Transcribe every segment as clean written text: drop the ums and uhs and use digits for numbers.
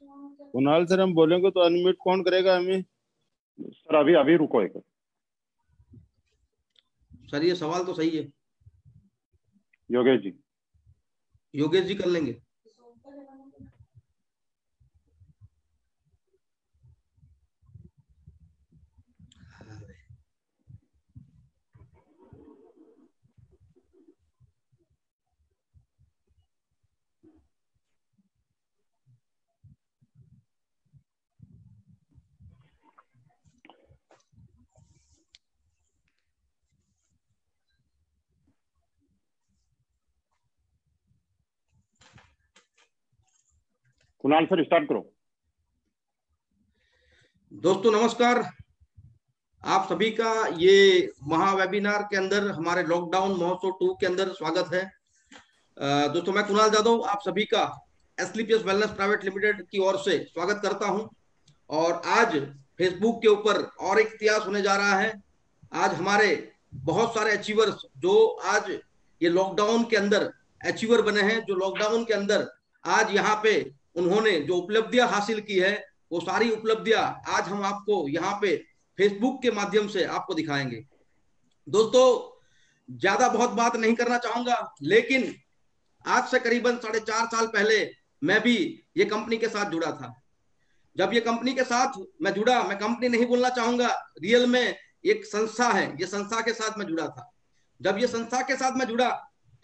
Kunal sir, हम बोलेंगे तो अनम्यूट कौन करेगा हमें? सर अभी अभी रुको एक। सर ये सवाल तो सही है। योगेश जी कर लेंगे। कुणाल सर स्टार्ट करो। दोस्तों नमस्कार, आप सभी का ये महा वेबिनार के अंदर हमारे लॉकडाउन महोत्सव 2 के अंदर स्वागत है। दोस्तों मैं कुणाल जादव आप सभी का एसलीपीएस वेलनेस प्राइवेट लिमिटेड की ओर से स्वागत करता हूं। और आज फेसबुक के ऊपर और एक इतिहास होने जा रहा है। आज हमारे बहुत सारे अचीवर्स जो आज ये लॉकडाउन के अंदर अचीवर बने हैं, जो लॉकडाउन के अंदर आज यहाँ पे उन्होंने जो उपलब्धियां हासिल की है, वो सारी उपलब्धियां आज हम आपको यहाँ पे फेसबुक के माध्यम से आपको दिखाएंगे। दोस्तों ज्यादा बहुत बात नहीं करना चाहूंगा, लेकिन आज से करीबन 4.5 साल पहले मैं भी ये कंपनी के साथ जुड़ा था। जब ये कंपनी के साथ मैं जुड़ा, मैं कंपनी नहीं बोलना चाहूंगा, रियल में एक संस्था है, ये संस्था के साथ मैं जुड़ा था। जब ये संस्था के साथ मैं जुड़ा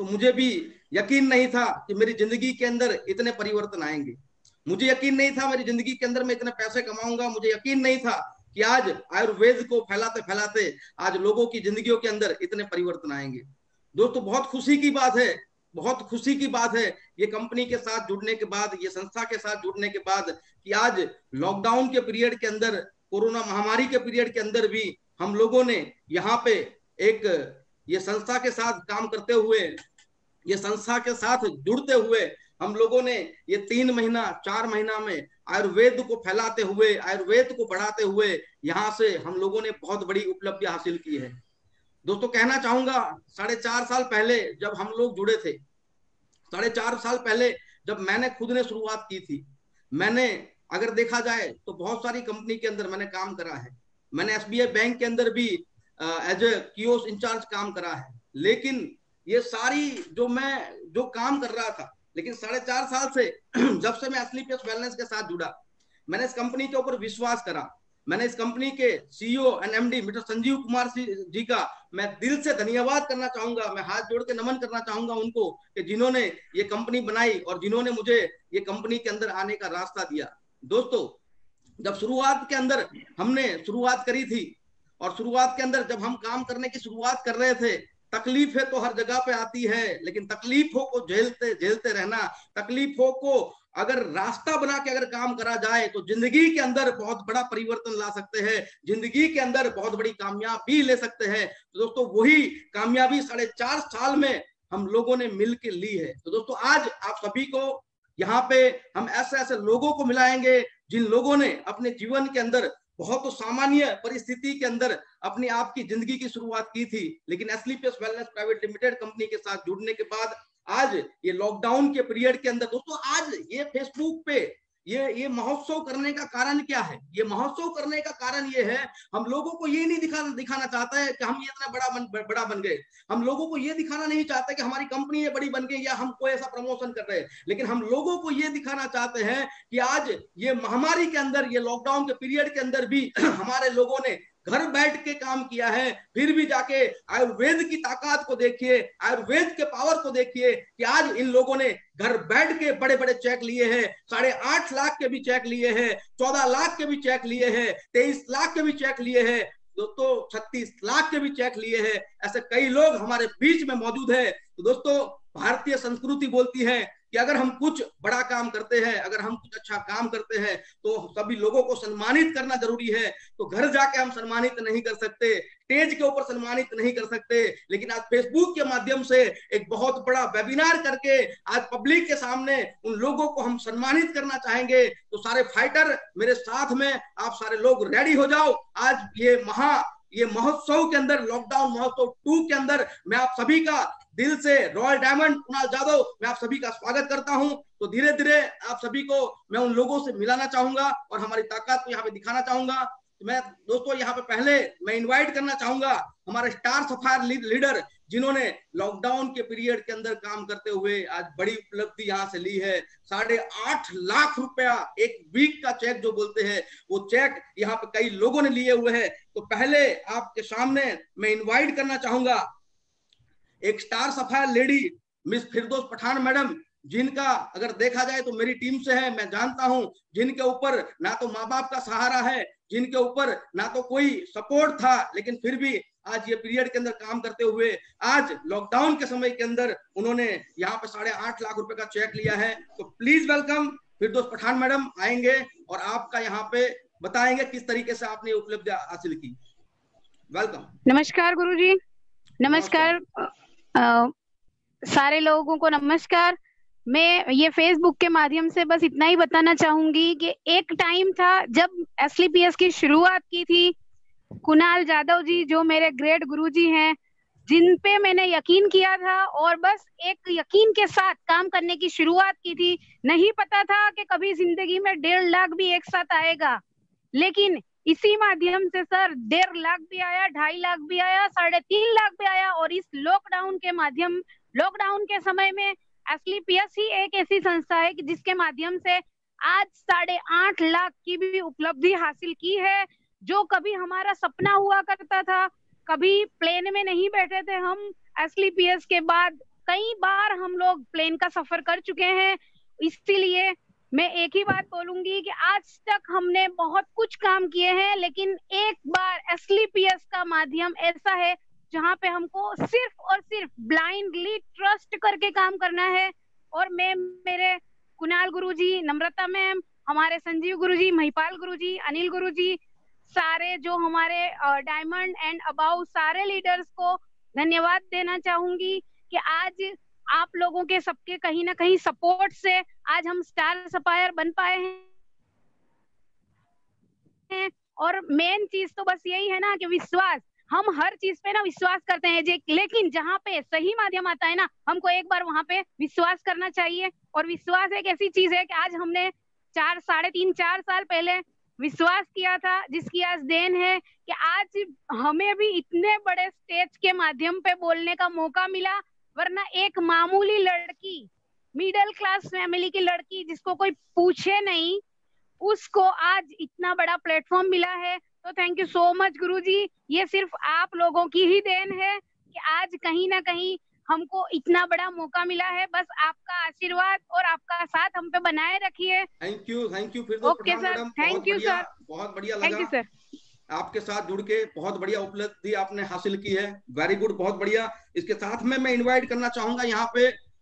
तो मुझे भी यकीन नहीं था कि मेरी जिंदगी के अंदर इतने परिवर्तन आएंगे। मुझे यकीन नहीं था मेरी जिंदगी के अंदर मैं इतने पैसे कमाऊंगा। मुझे यकीन नहीं था कि आज आयुर्वेद को फैलाते फैलाते आज लोगों की जिंदगियों के अंदर इतने परिवर्तन आएंगे। दोस्तों बहुत खुशी की बात है, बहुत खुशी की बात है ये कंपनी के साथ जुड़ने के बाद, ये संस्था के साथ जुड़ने के बाद, कि आज लॉकडाउन के पीरियड के अंदर, कोरोना महामारी के पीरियड के अंदर भी हम लोगों ने यहाँ पे एक ये संस्था के साथ काम करते हुए, ये संस्था के साथ जुड़ते हुए हम लोगों ने ये 3 महीना 4 महीना में आयुर्वेद को फैलाते हुए, आयुर्वेद को बढ़ाते हुए यहाँ से हम लोगों ने बहुत बड़ी उपलब्धि हासिल की है। दोस्तों कहना चाहूंगा 4.5 साल पहले जब हम लोग जुड़े थे, 4.5 साल पहले जब मैंने खुद ने शुरुआत की थी, मैंने अगर देखा जाए तो बहुत सारी कंपनी के अंदर मैंने काम करा है। मैंने एसबीआई बैंक के अंदर भी एज ए कियोस्क इंचार्ज काम करा है। लेकिन ये सारी जो काम कर रहा था, लेकिन 4.5 साल से जब से मैं एसलीपीएस वेलनेस के साथ जुड़ा, मैंने इस कंपनी के ऊपर विश्वास करा। मैंने इस कंपनी के CEO and MD mister Sanjeev Kumar ji का मैं दिल से धन्यवाद करना चाहूंगा। मैं हाथ जोड़ के नमन करना चाहूंगा उनको कि जिन्होंने ये कंपनी बनाई और जिन्होंने मुझे ये कंपनी के अंदर आने का रास्ता दिया। दोस्तों जब शुरुआत के अंदर हमने शुरुआत करी थी, और शुरुआत के अंदर जब हम काम करने की शुरुआत कर रहे थे, तकलीफें तो हर जगह पे आती है, लेकिन तकलीफों को झेलते झेलते रहना, तकलीफों को अगर रास्ता बना के अगर काम करा जाए तो जिंदगी के अंदर बहुत बड़ा परिवर्तन ला सकते हैं, जिंदगी के अंदर बहुत बड़ी कामयाबी ले सकते हैं। तो दोस्तों वही कामयाबी 4.5 साल में हम लोगों ने मिलकर ली है। तो दोस्तों आज आप सभी को यहाँ पे हम ऐसे ऐसे लोगों को मिलाएंगे जिन लोगों ने अपने जीवन के अंदर बहुत सामान्य परिस्थिति के अंदर अपनी आप की जिंदगी की शुरुआत की थी, लेकिन एसलीपीएस वेलनेस प्राइवेट लिमिटेड कंपनी के साथ जुड़ने के बाद आज ये लॉकडाउन के पीरियड के अंदर, दोस्तों आज ये फेसबुक पे ये महोत्सव करने का कारण क्या है? ये महोत्सव करने का कारण ये है, हम लोगों को ये नहीं दिखाना चाहता है कि हम ये इतना बड़ा बन गए। हम लोगों को ये दिखाना नहीं चाहते कि हमारी कंपनी ये बड़ी बन गई या हम कोई ऐसा प्रमोशन कर रहे हैं, लेकिन हम लोगों को ये दिखाना चाहते हैं कि आज ये महामारी के अंदर, ये लॉकडाउन के पीरियड के अंदर भी हमारे लोगों ने घर बैठ के काम किया है। फिर भी जाके आयुर्वेद की ताकत को देखिए, आयुर्वेद के पावर को देखिए कि आज इन लोगों ने घर बैठ के बड़े बड़े चेक लिए हैं। 8.5 लाख के भी चेक लिए हैं, 14 लाख के भी चेक लिए हैं, 23 लाख के भी चेक लिए हैं, दोस्तों 36 लाख के भी चेक लिए हैं। ऐसे कई लोग हमारे बीच में मौजूद है। तो दोस्तों भारतीय संस्कृति बोलती है कि अगर हम कुछ बड़ा काम करते हैं, अगर हम कुछ अच्छा काम करते हैं तो सभी लोगों को सम्मानित करना जरूरी है। तो घर जाके हम सम्मानित नहीं कर सकते, स्टेज के ऊपर सम्मानित नहीं कर सकते, लेकिन आज फेसबुक के माध्यम से एक बहुत बड़ा वेबिनार करके आज पब्लिक के सामने उन लोगों को हम सम्मानित करना चाहेंगे। तो सारे फाइटर मेरे साथ में, आप सारे लोग रेडी हो जाओ। आज ये महोत्सव के अंदर, लॉकडाउन महोत्सव 2 के अंदर मैं आप सभी का दिल से रॉयल डायमंड कुणाल जाधव, मैं आप सभी का स्वागत करता हूं। तो धीरे धीरे आप सभी को मैं उन लोगों से मिलाना चाहूंगा और हमारी ताकत को यहाँ पे दिखाना चाहूंगा। तो मैं दोस्तों यहाँ पे पहले मैं इनवाइट करना चाहूंगा हमारे स्टार सफायर लीडर, जिन्होंने लॉकडाउन के पीरियड के अंदर काम करते हुए आज बड़ी उपलब्धि यहाँ से ली है। 8.5 लाख रुपया एक वीक का चेक जो बोलते हैं, वो चेक यहाँ पे कई लोगों ने लिए हुए हैं। तो पहले आपके सामने मैं इनवाइट करना चाहूंगा एक स्टार सफायर लेडी मिस फिरदौस पठान मैडम, जिनका अगर देखा जाए तो मेरी टीम से है, मैं जानता हूं, जिनके ऊपर ना तो माँ बाप का सहारा है, जिनके ऊपर ना तो कोई सपोर्ट था, लेकिन फिर भी आज ये पीरियड के अंदर काम करते हुए आज लॉकडाउन के समय के अंदर उन्होंने यहाँ पे 8.5 लाख रुपए का चेक लिया है। तो please welcome Firdaus Pathan madam, आएंगे और आपका यहाँ पे बताएंगे किस तरीके से आपने उपलब्धि हासिल की। वेलकम। नमस्कार गुरुजी, नमस्कार सारे लोगों को नमस्कार। मैं ये फेसबुक के माध्यम से बस इतना ही बताना चाहूंगी कि एक टाइम था जब एसलीपीएस की शुरुआत की थी, कुणाल जाधव जी जो मेरे ग्रेट गुरुजी हैं, जिन पे मैंने यकीन किया था और बस एक यकीन के साथ काम करने की शुरुआत की थी। नहीं पता था कि कभी जिंदगी में 1.5 लाख भी एक साथ आएगा, लेकिन इसी माध्यम से सर 1.5 लाख भी आया, 2.5 लाख भी आया, 3.5 लाख भी आया। और इस लॉकडाउन के समय में एसलीपीएस ही एक ऐसी संस्था है कि जिसके माध्यम से आज 8.5 लाख की भी उपलब्धि हासिल की है, जो कभी हमारा सपना हुआ करता था। कभी प्लेन में नहीं बैठे थे हम, एसलीपीएस के बाद कई बार हम लोग प्लेन का सफर कर चुके हैं। इसीलिए मैं एक ही बात बोलूंगी कि आज तक हमने बहुत कुछ काम किए हैं, लेकिन एक बार एसलीपीएस का माध्यम ऐसा है जहां पे हमको सिर्फ और सिर्फ ब्लाइंडली ट्रस्ट करके काम करना है। और मैं, मेरे कुणाल गुरुजी, नम्रता मैम, हमारे संजीव गुरुजी, महिपाल गुरुजी, अनिल गुरुजी, सारे जो हमारे डायमंड एंड अबाउ सारे लीडर्स को धन्यवाद देना चाहूंगी कि आज आप लोगों के सबके कहीं ना कहीं सपोर्ट से आज हम स्टार सफायर बन पाए हैं। और मेन चीज तो बस यही है ना कि विश्वास, हम हर चीज पे ना विश्वास करते हैं, लेकिन जहाँ पे सही माध्यम आता है ना, हमको एक बार वहां पे विश्वास करना चाहिए। और विश्वास एक ऐसी चीज है कि आज हमने 4 साल पहले विश्वास किया था, जिसकी आज देन है कि आज हमें भी इतने बड़े स्टेज के माध्यम पे बोलने का मौका मिला। वरना एक मामूली लड़की, मिडिल क्लास फैमिली की लड़की जिसको कोई पूछे नहीं, उसको आज इतना बड़ा प्लेटफॉर्म मिला है। तो थैंक यू सो मच गुरुजी, ये सिर्फ आप लोगों की ही देन है कि आज कहीं ना कहीं हमको इतना बड़ा मौका मिला है। बस आपका आशीर्वाद और आपका साथ हम पे बनाए रखिए। Thank you okay sir, thank you sir, बहुत बढ़िया थैंक यू लगा सर। आपके साथ जुड़ के, बहुत बढ़िया उपलब्धि आपने हासिल की है, वेरी गुड, बहुत बढ़िया। इसके साथ में मैं इनवाइट करना चाहूंगा यहाँ पे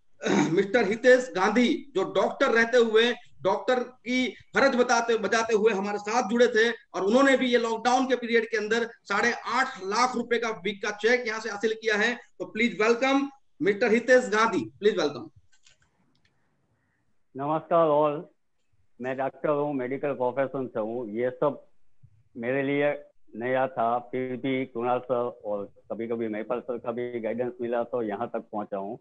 मिस्टर हितेश गांधी, जो डॉक्टर रहते हुए डॉक्टर की फर्ज बजाते हुए हमारे साथ जुड़े थे, और उन्होंने भी ये लॉकडाउन के पीरियड के अंदर 8.5 लाख रुपए का वीक का चेक यहाँ से हासिल किया है। तो please welcome mister Hitesh Gandhi, please welcome. नमस्कार ऑल, मैं डॉक्टर हूँ, मेडिकल प्रोफेशन से हूँ। ये सब मेरे लिए नया था, फिर भी कुणाल सर और कभी कभी महिपाल सर का भी गाइडेंस मिला तो यहाँ तक पहुँचा हूँ।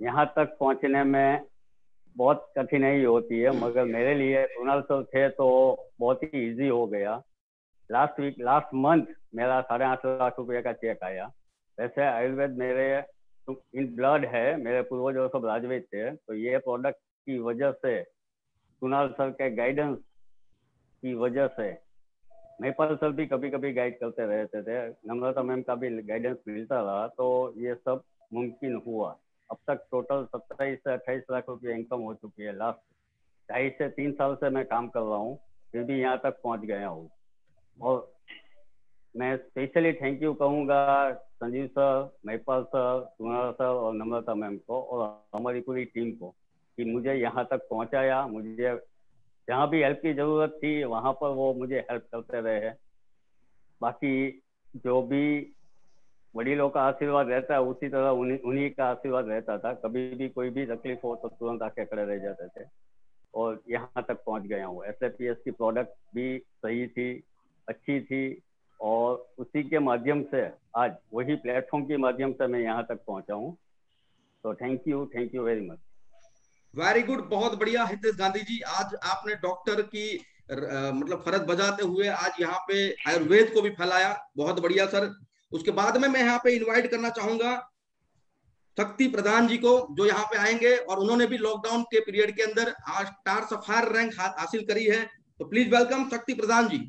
यहाँ तक पहुँचने में बहुत कठिनाई होती है, मगर मेरे लिए कुणाल सर थे तो बहुत ही इजी हो गया। लास्ट मंथ मेरा 8.5 लाख रुपये का चेक आया। वैसे आयुर्वेद मेरे इन ब्लड है, मेरे पूर्वज सब राजवेद थे, तो ये प्रोडक्ट की वजह से, कुणाल सर के गाइडेंस की वजह से, महिपाल सर भी कभी कभी गाइड करते रहते थे, नम्रता मैम का भी गाइडेंस मिलता रहा, तो ये सब मुमकिन हुआ। अब तक टोटल 27 से 28 लाख रुपये इनकम हो चुकी है। लास्ट 2.5 से 3 साल से मैं काम कर रहा हूँ, फिर भी यहाँ तक पहुँच गया हूँ। और मैं स्पेशली थैंक यू कहूँगा Sanjeev sir, Mahipal sir, Kunal sir और नम्रता मैम को और हमारी पूरी टीम को कि मुझे यहाँ तक पहुँचाया। मुझे जहाँ भी हेल्प की ज़रूरत थी वहाँ पर वो मुझे हेल्प करते रहे। बाकी जो भी वडीलों का आशीर्वाद रहता है, उसी तरह उन्हीं का आशीर्वाद रहता था। कभी भी कोई भी तकलीफ हो तो तुरंत आके खड़े रह जाते थे और यहाँ तक पहुँच गया हूँ। एसलीपीएस की प्रोडक्ट भी सही थी, अच्छी थी, और उसी के माध्यम से आज वही प्लेटफॉर्म के माध्यम से मैं यहाँ तक पहुँचा हूँ। तो thank you very much. Very good, बहुत बढ़िया हितेश गांधी जी, आज आपने डॉक्टर की मतलब फर्ज बजाते हुए आज यहाँ पे आयुर्वेद को भी फैलाया, बहुत बढ़िया सर। उसके बाद में मैं यहाँ पे इनवाइट करना चाहूंगा शक्ति प्रधान जी को, जो यहाँ पे आएंगे और उन्होंने भी लॉकडाउन के पीरियड के अंदर आज स्टार सफायर रैंक हासिल करी है। तो प्लीज वेलकम शक्ति प्रधान जी।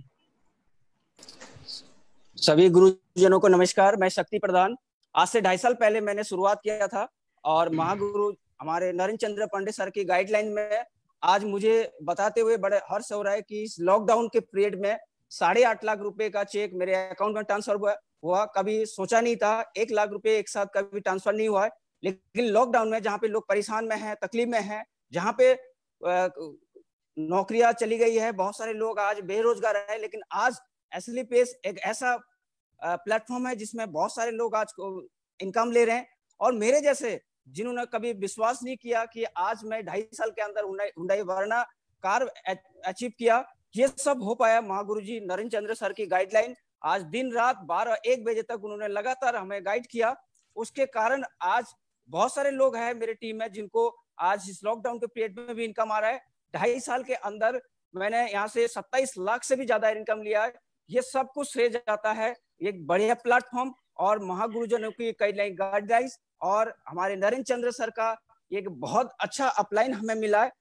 सभी गुरुजनों को नमस्कार। मैं शक्ति प्रधान। आज से 2.5 साल पहले मैंने शुरुआत किया था और महागुरु हमारे नरेंद्र चंद्र पंडित सर की गाइडलाइन में आज मुझे बताते हुए बड़े हर्ष हो रहा है कि इस लॉकडाउन के पीरियड में 8.5 लाख रुपए का चेक मेरे अकाउंट में ट्रांसफर हुआ। कभी सोचा नहीं था 1 लाख रुपए एक साथ कभी ट्रांसफर नहीं हुआ है, लेकिन लॉकडाउन में जहाँ पे लोग परेशान में हैं, तकलीफ में हैं, जहाँ पे नौकरियां चली गई है, बहुत सारे लोग आज बेरोजगार है, लेकिन आज एसएलई पेस एक ऐसा प्लेटफॉर्म है जिसमें बहुत सारे लोग आज इनकम ले रहे हैं। और मेरे जैसे जिन्होंने कभी विश्वास नहीं किया कि आज मैं 2.5 साल के अंदर हुंडई वर्ना कार अचीव किया, ये सब हो पाया महागुरु जी नरेंद्र चंद्र सर की गाइडलाइन। आज दिन रात 12-1 बजे तक उन्होंने लगातार हमें गाइड किया, उसके कारण आज बहुत सारे लोग हैं मेरे टीम में जिनको आज इस लॉकडाउन के पीरियड में भी इनकम आ रहा है। 2.5 साल के अंदर मैंने यहाँ से 27 लाख से भी ज्यादा इनकम लिया है। ये सब कुछ श्रेय जाता है एक बढ़िया प्लेटफॉर्म और महागुरुजनों की गाइडलाइंस और हमारे नरेंद्र चंद्र सर का एक बहुत अच्छा अपलाइन हमें मिला है।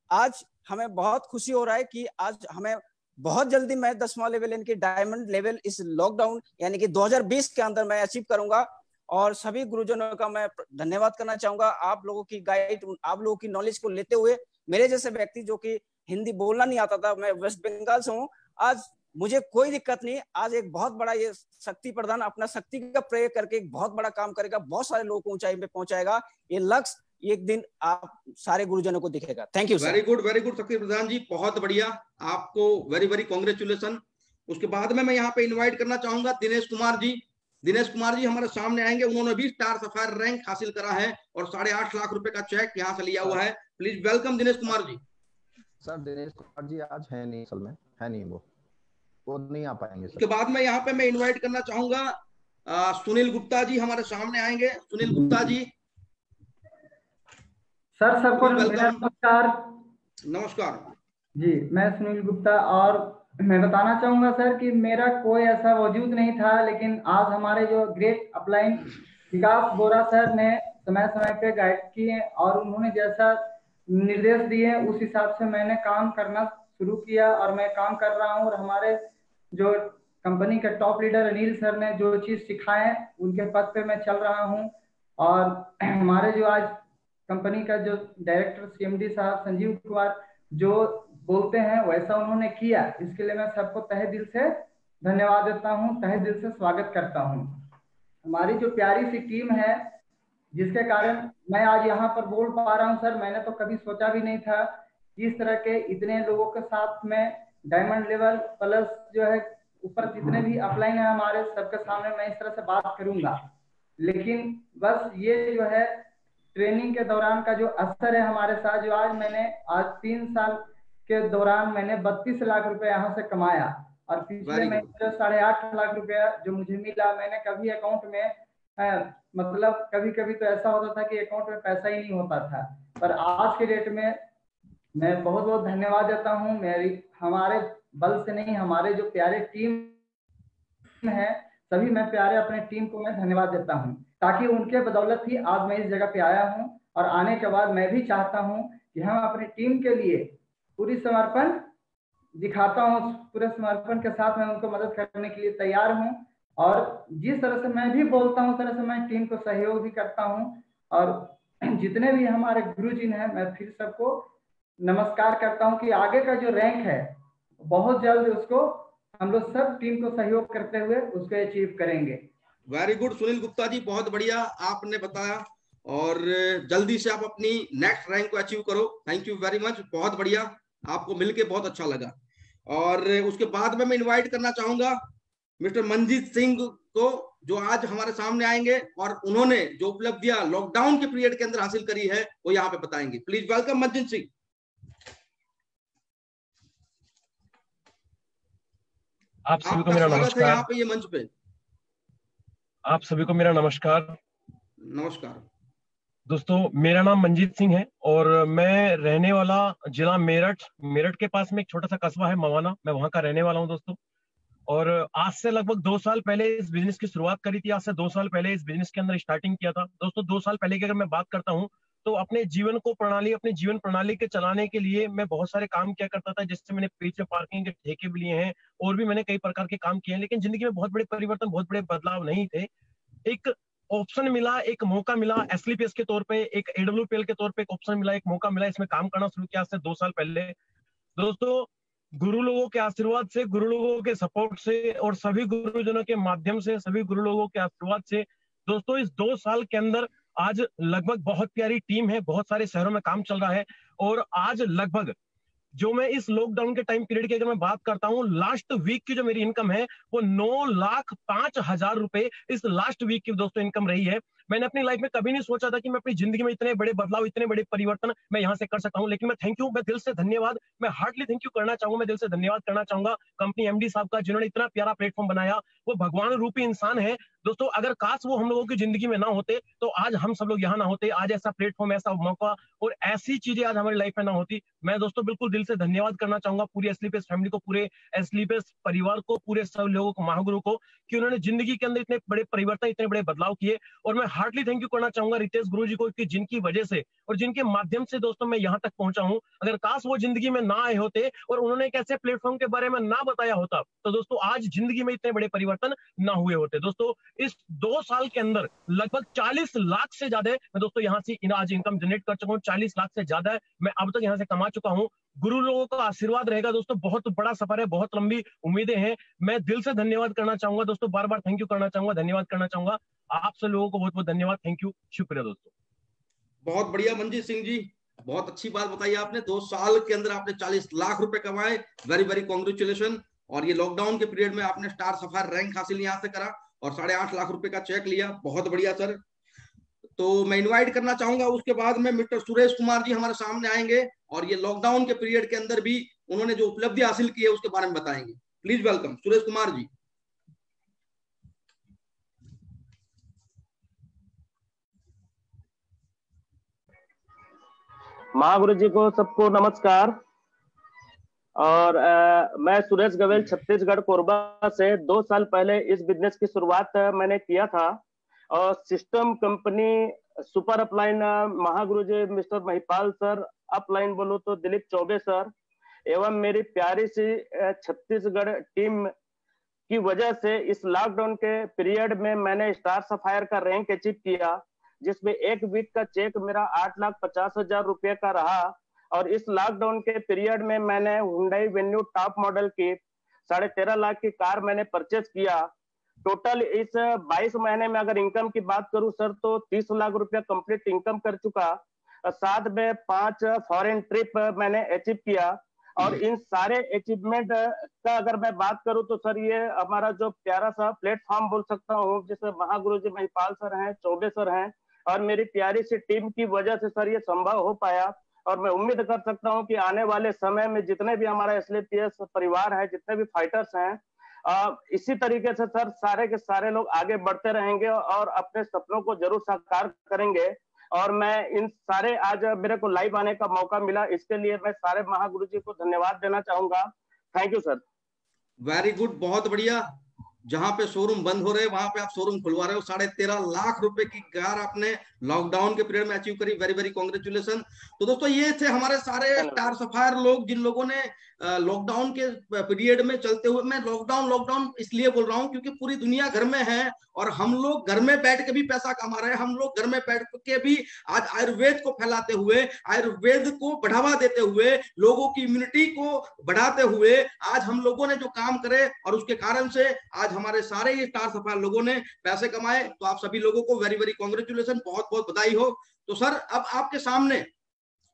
आज हमें बहुत खुशी हो रहा है कि आज हमें बहुत जल्दी मैं 10वां लेवल यानी कि डायमंड लेवल इस लॉकडाउन यानी कि 2020 के अंदर मैं अचीव करूंगा। और सभी गुरुजनों का मैं धन्यवाद करना चाहूंगा। आप लोगों की गाइड, आप लोगों की नॉलेज को लेते हुए मेरे जैसे व्यक्ति जो कि हिंदी बोलना नहीं आता था, मैं वेस्ट बंगाल से हूँ, आज मुझे कोई दिक्कत नहीं। आज एक बहुत बड़ा ये शक्ति प्रधान अपना शक्ति का प्रयोग करके एक बहुत बड़ा काम करेगा, बहुत सारे लोगों को ऊंचाई पे पहुंचाएगा। ये लक्ष्य एक दिन आप सारे गुरुजनों को दिखेगा। Thank you. वेरी गुड शक्ति प्रधान जी, बहुत बढ़िया, आपको वेरी वेरी कांग्रेचुलेशन। उसके बाद में मैं यहाँ पे इनवाइट करना चाहूंगा दिनेश कुमार जी। दिनेश कुमार जी हमारे सामने आएंगे, उन्होंने भी स्टार सफायर रैंक हासिल करा है और 8.5 लाख रुपए का चेक यहाँ से लिया हुआ है। Please welcome Dinesh Kumar ji. Sir Dinesh Kumar ji आज है नहीं, असल में है नहीं, वो नहीं आ पाएंगे सर। उसके बाद में यहाँ पे मैं इनवाइट करना चाहूंगा सुनील गुप्ता जी हमारे सामने आएंगे। सुनील गुप्ता जी। सर सबको नमस्कार। नमस्कार जी, मैं सुनील गुप्ता और मैं बताना चाहूंगा सर कि मेरा कोई ऐसा वजूद नहीं था, लेकिन आज हमारे जो ग्रेट अपलाइन विकास बोरा सर ने समय समय पे गाइड किए और उन्होंने जैसा निर्देश दिए उस हिसाब से मैंने काम करना शुरू किया और मैं काम कर रहा हूँ। और हमारे जो कंपनी के टॉप लीडर अनिल सर ने जो चीज सिखाए उनके पद पे मैं चल रहा हूँ। और हमारे जो आज कंपनी का जो डायरेक्टर CMD साहब संजीव कुमार जो बोलते हैं वैसा उन्होंने किया, इसके लिए मैं सबको तहे दिल से धन्यवाद देता हूँ, तहे दिल से स्वागत करता हूँ। हमारी जो प्यारी सी टीम है जिसके कारण मैं आज यहाँ पर बोल पा रहा हूँ सर, मैंने तो कभी सोचा भी नहीं था कि इस तरह के इतने लोगों के साथ में डायमंड लेवल प्लस जो है ऊपर जितने भी अपलाइन है हमारे सबके सामने मैं इस तरह से बात करूंगा। लेकिन बस ये जो है ट्रेनिंग के दौरान का जो असर है हमारे साथ, जो आज 3 साल के दौरान मैंने 32 लाख रुपए यहाँ से कमाया और पिछले महीने 8.5 लाख रुपया जो मुझे मिला, मैंने कभी अकाउंट में मतलब कभी कभी तो ऐसा होता था कि अकाउंट में पैसा ही नहीं होता था, पर आज के डेट में मैं बहुत बहुत धन्यवाद देता हूँ। मेरी हमारे बल से नहीं, हमारे जो प्यारे टीम है सभी मैं प्यारे अपने टीम को मैं धन्यवाद देता हूँ, ताकि उनके बदौलत ही आज मैं इस जगह पे आया हूँ। और आने के बाद मैं भी चाहता हूँ कि हम अपनी टीम के लिए पूरी समर्पण दिखाता हूँ, पूरे समर्पण के साथ मैं उनको मदद करने के लिए तैयार हूँ। और जिस तरह से मैं भी बोलता हूँ उस तरह से मैं टीम को सहयोग भी करता हूँ। और जितने भी हमारे गुरुजी हैं मैं फिर सबको नमस्कार करता हूँ कि आगे का जो रैंक है बहुत जल्द उसको हम लोग सब टीम को सहयोग करते हुए उसको अचीव करेंगे। वेरी गुड सुनील गुप्ता जी, बहुत बढ़िया आपने बताया और जल्दी से आप अपनी नेक्स्ट रैंक को अचीव करो। थैंक यू वेरी मच, बहुत बढ़िया, आपको मिलके बहुत अच्छा लगा। और उसके बाद में मैं इनवाइट करना चाहूंगा मिस्टर मनजीत सिंह को, जो आज हमारे सामने आएंगे और उन्होंने जो उपलब्धियां लॉकडाउन के पीरियड के अंदर हासिल करी है वो यहाँ पे बताएंगे। Please welcome Manjeet Singh. आप सभी को मेरा नमस्कार। यहाँ पे ये मंच पे आप सभी को मेरा नमस्कार। नमस्कार। दोस्तों मेरा नाम मंजीत सिंह है और मैं रहने वाला जिला मेरठ मेरठ के पास में एक छोटा सा कस्बा है मवाना, मैं वहां का रहने वाला हूं दोस्तों। और आज से लगभग 2 साल पहले इस बिजनेस की शुरुआत करी थी। आज से 2 साल पहले इस बिजनेस के अंदर स्टार्टिंग किया था दोस्तों। 2 साल पहले की अगर मैं बात करता हूँ तो अपने जीवन प्रणाली के चलाने के लिए मैं बहुत सारे काम किया करता था, जिससे मैंने बीच में पार्किंग के ठेके भी लिए हैं और भी मैंने कई प्रकार के काम किए हैं। लेकिन जिंदगी में बहुत बड़े परिवर्तन, बहुत बड़े बदलाव नहीं थे। एक ऑप्शन मिला, एक मौका मिला एसलीपीएस के तौर पे, एक एडब्ल्यूपीएल के तौर पे एक ऑप्शन मिला, एक मौका मिला, इसमें काम करना शुरू किया आज से 2 साल पहले दोस्तों। गुरु लोगों के आशीर्वाद से, गुरु लोगों के सपोर्ट से और सभी गुरुजनों के माध्यम से, सभी गुरु लोगों के आशीर्वाद से दोस्तों इस 2 साल के अंदर आज लगभग बहुत प्यारी टीम है, बहुत सारे शहरों में काम चल रहा है। और आज लगभग जो मैं इस लॉकडाउन के टाइम पीरियड की अगर मैं बात करता हूँ, लास्ट वीक की जो मेरी इनकम है वो 9,05,000 रुपए इस लास्ट वीक की दोस्तों इनकम रही है। मैंने अपनी लाइफ में कभी नहीं सोचा था कि मैं अपनी जिंदगी में इतने बड़े बदलाव, इतने बड़े परिवर्तन मैं यहाँ से कर सकता हूँ। लेकिन मैं थैंक यू, मैं दिल से धन्यवाद, मैं हार्टली थैंक यू करना चाहूंगा, मैं दिल से धन्यवाद करना चाहूंगा कंपनी एमडी साहब का, जिन्होंने इतना प्यारा प्लेटफॉर्म बनाया। वो भगवान रूपी इंसान है दोस्तों। अगर काश वो हम लोगों की जिंदगी में ना होते तो आज हम सब लोग यहाँ ना होते, आज ऐसा प्लेटफॉर्म, ऐसा मौका और ऐसी चीजें आज हमारी लाइफ में ना होती। मैं दोस्तों बिल्कुल दिल से धन्यवाद करना चाहूंगा पूरी एसलीपीएस फैमिली को, पूरे एसलीपीएस परिवार को, पूरे सब लोगों को, महागुरु को, कि उन्होंने जिंदगी के अंदर इतने बड़े परिवर्तन, इतने बड़े बदलाव किए। और मैं हार्टली थैंक यू करना चाहूंगा रितेश गुरु जी को, कि जिनकी वजह से और जिनके माध्यम से दोस्तों मैं यहाँ तक पहुंचा हूँ। अगर काश वो जिंदगी में ना आए होते और उन्होंने एक ऐसे प्लेटफॉर्म के बारे में ना बताया होता तो दोस्तों आज जिंदगी में इतने बड़े परिवर्तन ना हुए होते। दोस्तों इस 2 साल के अंदर लगभग 40 लाख से ज्यादा मैं दोस्तों यहाँ से आज इनकम जनरेट कर चुका हूँ। 40 लाख से ज्यादा मैं अब तक यहाँ से कमा चुका हूँ। गुरु लोगों का आशीर्वाद रहेगा दोस्तों, बहुत बड़ा सफर है, बहुत लंबी उम्मीदें हैं। मैं दिल से धन्यवाद करना चाहूंगा दोस्तों, बार बार थैंक यू करना चाहूंगा, धन्यवाद करना चाहूंगा आप सब लोगों को, बहुत बहुत धन्यवाद, थैंक यू, शुक्रिया दोस्तों। बहुत बढ़िया मंजीत सिंह जी, बहुत अच्छी बात बताई आपने। 2 साल के अंदर आपने 40 लाख रुपए कमाए, वेरी वेरी कॉन्ग्रेचुलेशन। और ये लॉकडाउन के पीरियड में आपने स्टार सफायर रैंक हासिल यहाँ से करा और 8.5 लाख रुपए का चेक लिया, बहुत बढ़िया सर। तो मैं इनवाइट करना चाहूंगा, उसके बाद में मिस्टर सुरेश कुमार जी हमारे सामने आएंगे और ये लॉकडाउन के पीरियड के अंदर भी उन्होंने जो उपलब्धि हासिल की है उसके बारे में बताएंगे। Please welcome Suresh Kumar ji. महागुरु जी को सबको नमस्कार। और मैं सुरेश गवेल छत्तीसगढ़ कोरबा से 2 साल पहले इस बिजनेस की शुरुआत मैंने किया था। और system company super upline Mahaguru जी मिस्टर महिपाल सर, अपलाइन बोलो तो दिलीप चौबे सर, एवं मेरी प्यारी सी छत्तीसगढ़ टीम की वजह से इस लॉकडाउन के पीरियड में मैंने स्टार सफायर का रैंक अचीव किया, जिसमें 1 वीक का चेक मेरा 8,50,000 रुपये का रहा। और इस लॉकडाउन के पीरियड में मैंने हुंडई वेन्यू टॉप मॉडल की 13.5 लाख की कार मैंने परचेज किया। टोटल इस 22 महीने में अगर इनकम की बात करूं सर तो 30 लाख रुपया कंप्लीट इनकम कर चुका। साथ में 5 फॉरेन ट्रिप मैंने अचीव किया। और इन सारे अचीवमेंट का अगर मैं बात करूं तो सर ये हमारा जो प्यारा सा प्लेटफॉर्म बोल सकता हूँ, जिसमें महागुरु जी महिपाल सर हैं, चौबे सर हैं और मेरी प्यारी सी टीम की वजह से सर ये संभव हो पाया। और मैं उम्मीद कर सकता हूं कि आने वाले समय में जितने भी हमारा एसलीपीएस परिवार है, जितने भी फाइटर्स हैं, इसी तरीके से सर सारे के सारे लोग आगे बढ़ते रहेंगे और अपने सपनों को जरूर साकार करेंगे। और मैं इन सारे, आज मेरे को लाइव आने का मौका मिला, इसके लिए मैं सारे महागुरु जी को धन्यवाद देना चाहूंगा। Thank you sir. Very good, बहुत बढ़िया। जहां पे शोरूम बंद हो रहे वहां पे आप शोरूम खुलवा रहे हो। 13.5 लाख रुपए की कार आपने लॉकडाउन के पीरियड में अचीव करी, वेरी वेरी कॉन्ग्रेचुलेशन। तो दोस्तों ये थे हमारे सारे स्टार सफायर लोग, जिन लोगों ने लॉकडाउन के पीरियड में चलते हुए, मैं लॉकडाउन इसलिए बोल रहा हूँ क्योंकि पूरी दुनिया घर में है और हम लोग घर में बैठ के भी पैसा कमा रहे हैं। हम लोग घर में बैठ के भी आज आयुर्वेद को फैलाते हुए, आयुर्वेद को बढ़ावा देते हुए, लोगों की इम्यूनिटी को बढ़ाते हुए आज हम लोगों ने जो काम करे और उसके कारण से आज हमारे सारे ये स्टार सफायर लोगों ने पैसे कमाए। तो आप सभी लोगों को वेरी वेरी कॉन्ग्रेचुलेशन, बहुत बहुत बधाई हो। तो सर अब आपके सामने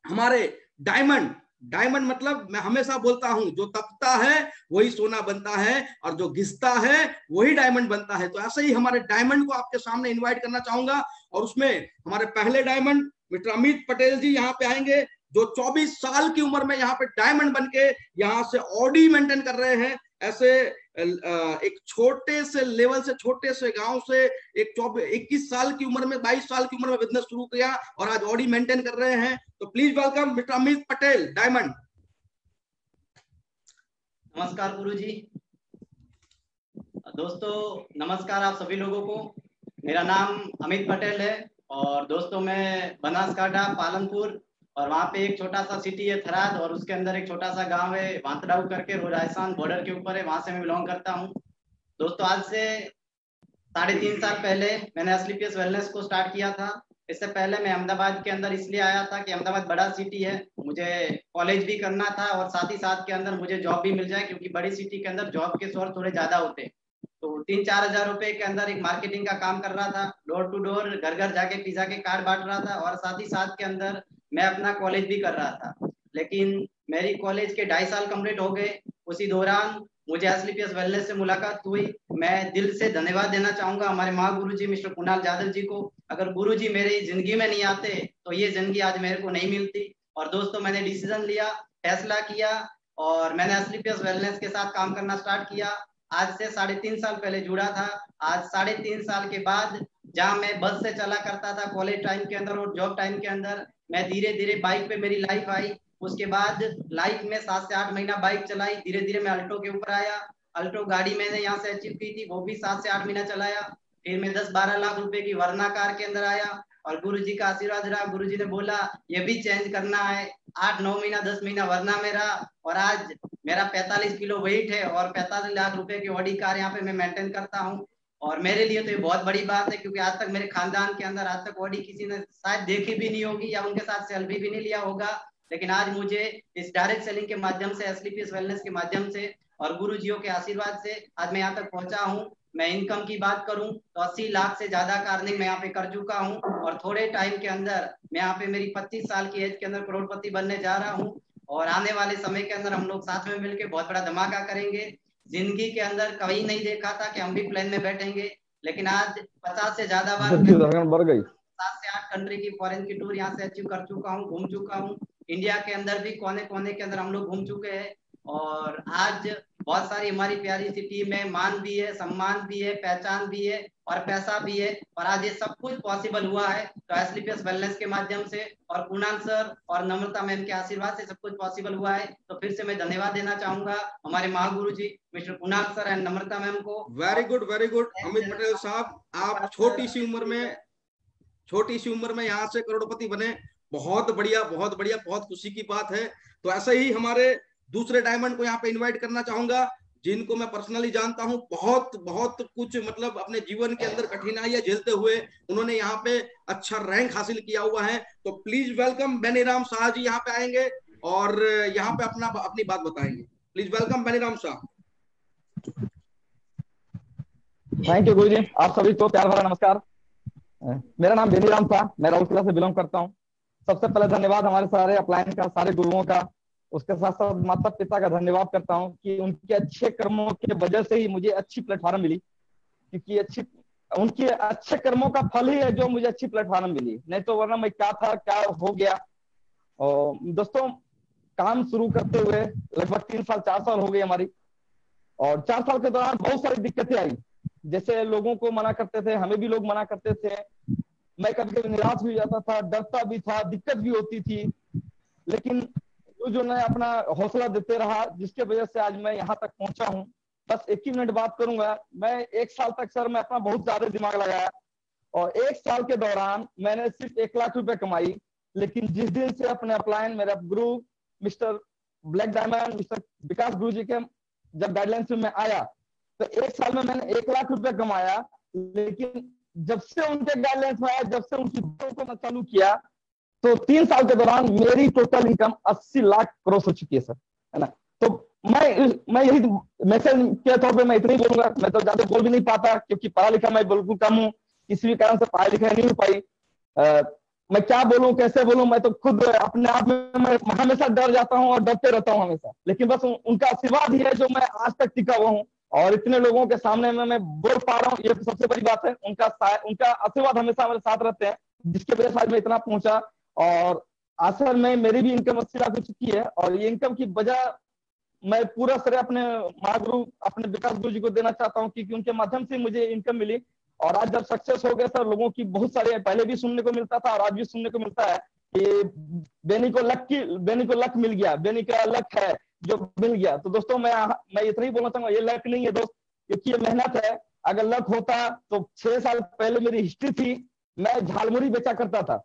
हमारे डायमंड मतलब मैं हमेशा बोलता हूं, जो तपता है वही सोना बनता है और जो घिसता है वही डायमंड बनता है। तो ऐसे ही हमारे डायमंड को आपके सामने इनवाइट करना चाहूंगा। और उसमें हमारे पहले डायमंड मिस्टर अमित पटेल जी यहाँ पे आएंगे, जो 24 साल की उम्र में यहाँ पे डायमंड बनके यहाँ से ऑडी मेंटेन कर रहे हैं। ऐसे एक छोटे से लेवल से, छोटे से गांव से एक 21 साल की उम्र में, 22 साल की उम्र में बिजनेस शुरू किया और आज ऑडी मेंटेन कर रहे हैं। तो please welcome mister Amit Patel, diamond. नमस्कार गुरुजी। दोस्तों नमस्कार आप सभी लोगों को। मेरा नाम अमित पटेल है और दोस्तों मैं बनासकांठा पालनपुर और वहाँ पे एक छोटा सा सिटी है थराद और उसके अंदर एक छोटा सा गांव है वांतड़ाऊ करके, राजस्थान बॉर्डर के ऊपर है, वहां से मैं बिलोंग करता हूँ। दोस्तों आज से 3.5 साल पहले मैंने एसलीपीएस वेलनेस को स्टार्ट किया था। इससे पहले मैं अहमदाबाद के अंदर इसलिए आया था कि अहमदाबाद बड़ा सिटी है, मुझे कॉलेज भी करना था और साथ ही साथ के अंदर मुझे जॉब भी मिल जाए, क्योंकि बड़ी सिटी के अंदर जॉब के सोर्स थोड़े ज्यादा होते हैं। तो 3-4 हजार रुपए के अंदर एक मार्केटिंग का काम कर रहा था, डोर टू डोर घर घर जाके पिज्जा के कार्ड बांट रहा था और साथ ही साथ के अंदर मैं अपना कॉलेज भी कर रहा था। लेकिन मेरी कॉलेज के 2.5 साल कंप्लीट हो गए। उसी दौरान मुझे एसलीपीएस वेलनेस से मुलाकात हुई। मैं दिल से धन्यवाद देना चाहूंगा हमारे महागुरु जी मिस्टर कुणाल जाधव जी को। अगर गुरु जी मेरी जिंदगी में नहीं आते तो ये जिंदगी आज मेरे को नहीं मिलती। और दोस्तों मैंने डिसीजन लिया, फैसला किया और मैंने एसलीपीएस वेलनेस के साथ काम करना स्टार्ट किया। आज से 3.5 साल पहले जुड़ा था। आज 3.5 साल के बाद जहाँ मैं बस से चला करता था कॉलेज टाइम के अंदर और जॉब टाइम के अंदर, मैं धीरे धीरे बाइक पे मेरी लाइफ आई। उसके बाद लाइफ में 7 से 8 महीना बाइक चलाई, धीरे धीरे मैं अल्टो के ऊपर आया। अल्टो गाड़ी मैंने यहाँ से अचीव की थी, वो भी 7 से 8 महीना चलाया। फिर मैं 10-12 लाख रुपए की वरना कार के अंदर आया और गुरुजी का आशीर्वाद रहा। गुरुजी ने बोला ये भी चेंज करना है। 8-9 महीना 10 महीना वरना में रहा और आज मेरा 45 किलो वेट है और 45 लाख रुपए की ऑडी कार यहाँ पे मैं मेंटेन करता हूँ। और मेरे लिए तो ये बहुत बड़ी बात है, क्योंकि आज तक मेरे खानदान के अंदर आज तक ऑडी किसी ने शायद देखी भी नहीं होगी या उनके साथ सेल्फी भी नहीं लिया होगा। लेकिन आज मुझे इस डायरेक्ट सेलिंग के माध्यम से, एसलीपीएस वेलनेस के माध्यम से और गुरुजियों के आशीर्वाद से आज मैं यहाँ तक पहुंचा हूँ। मैं इनकम की बात करूं तो 80 लाख से ज्यादा का अर्निंग मैं यहाँ पे कर चुका हूँ और थोड़े टाइम के अंदर मैं यहाँ पे मेरी 25 साल की एज के अंदर करोड़पति बनने जा रहा हूँ। और आने वाले समय के अंदर हम लोग साथ में मिलकर बहुत बड़ा धमाका करेंगे। जिंदगी के अंदर कभी नहीं देखा था कि हम भी प्लेन में बैठेंगे, लेकिन आज 50 से ज्यादा बार 7 से 8 कंट्री की फॉरेन की टूर यहाँ से अचीव कर चुका हूँ, घूम चुका हूँ। इंडिया के अंदर भी कोने कोने के अंदर हम लोग घूम चुके हैं और आज बहुत सारी हमारी प्यारी सिटी में मान भी है, सम्मान भी है, पहचान भी है और पैसा भी है। और आज ये सब कुछ पॉसिबल हुआ है तो एसलीपीएस वेलनेस के माध्यम से और कुणाल सर और नम्रता मैम के आशीर्वाद से सब कुछ पॉसिबल हुआ है। तो फिर से मैं धन्यवाद देना चाहूंगा हमारे महागुरु जी mister Kunal sir and Namrata ma'am को। Very good, very good Amit Patel साहब, आप छोटी सी उम्र में यहाँ से करोड़पति बने। बहुत बढ़िया, बहुत बढ़िया, बहुत खुशी की बात है। तो ऐसे ही हमारे दूसरे डायमंड को यहाँ पे इनवाइट करना चाहूंगा, जिनको मैं पर्सनली जानता हूँ। बहुत बहुत कुछ मतलब अपने जीवन के अंदर कठिनाइयां झेलते हुए उन्होंने यहाँ पे अच्छा रैंक हासिल किया हुआ है। तो प्लीज वेलकम बेनीराम शाह जी यहाँ पे आएंगे और यहाँ पे अपनी बात बताएंगे। Please welcome Beniram Shah. Thank you गुरु जी, आप सभी को प्यार भरा नमस्कार। मेरा नाम बेनीराम शाह, मैं राउरकेला से बिलोंग करता हूँ। सबसे पहले धन्यवाद हमारे सारे अपलाइन का, सारे गुरुओं का, उसके साथ साथ माता पिता का धन्यवाद करता हूँ कि उनके अच्छे कर्मों के वजह से ही मुझे अच्छी प्लेटफॉर्म मिली, क्योंकि उनके अच्छे कर्मों का फल ही है जो मुझे अच्छी प्लेटफॉर्म मिली, नहीं तो वरना मैं क्या था क्या हो गया। और दोस्तों काम शुरू करते हुए लगभग 3 साल 4 साल हो गई हमारी, और 4 साल के दौरान बहुत सारी दिक्कतें आई। जैसे लोगों को मना करते थे, हमें भी लोग मना करते थे, मैं कभी कभी निराश भी हो जाता था, डरता भी था, दिक्कत भी होती थी। लेकिन जो मैं अपना हौसला देते रहा, जिसके वजह से आज मैं यहाँ तक पहुंचा हूँ। बस 1 ही मिनट बात करूंगा। मैं 1 साल तक सर मैं अपना बहुत ज्यादा दिमाग लगाया और 1 साल के दौरान मैंने सिर्फ 1 लाख रुपए कमाई। लेकिन जिस दिन से अपने अपलाइन मेरा गुरु मिस्टर ब्लैक डायमंड मिस्टर विकास गुरु जी के जब गाइडलाइंस में आया तो 1 साल में मैंने 1 लाख रुपए कमाया। लेकिन जब से उनके गाइडलाइंस में आया, जब से उनकी बातों को मैं चालू किया, तो 3 साल के दौरान मेरी टोटल इनकम 80 लाख क्रॉस हो चुकी है सर, है ना। तो मैं यही मैसेज के तौर पे मैं इतना ही बोलूंगा। मैं तो ज्यादा बोल भी नहीं पाता क्योंकि पढ़ा लिखा मैं बिल्कुल कम हूँ, किसी भी कारण से पढ़ाई लिखाई नहीं हो पाई। मैं क्या बोलूं, कैसे बोलूं, मैं तो खुद अपने आप में मैं हमेशा डर जाता हूँ और डरते रहता हूँ हमेशा। लेकिन बस उनका आशीर्वाद ही है जो मैं आज तक टिका हुआ हूँ और इतने लोगों के सामने में मैं बोल पा रहा हूँ, ये सबसे बड़ी बात है। उनका आशीर्वाद हमेशा मेरे साथ रहते हैं, जिसके वजह से आज मैं इतना पहुंचा। और असल में मेरी भी इनकम 80 लाख हो चुकी है और ये इनकम की वजह मैं पूरा श्रेय अपने महागुरु अपने विकास गुरु जी को देना चाहता हूँ, क्योंकि उनके माध्यम से मुझे इनकम मिली। और आज जब सक्सेस हो गया सर, लोगों की बहुत सारे पहले भी सुनने को मिलता था और आज भी सुनने को मिलता है कि बेनी को लक मिल गया, बेनी का लक है जो मिल गया। तो दोस्तों मैं इतना ही बोलना चाहूंगा, ये लक नहीं है दोस्त, क्योंकि ये मेहनत है। अगर लक होता तो 6 साल पहले मेरी हिस्ट्री थी, मैं झालमुरी बेचा करता था,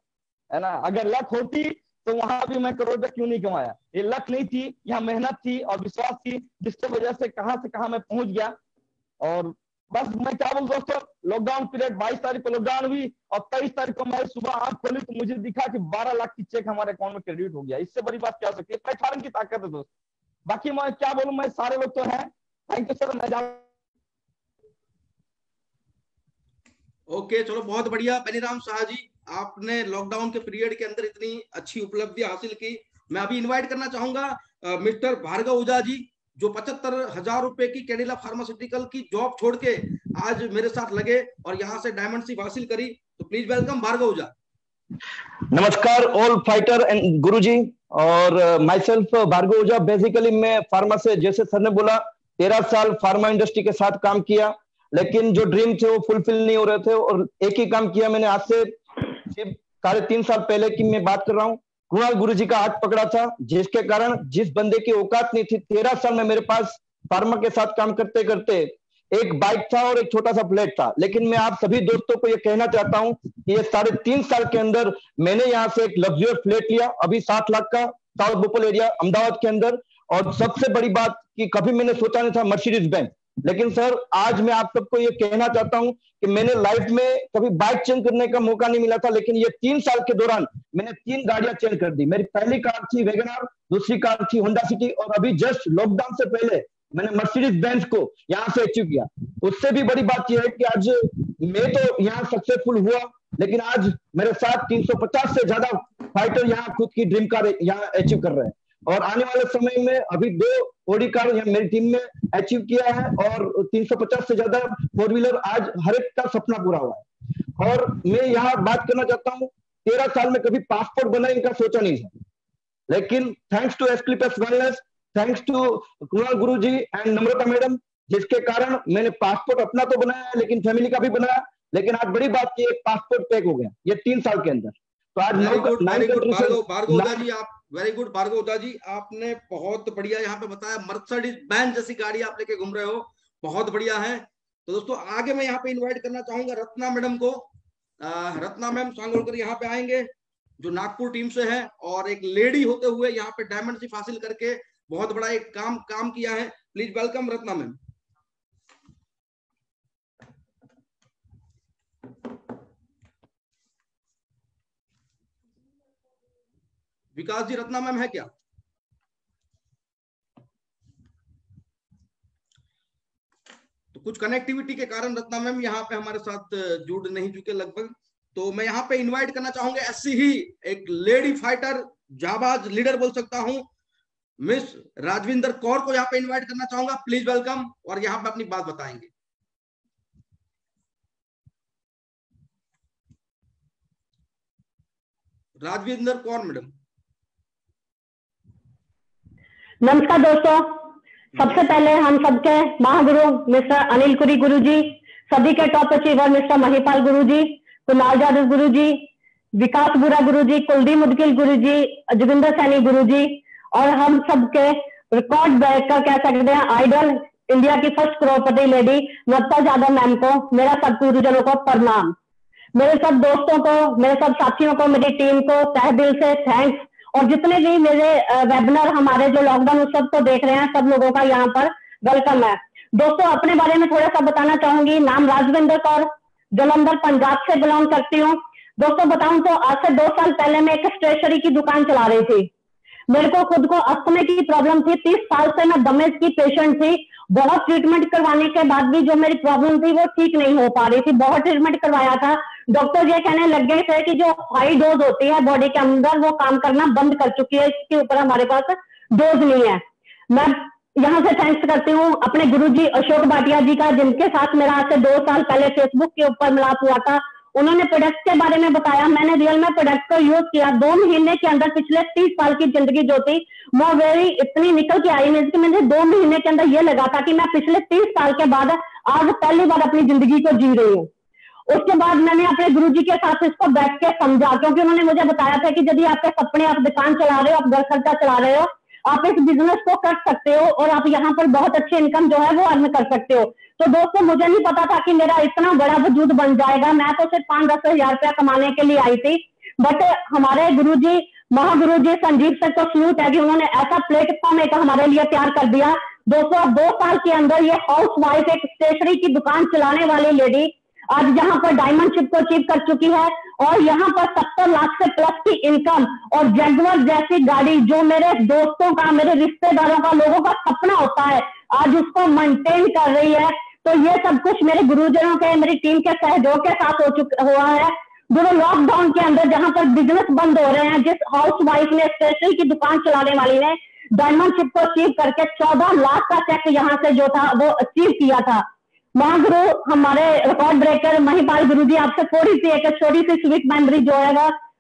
है ना। अगर लक होती तो वहां भी मैं करोड़ रुपए क्यों नहीं कमाया। ये लक नहीं थी, यहाँ मेहनत थी और विश्वास थी, जिसकी वजह से कहां मैं पहुंच गया। और बस मैं क्या बोलूं दोस्तों, लॉकडाउन पीरियड 22 तारीख को लॉकडाउन हुई और 23 तारीख को मैं सुबह आंख खोली तो मुझे दिखा कि 12 लाख की चेक हमारे अकाउंट में क्रेडिट हो गया। इससे बड़ी बात क्या हो सकती है? प्लेटफॉर्म की ताकत है दोस्त। बाकी मैं क्या बोलूं, मैं सारे लोग तो हैं। Thank you sir. मैं ओके, चलो बहुत बढ़िया बेनीराम शाह जी, आपने लॉकडाउन के पीरियड के अंदर इतनी अच्छी उपलब्धि हासिल की। मैं अभी इनवाइट करना चाहूंगा मिस्टर भार्गव ओझा जी, जो 75,000 रुपए की कैडिला फार्मास्यूटिकल की जॉब छोड़ के आज मेरे साथ लगे और यहाँ से डायमंडशिप हासिल करी। तो प्लीज वेलकम भार्गव ओझा। नमस्कार ऑल फाइटर एंड गुरुजी, और myself Bhargav Ojha. Basically मैं फार्मा से, जैसे सर ने बोला, 13 साल फार्मा इंडस्ट्री के साथ काम किया, लेकिन जो ड्रीम थे वो फुलफिल नहीं हो रहे थे। और एक ही काम किया मैंने, आज से 3.5 साल पहले की मैं बात कर रहा हूँ। कुणाल गुरुजी का हाथ पकड़ा था, जिसके कारण जिस बंदे की औकात नहीं थी, 13 साल में मेरे पास फार्मा के साथ काम करते करते एक बाइक था और एक छोटा सा फ्लैट था। लेकिन मैं आप सभी दोस्तों को ये कहना चाहता हूँ कि ये 3.5 साल के अंदर मैंने यहाँ से एक लग्जरियस फ्लैट लिया, अभी 7 लाख का, साउथ बोपल एरिया अहमदाबाद के अंदर। और सबसे बड़ी बात कि कभी मैंने सोचा नहीं था मर्सिडीज बेंज, लेकिन सर आज मैं आप सबको ये कहना चाहता हूं कि मैंने लाइफ में कभी बाइक चेंज करने का मौका नहीं मिला था, लेकिन ये 3 साल के दौरान मैंने 3 गाड़ियां चेंज कर दी। मेरी पहली कार थी वैगनआर, दूसरी कार थी होंडा सिटी, और अभी जस्ट लॉकडाउन से पहले मैंने मर्सिडीज बेंज को यहाँ से अचीव किया। उससे भी बड़ी बात यह है कि आज मैं तो यहाँ सक्सेसफुल हुआ, लेकिन आज मेरे साथ 350 से ज्यादा फाइटर यहाँ खुद की ड्रीम कार यहाँ अचीव कर रहे हैं। और आने वाले समय में अभी 2 ऑडी कार यहाँ मेरी टीम में अचीव किया है, और 350 से ज्यादा 4 व्हीलर आज हर एक का सपना पूरा हुआ है। और मैं यहाँ बात करना चाहता हूँ, 13 साल में कभी पासपोर्ट बनाने का सोचा नहीं था, लेकिन thanks to Asclepius wellness, thanks to Kunal गुरुजी एंड नम्रता मैडम, जिसके कारण मैंने पासपोर्ट अपना तो बनाया लेकिन फैमिली का भी बनाया। लेकिन आज बड़ी बात की, पासपोर्ट पैक हो गया ये 3 साल के अंदर। तो आज भार्गव ओझा जी, आप वेरी गुड भार्गव ओझा जी, आपने बहुत बढ़िया यहाँ पे बताया। मर्सिडीज बेंज जैसी गाड़ी आप लेके घूम रहे हो, बहुत बढ़िया है। तो दोस्तों आगे मैं यहाँ पे इनवाइट करना चाहूंगा रत्ना मैडम को। रत्ना मैम सांगोलकर यहाँ पे आएंगे, जो नागपुर टीम से है और एक लेडी होते हुए यहाँ पे डायमंडशिप हासिल करके बहुत बड़ा एक काम किया है। Please welcome Ratna ma'am. Vikas ji, Ratna ma'am है क्या? तो कुछ कनेक्टिविटी के कारण रत्ना मैम यहाँ पे हमारे साथ जुड़ नहीं चुके लगभग। तो मैं यहाँ पे इनवाइट करना चाहूंगा ऐसी ही एक लेडी फाइटर, जाबाज लीडर बोल सकता हूं, मिस राजविंदर कौर को यहाँ पे इनवाइट करना चाहूंगा। प्लीज वेलकम, और यहाँ पे अपनी बात बताएंगे। राजविंदर कौर मैडम। नमस्कार दोस्तों, सबसे पहले हम सबके महागुरु मिस्टर अनिल कुरी गुरुजी, सभी के टॉप अचीवर मिस्टर महिपाल गुरुजी, कुणाल जादव गुरुजी, विकास बुरा गुरुजी, कुलदीप मुदगिल गुरुजी, जोगिंदर सैनी गुरुजी, और हम सबके रिकॉर्ड ब्रेक का कह सकते हैं आइडल, इंडिया की फर्स्ट करोड़पति लेडी नवता यादव मैम को मेरा सब गुरुजनों को प्रणाम। मेरे सब दोस्तों को, मेरे सब साथियों को, मेरी टीम को तहे दिल से थैंक्स। और जितने भी मेरे वेबिनार हमारे जो लॉकडाउन उत्सव को देख रहे हैं, सब लोगों का यहाँ पर वेलकम है। दोस्तों अपने बारे में थोड़ा सा बताना चाहूंगी। नाम राजविंदर कौर, जलंधर पंजाब से बिलोंग करती हूँ। दोस्तों बताऊं तो आज से 2 साल पहले मैं एक स्टेशनरी की दुकान चला रही थी। मेरे को खुद को अस्थमा की प्रॉब्लम थी, 30 साल से मैं दमे की पेशेंट थी। बहुत ट्रीटमेंट करवाने के बाद भी जो मेरी प्रॉब्लम थी वो ठीक नहीं हो पा रही थी। बहुत ट्रीटमेंट करवाया था, डॉक्टर ये कहने लग गए थे कि जो हाई डोज होती है बॉडी के अंदर वो काम करना बंद कर चुकी है, इसके ऊपर हमारे पास डोज नहीं है। मैं यहाँ से थैंक्स करती हूँ अपने गुरुजी अशोक भाटिया जी का, जिनके साथ मेरा आज से 2 साल पहले फेसबुक के ऊपर मिलाप हुआ था। उन्होंने प्रोडक्ट के बारे में बताया, मैंने रियल में प्रोडक्ट को यूज किया। 2 महीने के अंदर पिछले 30 साल की जिंदगी जो थी मैं वेरी इतनी निकल के आई कि मुझे 2 महीने के अंदर ये लगा था कि मैं पिछले 30 साल के बाद आज पहली बार अपनी जिंदगी को जी रही हूँ। उसके बाद मैंने अपने गुरुजी के साथ इसको बैठ के समझा, क्योंकि उन्होंने मुझे बताया था कि यदि आपके सपने, आप दुकान चला रहे हो, आप घर खर्चा चला रहे हो, आप इस बिजनेस को कर सकते हो और आप यहाँ पर बहुत अच्छी इनकम जो है वो अर्न कर सकते हो। तो दोस्तों मुझे नहीं पता था कि मेरा इतना बड़ा वजूद बन जाएगा। मैं तो सिर्फ 5-10 हजार रुपया कमाने के लिए आई थी, बट हमारे गुरुजी, महागुरुजी संजीव सर को सल्यूट है कि उन्होंने ऐसा प्लेटफॉर्म एक हमारे लिए तैयार कर दिया। दोस्तों अब 2 साल के अंदर ये हाउस वाइफ, एक स्टेशनरी की दुकान चलाने वाली लेडी आज यहाँ पर डायमंडशिप को अचीव कर चुकी है और यहाँ पर 70 लाख से प्लस की इनकम और जगुआर जैसी गाड़ी, जो मेरे दोस्तों का, मेरे रिश्तेदारों का, लोगों का सपना होता है, आज उसको मेंटेन कर रही है। तो ये सब कुछ मेरे गुरुजनों के, मेरी टीम के सहयोग के साथ हुआ है। दोनों लॉकडाउन के अंदर जहां पर बिजनेस बंद हो रहे हैं, जिस हाउस वाइफ ने, स्टेशनरी की दुकान चलाने वाली ने डायमंडशिप को अचीव करके 14 लाख का चेक यहाँ से जो था वो अचीव किया था। महागुरु हमारे रिकॉर्ड ब्रेकर महिपाल गुरुजी, आपसे थोड़ी सी एक छोटी सी स्वीट मेमोरी जो है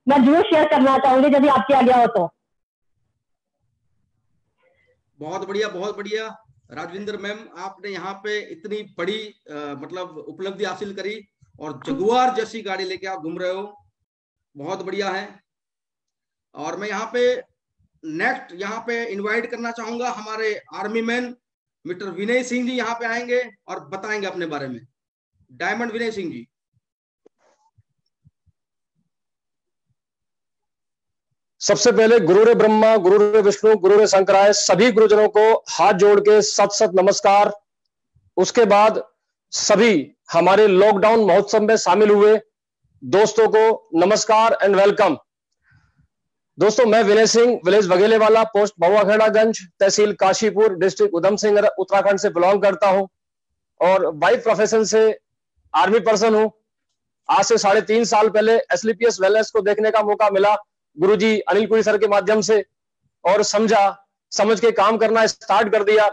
मैं जरूर शेयर करना चाहूंगी यदि आपकी आज्ञा हो तो। बहुत बढ़िया, बहुत बढ़िया राजविंदर मैम, आपने यहाँ पे इतनी बड़ी मतलब उपलब्धि हासिल करी और जगुआर जैसी गाड़ी लेके आप घूम रहे हो, बहुत बढ़िया है। और मैं यहाँ पे नेक्स्ट यहाँ पे इनवाइट करना चाहूंगा हमारे army man mister Vinay Singh ji, यहाँ पे आएंगे और बताएंगे अपने बारे में। डायमंड विनय सिंह जी। सबसे पहले गुरुरे ब्रह्मा, गुरुरे विष्णु, गुरुरे शंकराय, सभी गुरुजनों को हाथ जोड़ के सत सत नमस्कार। उसके बाद सभी हमारे लॉकडाउन महोत्सव में शामिल हुए दोस्तों को नमस्कार एंड वेलकम। दोस्तों मैं विनय सिंह, विलेज वघेलेवाला, पोस्ट बहुआखेड़ागंज, तहसील काशीपुर, डिस्ट्रिक्ट उधम सिंह उत्तराखंड से बिलोंग करता हूं और वाइफ प्रोफेशन से आर्मी पर्सन हूं। आज से 3.5 साल पहले एसलीपीएस वेलनेस को देखने का मौका मिला गुरुजी अनिल कुरी सर के माध्यम से और समझ के काम करना स्टार्ट कर दिया।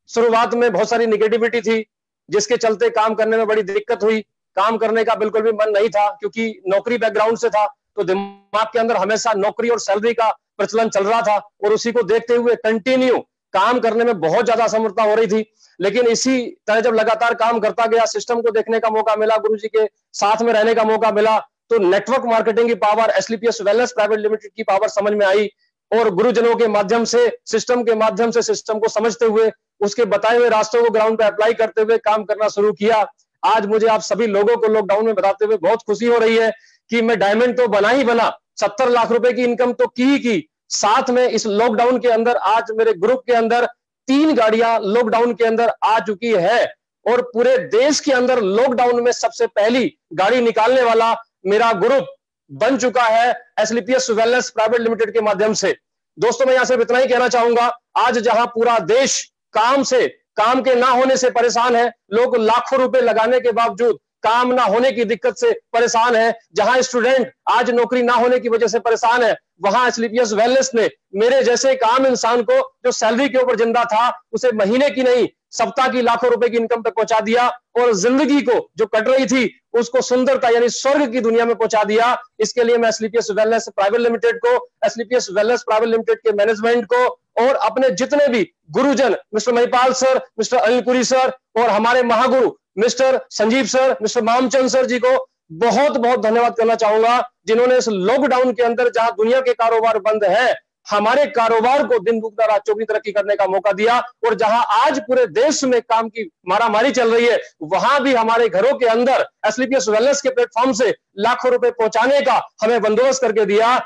शुरुआत में बहुत सारी निगेटिविटी थी जिसके चलते काम करने में बड़ी दिक्कत हुई। काम करने का बिल्कुल भी मन नहीं था क्योंकि नौकरी बैकग्राउंड से था, तो दिमाग के अंदर हमेशा नौकरी और सैलरी का प्रचलन चल रहा था और उसी को देखते हुए कंटिन्यू काम करने में बहुत ज्यादा असमर्थता हो रही थी। लेकिन इसी तरह जब लगातार काम करता गया, सिस्टम को देखने का मौका मिला, गुरुजी के साथ में रहने का मौका मिला, तो नेटवर्क मार्केटिंग की पावर, एसलीपीएस वेलनेस प्राइवेट लिमिटेड की पावर समझ में आई और गुरुजनों के माध्यम से, सिस्टम के माध्यम से सिस्टम को समझते हुए, उसके बताए हुए रास्तों को ग्राउंड पे अप्लाई करते हुए काम करना शुरू किया। आज मुझे आप सभी लोगों को लॉकडाउन में बताते हुए बहुत खुशी हो रही है कि मैं डायमंड तो बना ही बना, 70 लाख रुपए की इनकम तो की ही की, साथ में इस लॉकडाउन के अंदर आज मेरे ग्रुप के अंदर 3 गाड़ियां लॉकडाउन के अंदर आ चुकी है और पूरे देश के अंदर लॉकडाउन में सबसे पहली गाड़ी निकालने वाला मेरा ग्रुप बन चुका है एसलीपीएस वेलनेस प्राइवेट लिमिटेड के माध्यम से। दोस्तों मैं यहां से इतना ही कहना चाहूंगा, आज जहां पूरा देश काम के ना होने से परेशान है, लोग लाखों रुपए लगाने के बावजूद काम ना होने की दिक्कत से परेशान है, जहां स्टूडेंट आज नौकरी ना होने की वजह से परेशान है, वहां एसलीपीएस वेलनेस ने मेरे जैसे एक आम इंसान को जो सैलरी के ऊपर जिंदा था उसे महीने की नहीं सप्ताह की लाखों रुपए की इनकम तक पहुंचा दिया और जिंदगी को जो कट रही थी उसको सुंदरता यानी स्वर्ग की दुनिया में पहुंचा दिया। इसके लिए मैं एसलीपीएस वेलनेस प्राइवेट लिमिटेड को, एसलीपीएस वेलनेस प्राइवेट लिमिटेड के मैनेजमेंट को और अपने जितने भी गुरुजन mister Mahipal sir, mister Anil Kuri sir और हमारे महागुरु mister Sanjeev sir, mister Mamchand sir ji को बहुत बहुत धन्यवाद करना चाहूंगा, जिन्होंने इस लॉकडाउन के अंदर जहां दुनिया के कारोबार बंद है, हमारे कारोबार को दिन दुगना रात चौगुनी तरक्की करने का मौका दिया और जहां आज पूरे देश में काम की मारामारी चल रही है, वहां भी हमारे घरों के अंदर एसलीपीएस वेलनेस के प्लेटफॉर्म से लाखों रुपए पहुंचाने का हमें बंदोबस्त करके दिया।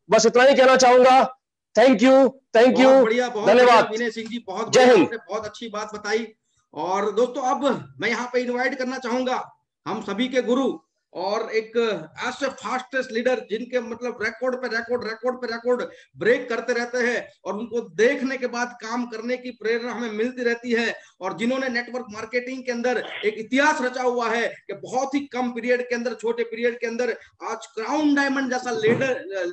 बस इतना ही कहना चाहूंगा। थैंक यू, धन्यवाद। विनय सिंह जी बहुत जय हिंद। बहुत अच्छी बात बताई। और दोस्तों अब मैं यहाँ पे इनवाइट करना चाहूंगा हम सभी के गुरु और एक ऐसे फास्टेस्ट लीडर जिनके मतलब रिकॉर्ड पे रिकॉर्ड ब्रेक करते रहते हैं और उनको देखने के बाद काम करने की प्रेरणा हमें मिलती रहती है और जिन्होंने नेटवर्क मार्केटिंग के अंदर एक इतिहास रचा हुआ है कि बहुत ही कम पीरियड के अंदर, छोटे पीरियड के अंदर आज क्राउन डायमंड जैसा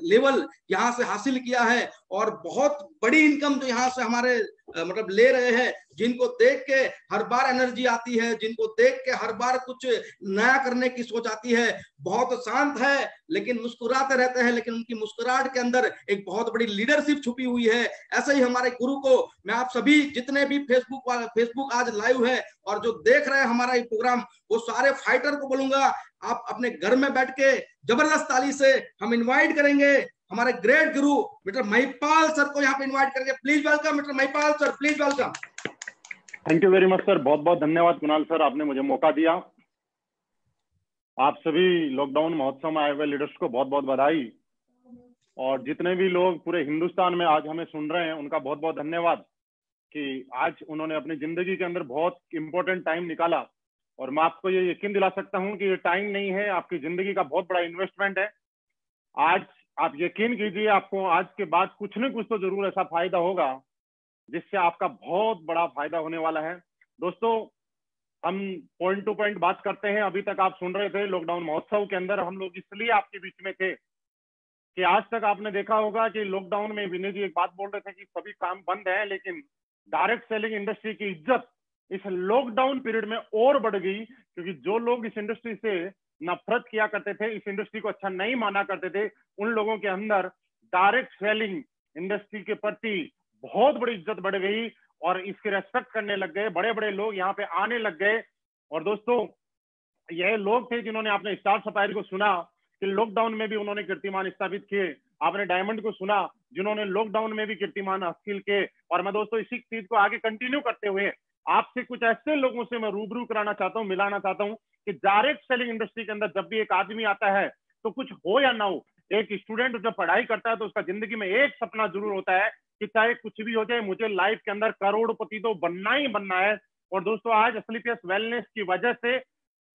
लेवल यहाँ से हासिल किया है और बहुत बड़ी इनकम जो यहाँ से हमारे मतलब ले रहे हैं, जिनको देख के हर बार एनर्जी आती है, जिनको देख के हर बार कुछ नया करने की सोच आती लगती है, बहुत शांत है लेकिन मुस्कुराते रहते हैं, लेकिन उनकी मुस्कुराहट के अंदर एक बहुत बड़ी लीडरशिप छुपी हुई है। ऐसे ही हमारे गुरु को मैं आप सभी जितने भी फेसबुक आज लाइव है और जो देख रहे हैं हमारा ये प्रोग्राम, वो सारे फाइटर को बोलूंगा आप अपने घर में बैठ के जबरदस्त ताली से हम इन्वाइट करेंगे हमारे ग्रेट गुरु मिस्टर महिपाल सर को यहाँ पे इन्वाइट करेंगे। Please welcome mister Mahipal sir, please welcome. Thank you very much sir, बहुत बहुत धन्यवाद कुणाल सर, आपने मुझे मौका दिया। आप सभी लॉकडाउन महोत्सव में आए हुए लीडर्स को बहुत बहुत बधाई, और जितने भी लोग पूरे हिंदुस्तान में आज हमें सुन रहे हैं उनका बहुत बहुत धन्यवाद कि आज उन्होंने अपनी जिंदगी के अंदर बहुत इंपॉर्टेंट टाइम निकाला। और मैं आपको ये यकीन दिला सकता हूं कि ये टाइम नहीं है, आपकी जिंदगी का बहुत बड़ा इन्वेस्टमेंट है। आज आप यकीन कीजिए, आपको आज के बाद कुछ न कुछ तो जरूर ऐसा फायदा होगा जिससे आपका बहुत बड़ा फायदा होने वाला है। दोस्तों, हम पॉइंट टू पॉइंट बात करते हैं। अभी तक आप सुन रहे थे लॉकडाउन महोत्सव के अंदर हम लोग इसलिए आपके बीच में थे कि आज तक आपने देखा होगा कि लॉकडाउन में विनय जी एक बात बोल रहे थे कि सभी काम बंद है, लेकिन डायरेक्ट सेलिंग इंडस्ट्री की इज्जत इस लॉकडाउन पीरियड में और बढ़ गई, क्योंकि जो लोग इस इंडस्ट्री से नफरत किया करते थे, इस इंडस्ट्री को अच्छा नहीं माना करते थे, उन लोगों के अंदर डायरेक्ट सेलिंग इंडस्ट्री के प्रति बहुत बड़ी इज्जत बढ़ गई और इसकी रेस्पेक्ट करने लग गए। बड़े बड़े लोग यहाँ पे आने लग गए। और दोस्तों, यह लोग थे जिन्होंने आपने स्टार सफारी को सुना कि लॉकडाउन में भी उन्होंने कीर्तिमान स्थापित किए। आपने डायमंड को सुना जिन्होंने लॉकडाउन में भी कीर्तिमान हासिल किए। और मैं दोस्तों इसी चीज को आगे कंटिन्यू करते हुए आपसे कुछ ऐसे लोगों से मैं रूबरू कराना चाहता हूँ, मिलाना चाहता हूँ कि डायरेक्ट सेलिंग इंडस्ट्री के अंदर जब भी एक आदमी आता है तो कुछ हो या ना हो, एक स्टूडेंट जब पढ़ाई करता है तो उसका जिंदगी में एक सपना जरूर होता है कि चाहे कुछ भी हो जाए, मुझे लाइफ के अंदर करोड़पति तो बनना ही बनना है। और दोस्तों, आज एसलीपीएस वेलनेस की वजह से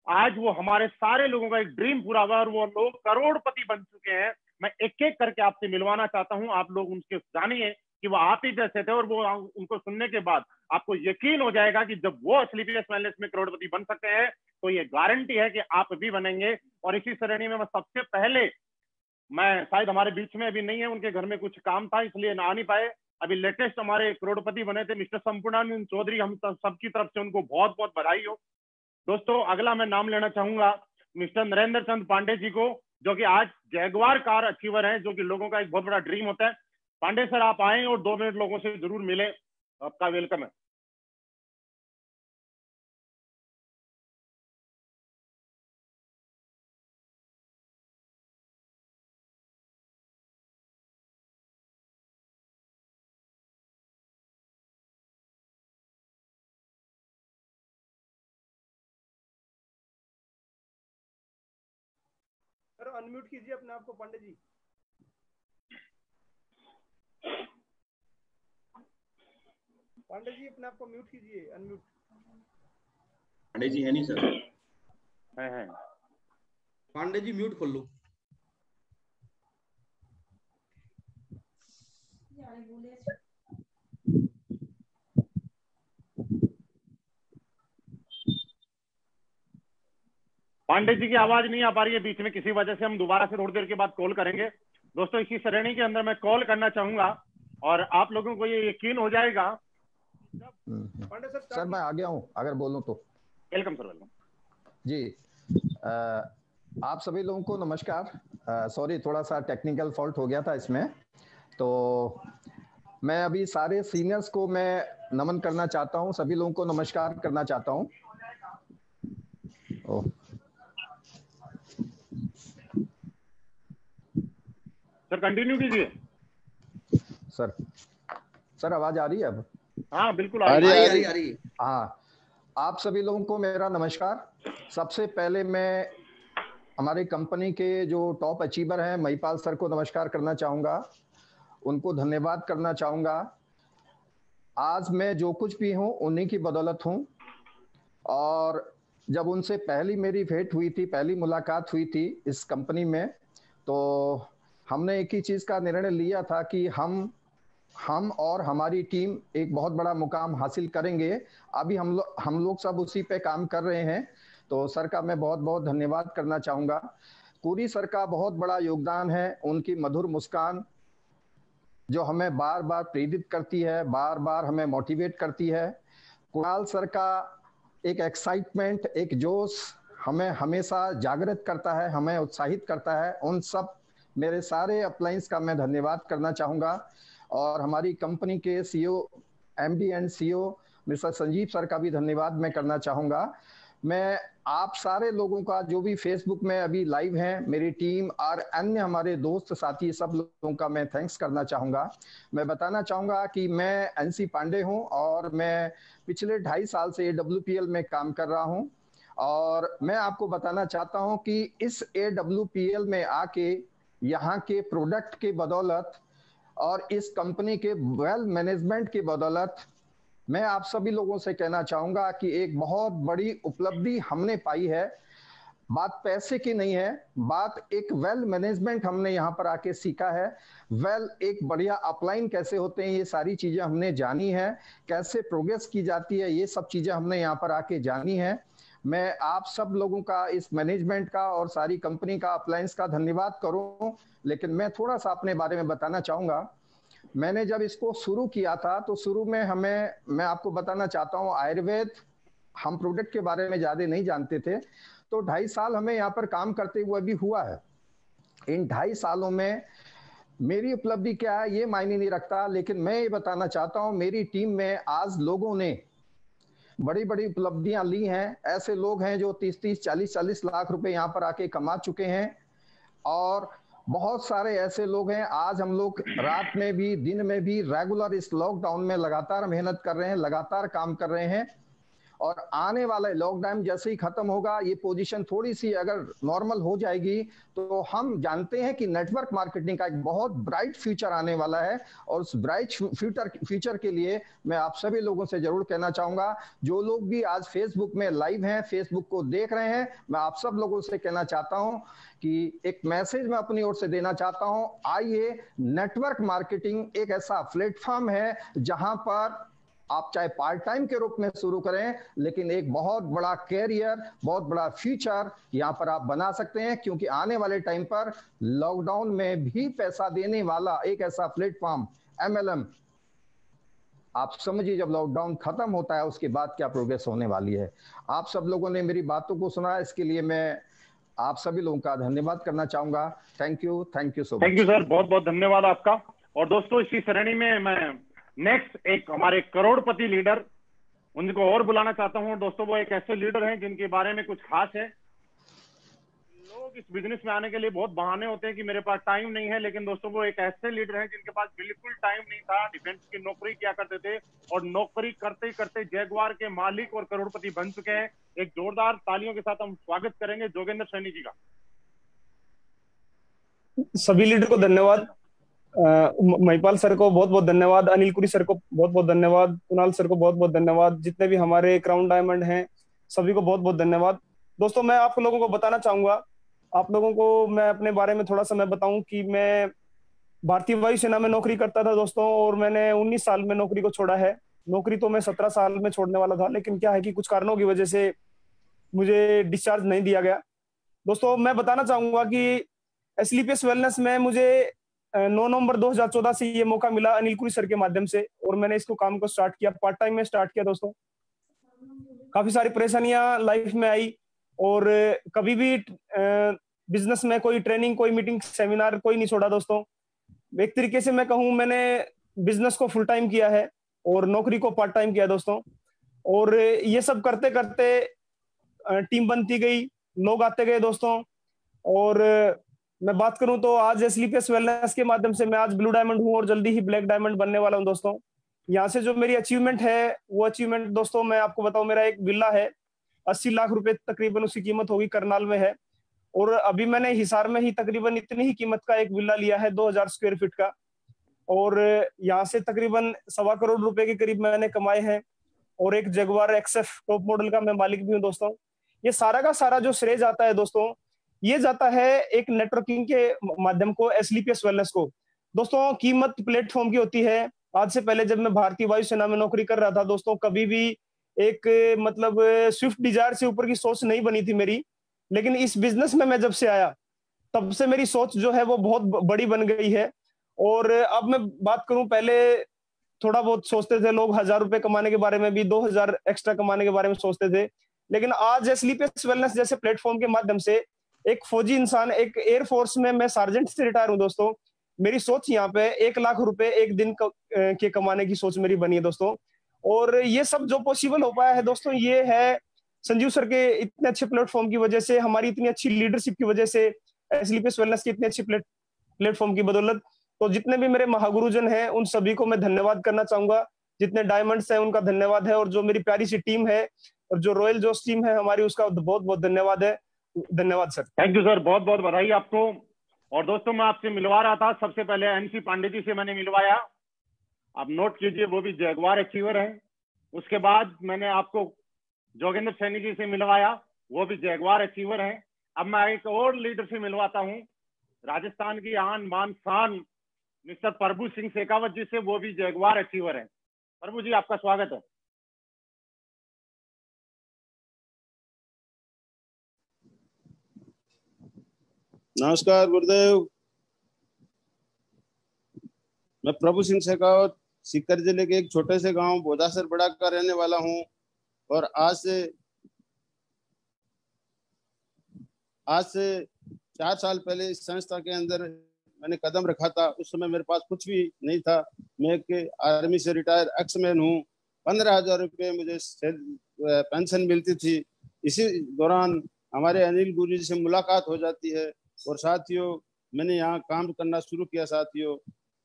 आज वो हमारे सारे लोगों का एक ड्रीम पूरा हुआ और वो लोग करोड़पति बन चुके हैं। मैं एक एक करके आपसे मिलवाना चाहता हूं, आप लोग उनके जानिए कि वो आप ही जैसे थे, और वो उनको सुनने के बाद आपको यकीन हो जाएगा कि जब वो एसलीपीएस वेलनेस में करोड़पति बन सकते हैं तो ये गारंटी है कि आप भी बनेंगे। और इसी श्रेणी में मैं सबसे पहले, मैं शायद हमारे बीच में अभी नहीं है, उनके घर में कुछ काम था इसलिए ना आ नहीं पाए, अभी लेटेस्ट हमारे करोड़पति बने थे मिस्टर संपूर्णानंद चौधरी, हम सबकी तरफ से उनको बहुत बहुत बधाई हो। दोस्तों, अगला मैं नाम लेना चाहूंगा मिस्टर नरेंद्र चंद पांडे जी को, जो कि आज जैगवार कार अचीवर हैं, जो कि लोगों का एक बहुत बड़ा ड्रीम होता है। पांडे सर, आप आए और 2 मिनट लोगों से जरूर मिले, आपका वेलकम है। सर अनम्यूट कीजिए अपने आप को पांडे जी। पांडे जी अपने आप को म्यूट कीजिए, अनम्यूट। पांडे जी है नहीं सर? है। पांडे जी म्यूट खोल लो। पांडे जी की आवाज नहीं आ पा रही है बीच में किसी वजह से, हम दोबारा से थोड़ी देर के बाद कॉल करेंगे। दोस्तों, इसी श्रेणी के अंदर मैं कॉल करना चाहूंगा और आप लोगों को ये यकीन हो जाएगा। पांडे सर मैं आ गया हूँ, अगर बोलूं तो। वेलकम सर, वेलकम जी। आप सभी लोगों को नमस्कार। सॉरी, थोड़ा सा टेक्निकल फॉल्ट हो गया था इसमें, तो मैं अभी सारे सीनियर्स को मैं नमन करना चाहता हूँ, सभी लोगों को नमस्कार करना चाहता हूँ। सर कंटिन्यू कीजिए। सर आवाज आ रही है अब? हाँ बिल्कुल आ रही है। हाँ, आप सभी लोगों को मेरा नमस्कार। सबसे पहले मैं हमारी कंपनी के जो टॉप अचीवर हैं महिपाल सर को नमस्कार करना चाहूँगा, उनको धन्यवाद करना चाहूँगा। आज मैं जो कुछ भी हूँ उन्हीं की बदौलत हूँ, और जब उनसे पहली मेरी भेंट हुई थी, पहली मुलाकात हुई थी इस कंपनी में, तो हमने एक ही चीज़ का निर्णय लिया था कि हम और हमारी टीम एक बहुत बड़ा मुकाम हासिल करेंगे। अभी हम लोग सब उसी पे काम कर रहे हैं। तो सर का मैं बहुत बहुत धन्यवाद करना चाहूँगा। कुरी सर का बहुत बड़ा योगदान है, उनकी मधुर मुस्कान जो हमें बार बार प्रेरित करती है, बार बार हमें मोटिवेट करती है। कुणाल सर का एक एक्साइटमेंट, एक जोश हमें हमेशा जागृत करता है, हमें उत्साहित करता है, उन सब मेरे सारे अपलाइंस का मैं धन्यवाद करना चाहूँगा। और हमारी कंपनी के CEO, MD and CEO mister Sanjeev sir का भी धन्यवाद मैं करना चाहूँगा। मैं आप सारे लोगों का जो भी फेसबुक में अभी लाइव हैं, मेरी टीम और अन्य हमारे दोस्त साथी सब लोगों का मैं थैंक्स करना चाहूँगा। मैं बताना चाहूँगा कि मैं एनसी पांडे हूँ और मैं पिछले 2.5 साल से AWPL में काम कर रहा हूँ। और मैं आपको बताना चाहता हूँ कि इस AWPL में आके यहाँ के प्रोडक्ट के बदौलत और इस कंपनी के वेल मैनेजमेंट की बदौलत मैं आप सभी लोगों से कहना चाहूँगा कि एक बहुत बड़ी उपलब्धि हमने पाई है। बात पैसे की नहीं है, बात एक वेल मैनेजमेंट हमने यहाँ पर आके सीखा है। एक बढ़िया अपलाइन कैसे होते हैं, ये सारी चीज़ें हमने जानी है। कैसे प्रोग्रेस की जाती है, ये सब चीज़ें हमने यहाँ पर आके जानी है। मैं आप सब लोगों का, इस मैनेजमेंट का और सारी कंपनी का, अप्लायंस का धन्यवाद करूं। लेकिन मैं थोड़ा सा अपने बारे में बताना चाहूँगा। मैंने जब इसको शुरू किया था तो शुरू में मैं आपको बताना चाहता हूँ, आयुर्वेद हम प्रोडक्ट के बारे में ज़्यादा नहीं जानते थे। तो 2.5 साल हमें यहाँ पर काम करते हुए भी हुआ है। इन 2.5 सालों में मेरी उपलब्धि क्या है ये मायने नहीं रखता, लेकिन मैं ये बताना चाहता हूँ मेरी टीम में आज लोगों ने बड़ी बड़ी उपलब्धियां ली हैं। ऐसे लोग हैं जो 30-30, 40-40 लाख रुपए यहाँ पर आके कमा चुके हैं। और बहुत सारे ऐसे लोग हैं, आज हम लोग रात में भी दिन में भी रेगुलर इस लॉकडाउन में लगातार मेहनत कर रहे हैं, लगातार काम कर रहे हैं। और आने वाला लॉकडाउन जैसे ही खत्म होगा, ये पोजीशन थोड़ी सी अगर नॉर्मल हो जाएगी तो हम जानते हैं कि नेटवर्क मार्केटिंग का एक बहुत ब्राइट फ्यूचर आने वाला है। और उस ब्राइट फ्यूचर के लिए मैं आप सभी लोगों से जरूर कहना चाहूंगा, जो लोग भी आज फेसबुक में लाइव हैं, फेसबुक को देख रहे हैं, मैं आप सब लोगों से कहना चाहता हूं कि एक मैसेज मैं अपनी ओर से देना चाहता हूं। आइए, नेटवर्क मार्केटिंग एक ऐसा प्लेटफॉर्म है जहां पर आप चाहे पार्ट टाइम के रूप में शुरू करें, लेकिन एक बहुत बड़ा कैरियर, बहुत बड़ा फ्यूचर यहाँ पर आप बना सकते हैं। क्योंकि आने वाले टाइम पर लॉकडाउन में भी पैसा देने वाला एक ऐसा प्लेटफॉर्म MLM, आप समझिए जब लॉकडाउन खत्म होता है उसके बाद क्या प्रोग्रेस होने वाली है। आप सब लोगों ने मेरी बातों को सुना, इसके लिए मैं आप सभी लोगों का धन्यवाद करना चाहूंगा। Thank you so much. Thank you sir, बहुत बहुत धन्यवाद आपका। और दोस्तों, इसी श्रेणी में मैं नेक्स्ट एक हमारे करोड़पति लीडर, उनको और बुलाना चाहता हूं। दोस्तों, वो एक ऐसे लीडर हैं जिनके बारे में कुछ खास है। लोग इस बिजनेस में आने के लिए बहुत बहाने होते हैं कि मेरे पास टाइम नहीं है, लेकिन दोस्तों वो एक ऐसे लीडर हैं जिनके पास बिल्कुल टाइम नहीं था। डिफेंस की नौकरी किया करते थे और नौकरी करते ही करते जैगुआर के मालिक और करोड़पति बन चुके हैं। एक जोरदार तालियों के साथ हम स्वागत करेंगे जोगेंद्र सैनी जी का। सभी लीडर को धन्यवाद। महिपाल सर को बहुत बहुत धन्यवाद, अनिल कुरी सर को बहुत बहुत धन्यवाद, कुणाल सर को बहुत बहुत धन्यवाद, जितने भी हमारे क्राउन डायमंड हैं सभी को बहुत बहुत धन्यवाद। दोस्तों, मैं आप लोगों को बताना चाहूंगा, आप लोगों को मैं अपने बारे में थोड़ा सा मैं बताऊं कि मैं भारतीय वायुसेना में नौकरी करता था दोस्तों, और मैंने 19 साल में नौकरी को छोड़ा है। नौकरी तो मैं 17 साल में छोड़ने वाला था, लेकिन क्या है कि कुछ कारणों की वजह से मुझे डिस्चार्ज नहीं दिया गया। दोस्तों, मैं बताना चाहूंगा कि SLPS वेलनेस में मुझे 9 नवंबर 2014 से ये मौका मिला अनिल कुरी सर के माध्यम से, और मैंने इसको काम को स्टार्ट किया, पार्ट टाइम में स्टार्ट किया। दोस्तों, काफी सारी परेशानियां लाइफ में आई, और कभी भी बिजनेस में कोई ट्रेनिंग, कोई मीटिंग, सेमिनार कोई नहीं छोड़ा। दोस्तों, एक तरीके से मैं कहूँ, मैंने बिजनेस को फुल टाइम किया है और नौकरी को पार्ट टाइम किया दोस्तों। और ये सब करते करते टीम बनती गई, लोग आते गए दोस्तों। और मैं बात करूं तो आज SLPS वेलनेस के माध्यम से मैं आज ब्लू डायमंड हूं और जल्दी ही ब्लैक डायमंड बनने वाला हूं दोस्तों। यहाँ से जो मेरी अचीवमेंट है, वो अचीवमेंट दोस्तों मैं आपको बताऊं, मेरा एक विला है, 80 लाख रुपए तकरीबन उसकी कीमत होगी, करनाल में है। और अभी मैंने हिसार में ही तकरीबन इतनी ही कीमत का एक विला लिया है, 2000 स्क्वायर फीट का। और यहाँ से तकरीबन 1.25 करोड़ रुपए के करीब मैंने कमाए हैं। और एक जगुआर XF टॉप मॉडल का मैं मालिक भी हूँ दोस्तों। ये सारा का सारा जो श्रेय जाता है दोस्तों, ये जाता है एक नेटवर्किंग के माध्यम को, SLPS वेलनेस को। दोस्तों, कीमत प्लेटफॉर्म की होती है। आज से पहले जब मैं भारतीय वायुसेना में नौकरी कर रहा था दोस्तों, कभी भी एक मतलब स्विफ्ट डिजायर से ऊपर की सोच नहीं बनी थी मेरी। लेकिन इस बिजनेस में मैं जब से आया, तब से मेरी सोच जो है वो बहुत बड़ी बन गई है। और अब मैं बात करूं, पहले थोड़ा बहुत सोचते थे लोग 1000 रुपए कमाने के बारे में भी, 2000 एक्स्ट्रा कमाने के बारे में सोचते थे। लेकिन आज स्लीपियस वेलनेस जैसे प्लेटफॉर्म के माध्यम से एक फौजी इंसान, एक एयरफोर्स में मैं सार्जेंट से रिटायर हूँ दोस्तों, मेरी सोच यहाँ पे 1 लाख रुपए एक दिन के कमाने की सोच मेरी बनी है दोस्तों। और ये सब जो पॉसिबल हो पाया है दोस्तों, ये है संजीव सर के इतने अच्छे प्लेटफॉर्म की वजह से, हमारी इतनी अच्छी लीडरशिप की वजह से, स्लीपियस वेलनेस की इतनी अच्छी प्लेटफॉर्म की बदौलत। तो जितने भी मेरे महागुरुजन हैं उन सभी को मैं धन्यवाद करना चाहूंगा, जितने डायमंड्स हैं उनका धन्यवाद है, और जो मेरी प्यारी सी टीम है और जो रॉयल जोश टीम है हमारी, उसका बहुत बहुत धन्यवाद है। धन्यवाद सर। थैंक यू सर, बहुत बहुत बधाई आपको। और दोस्तों मैं आपसे मिलवा रहा था, सबसे पहले एनसी पांडे जी से मैंने मिलवाया, आप नोट कीजिए, वो भी जैगवार अचीवर है। उसके बाद मैंने आपको जोगेंद्र सैनी जी से मिलवाया, वो भी जैगवार अचीवर है। अब मैं एक और लीडर से मिलवाता हूँ, राजस्थान की आन बान शान मिस्टर प्रभु सिंह शेखावत जी से, वो भी जैगवार अचीवर है। प्रभु जी आपका स्वागत है। नमस्कार गुरुदेव, मैं प्रभु सिंह शेखावत सीकर जिले के एक छोटे से गांव बोधासर बड़ा का रहने वाला हूं। और आज से 4 साल पहले इस संस्था के अंदर मैंने कदम रखा था। उस समय मेरे पास कुछ भी नहीं था, मैं एक आर्मी से रिटायर एक्समैन हूँ। 15,000 रुपये मुझे पेंशन मिलती थी। इसी दौरान हमारे अनिल गुरु जी से मुलाकात हो जाती है और साथियों मैंने यहाँ काम करना शुरू किया साथियों।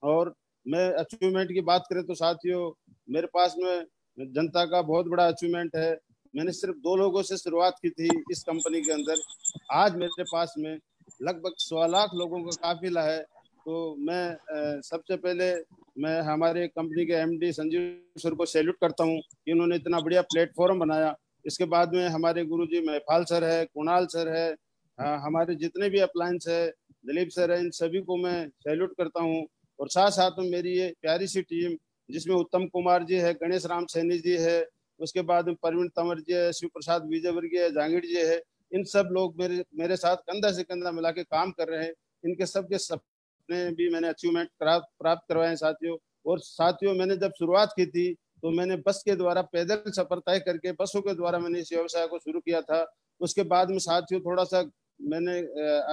और मैं अचीवमेंट की बात करें तो साथियों, मेरे पास में जनता का बहुत बड़ा अचीवमेंट है। मैंने सिर्फ 2 लोगों से शुरुआत की थी इस कंपनी के अंदर, आज मेरे पास में लगभग 1.25 लाख लोगों का काफिला है। तो मैं सबसे पहले मैं हमारे कंपनी के एमडी संजीव सर को सैल्यूट करता हूँ कि उन्होंने इतना बढ़िया प्लेटफॉर्म बनाया। इसके बाद में हमारे गुरुजी महिपाल सर है, कुणाल सर है, हमारे जितने भी अप्लायंस है, दिलीप सर है, इन सभी को मैं सैल्यूट करता हूँ। और साथ साथ में मेरी ये प्यारी सी टीम जिसमें उत्तम कुमार जी है, गणेश राम सैनी जी है, उसके बाद में परवीन तंवर जी है, शिव प्रसाद विजयवर्गीय है, जहांगीर जी है, इन सब लोग मेरे साथ कंधा से कंधा मिला के काम कर रहे हैं। इनके सबके सपने भी मैंने अचीवमेंट प्राप्त करवाए साथियों। और साथियों मैंने जब शुरुआत की थी तो मैंने बस के द्वारा पैदल सफर तय करके बसों के द्वारा मैंने इस व्यवसाय को शुरू किया था। उसके बाद में साथियों थोड़ा सा मैंने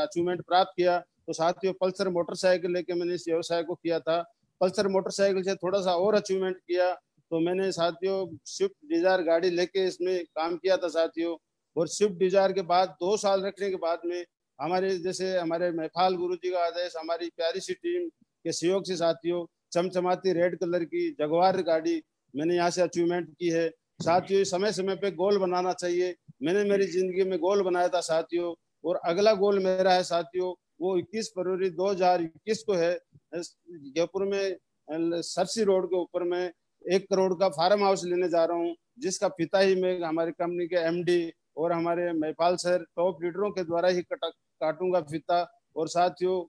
अचीवमेंट प्राप्त किया तो साथियों पल्सर मोटरसाइकिल लेके मैंने इस व्यवसाय को किया था। पल्सर मोटरसाइकिल से थोड़ा सा और अचीवमेंट किया तो मैंने साथियों स्विफ्ट डिजायर गाड़ी लेके इसमें काम किया था साथियों। और स्विफ्ट डिजायर के बाद 2 साल रखने के बाद में हमारे महिपाल गुरु जी का आदेश, हमारी प्यारी सी टीम के सहयोग से साथियों चमचमाती रेड कलर की जगुआर गाड़ी मैंने यहाँ से अचीवमेंट की है। साथियों समय समय पे गोल बनाना चाहिए, मैंने मेरी जिंदगी में गोल बनाया था साथियों। और अगला गोल मेरा है साथियों, वो 21 फरवरी 2021 को है। जयपुर में सरसी रोड के ऊपर में 1 करोड़ का फार्म हाउस लेने जा रहा हूँ, जिसका पिता ही मैं हमारी कंपनी के एमडी और हमारे महिपाल सर टॉप लीडरों के द्वारा ही काटूंगा फिता। और साथियों